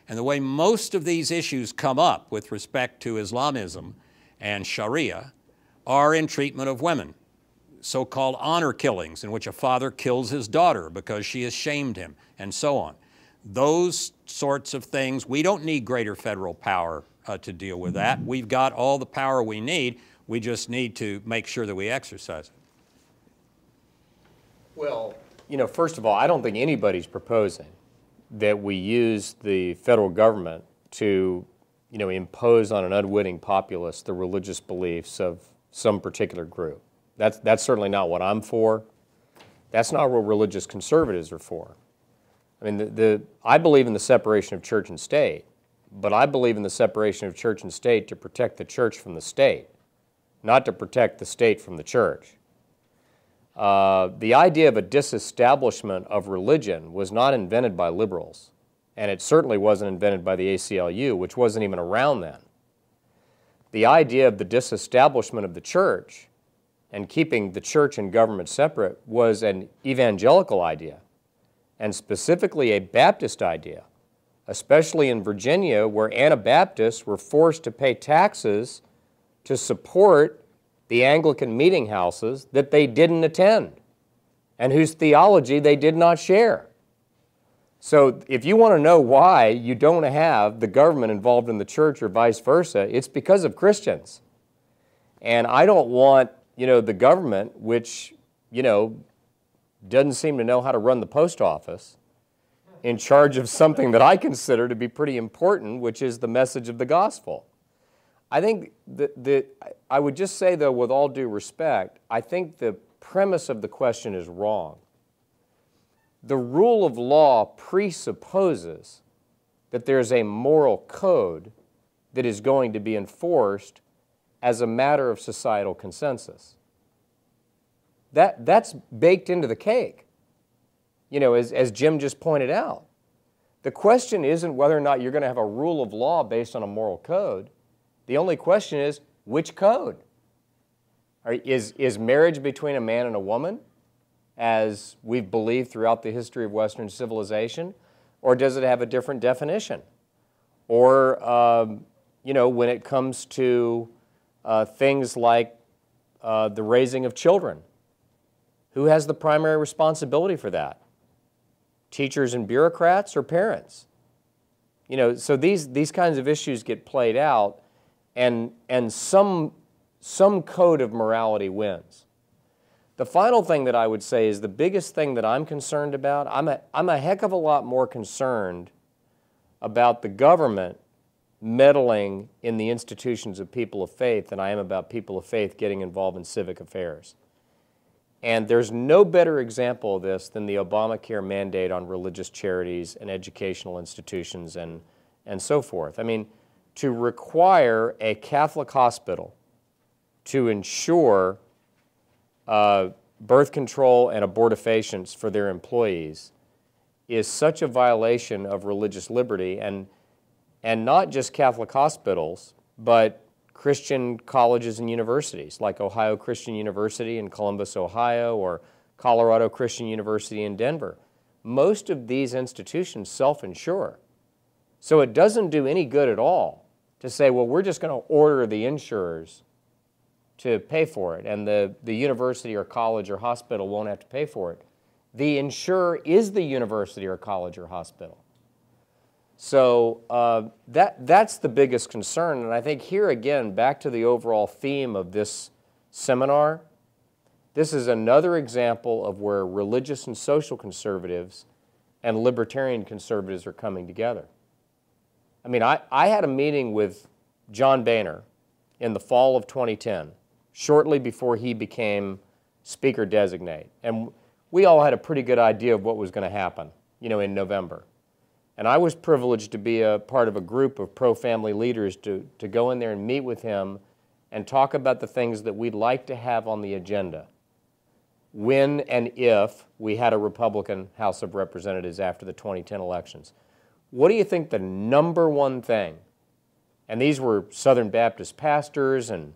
And the way most of these issues come up with respect to Islamism and Sharia are in treatment of women, so-called honor killings in which a father kills his daughter because she has shamed him, and so on. Those sorts of things, we don't need greater federal power to deal with that. We've got all the power we need. We just need to make sure that we exercise it. Well, you know, first of all, I don't think anybody's proposing that we use the federal government to, you know, impose on an unwitting populace the religious beliefs of some particular group. That's certainly not what I'm for. That's not what religious conservatives are for. I mean, I believe in the separation of church and state, but I believe in the separation of church and state to protect the church from the state, not to protect the state from the church. The idea of a disestablishment of religion was not invented by liberals, and it certainly wasn't invented by the ACLU, which wasn't even around then. The idea of the disestablishment of the church and keeping the church and government separate was an evangelical idea, and specifically a Baptist idea, especially in Virginia, where Anabaptists were forced to pay taxes to support the Anglican meeting houses that they didn't attend and whose theology they did not share. So if you want to know why you don't have the government involved in the church or vice versa, it's because of Christians. And I don't want, the government, which, doesn't seem to know how to run the post office, in charge of something that I consider to be pretty important, which is the message of the gospel. I think I would just say, though, with all due respect, I think the premise of the question is wrong. The rule of law presupposes that there's a moral code that is going to be enforced as a matter of societal consensus. That's baked into the cake, as Jim just pointed out. The question isn't whether or not you're going to have a rule of law based on a moral code. The only question is, which code? Is marriage between a man and a woman, as we've believed throughout the history of Western civilization, or does it have a different definition? Or, when it comes to things like the raising of children, who has the primary responsibility for that? Teachers and bureaucrats or parents? So these kinds of issues get played out, and some code of morality wins. The final thing that I would say is the biggest thing that I'm concerned about. I'm a heck of a lot more concerned about the government meddling in the institutions of people of faith than I am about people of faith getting involved in civic affairs. And there's no better example of this than the Obamacare mandate on religious charities and educational institutions and so forth. I mean, to require a Catholic hospital to ensure birth control and abortifacients for their employees is such a violation of religious liberty, and not just Catholic hospitals, but Christian colleges and universities, like Ohio Christian University in Columbus, Ohio, or Colorado Christian University in Denver. Most of these institutions self-insure. So it doesn't do any good at all to say, well, we're just going to order the insurers to pay for it, and the university or college or hospital won't have to pay for it. The insurer is the university or college or hospital. So that's the biggest concern, and I think here again, back to the overall theme of this seminar, this is another example of where religious and social conservatives and libertarian conservatives are coming together. I mean, I had a meeting with John Boehner in the fall of 2010, shortly before he became Speaker Designate, and we all had a pretty good idea of what was going to happen, in November. And I was privileged to be a part of a group of pro-family leaders to go in there and meet with him and talk about the things that we'd like to have on the agenda when and if we had a Republican House of Representatives after the 2010 elections. What do you think the number one thing, and these were Southern Baptist pastors and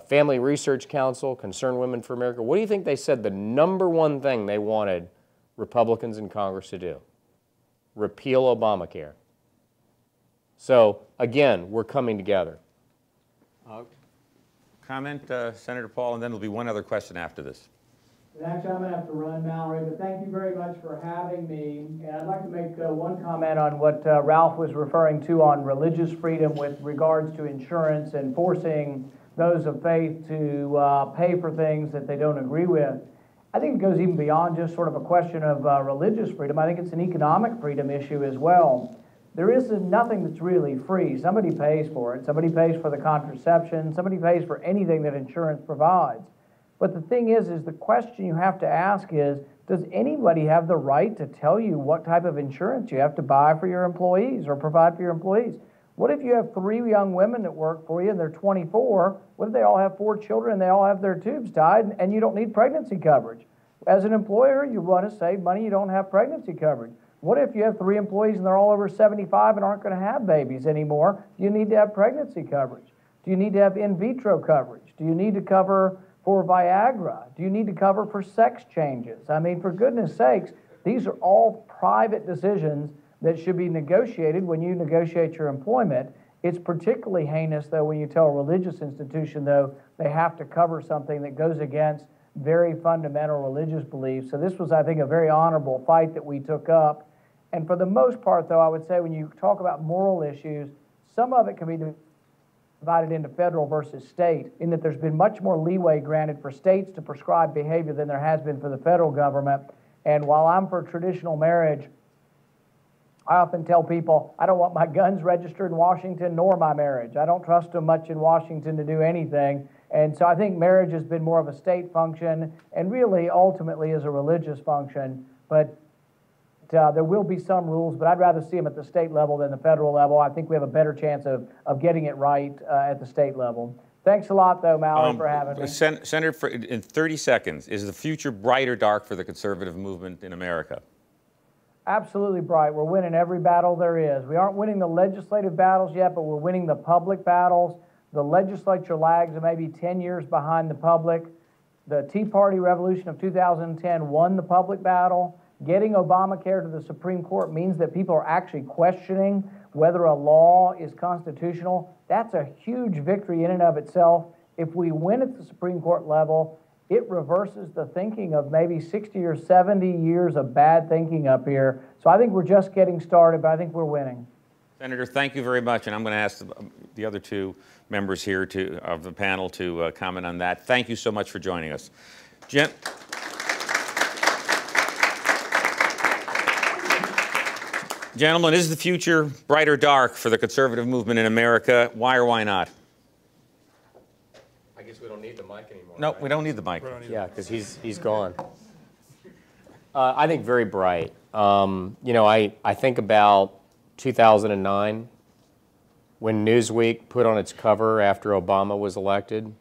Family Research Council, Concerned Women for America, what do you think they said the number one thing they wanted Republicans in Congress to do? Repeal Obamacare. So, again, we're coming together. Comment, Senator Paul, and then there'll be one other question after this. Actually, I'm going to have to run, Mallory, but thank you very much for having me. And I'd like to make one comment on what Ralph was referring to on religious freedom with regards to insurance and forcing those of faith to pay for things that they don't agree with. I think it goes even beyond just sort of a question of religious freedom. I think it's an economic freedom issue as well. There is nothing that's really free. Somebody pays for it. Somebody pays for the contraception. Somebody pays for anything that insurance provides. But the thing is the question you have to ask is, does anybody have the right to tell you what type of insurance you have to buy for your employees or provide for your employees? What if you have 3 young women that work for you and they're 24? What if they all have 4 children and they all have their tubes tied and you don't need pregnancy coverage? As an employer, you want to save money, you don't have pregnancy coverage. What if you have 3 employees and they're all over 75 and aren't going to have babies anymore? Do you need to have pregnancy coverage? Do you need to have in vitro coverage? Do you need to cover for Viagra? Do you need to cover for sex changes? I mean, for goodness sakes, these are all private decisions that should be negotiated when you negotiate your employment. It's particularly heinous, though, when you tell a religious institution, though, they have to cover something that goes against very fundamental religious beliefs. So this was, I think, a very honorable fight that we took up. And for the most part, though, I would say when you talk about moral issues, some of it can be divided into federal versus state, in that there's been much more leeway granted for states to prescribe behavior than there has been for the federal government. And while I'm for traditional marriage, I often tell people I don't want my guns registered in Washington nor my marriage. I don't trust them much in Washington to do anything. And so I think marriage has been more of a state function and really ultimately is a religious function. But there will be some rules, but I'd rather see them at the state level than the federal level. I think we have a better chance of getting it right at the state level. Thanks a lot, though, Mallory, for having me. Senator, in 30 seconds, is the future bright or dark for the conservative movement in America? Absolutely bright. We're winning every battle there is. We aren't winning the legislative battles yet, but we're winning the public battles. The legislature lags maybe 10 years behind the public. The Tea Party revolution of 2010 won the public battle. Getting Obamacare to the Supreme Court means that people are actually questioning whether a law is constitutional. That's a huge victory in and of itself. If we win at the Supreme Court level, it reverses the thinking of maybe 60 or 70 years of bad thinking up here. So I think we're just getting started, but I think we're winning. Senator, thank you very much, and I'm going to ask the other two members here of the panel to comment on that. Thank you so much for joining us. Gentlemen, is the future bright or dark for the conservative movement in America? Why or why not? I guess we don't need the mic anymore. No, right? we don't need the mic. Yeah, because he's gone. I think very bright. You know, I think about 2009 when Newsweek put on its cover after Obama was elected,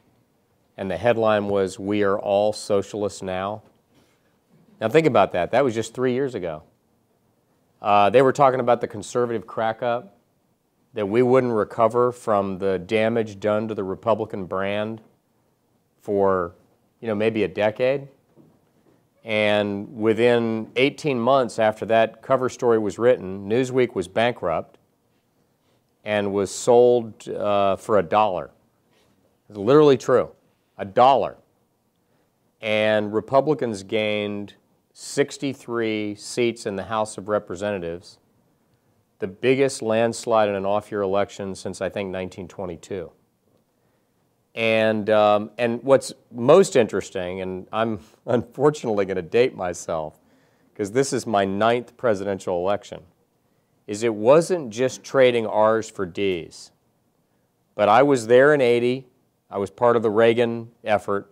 and the headline was, "We are all socialists now." Now think about that. That was just 3 years ago. They were talking about the conservative crack-up, that we wouldn't recover from the damage done to the Republican brand for, you know, maybe a decade. And within 18 months after that cover story was written, Newsweek was bankrupt and was sold for $1. It's literally true, $1. And Republicans gained 63 seats in the House of Representatives, the biggest landslide in an off-year election since, I think, 1922. And what's most interesting, and I'm unfortunately going to date myself, because this is my 9th presidential election, is it wasn't just trading R's for D's. But I was there in '80. I was part of the Reagan effort.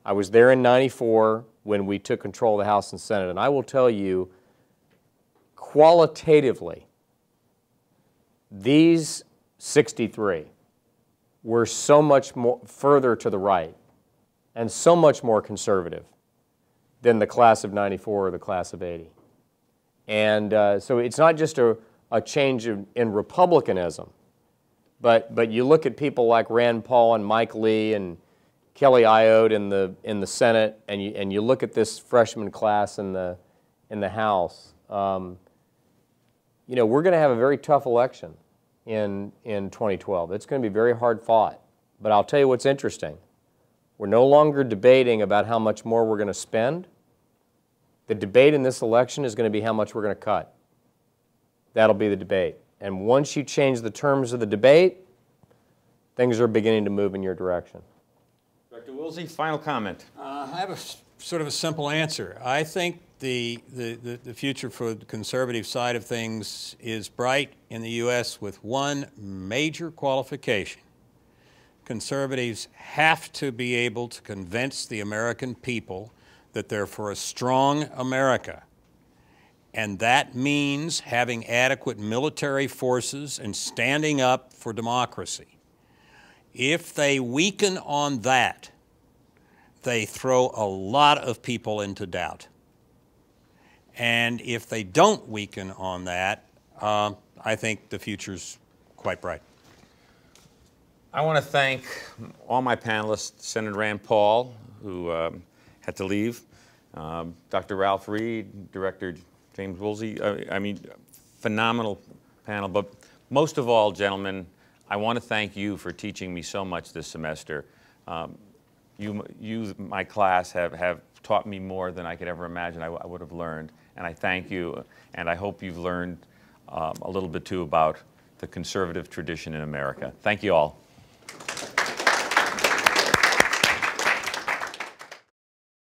I was there in '94 when we took control of the House and Senate. And I will tell you, qualitatively, these 63 were so much more further to the right and so much more conservative than the class of '94 or the class of '80. And so it's not just a change in Republicanism, but you look at people like Rand Paul and Mike Lee and Kelly Ayotte in the Senate, and you look at this freshman class in the House. You know, we're going to have a very tough election in 2012. It's going to be very hard fought. But I'll tell you what's interesting. We're no longer debating about how much more we're going to spend. The debate in this election is going to be how much we're going to cut. That'll be the debate. And once you change the terms of the debate, things are beginning to move in your direction. Dr. Woolsey, final comment. I have a sort of a simple answer. I think the future for the conservative side of things is bright in the U.S. with one major qualification. Conservatives have to be able to convince the American people that they're for a strong America. And that means having adequate military forces and standing up for democracy. If they weaken on that, they throw a lot of people into doubt. And if they don't weaken on that, I think the future's quite bright. I want to thank all my panelists, Senator Rand Paul, who had to leave, Dr. Ralph Reed, Director James Woolsey. I mean, phenomenal panel, but most of all, gentlemen, I want to thank you for teaching me so much this semester. You, my class, have taught me more than I could ever imagine I would have learned, and I thank you, and I hope you've learned a little bit too about the conservative tradition in America. Thank you all.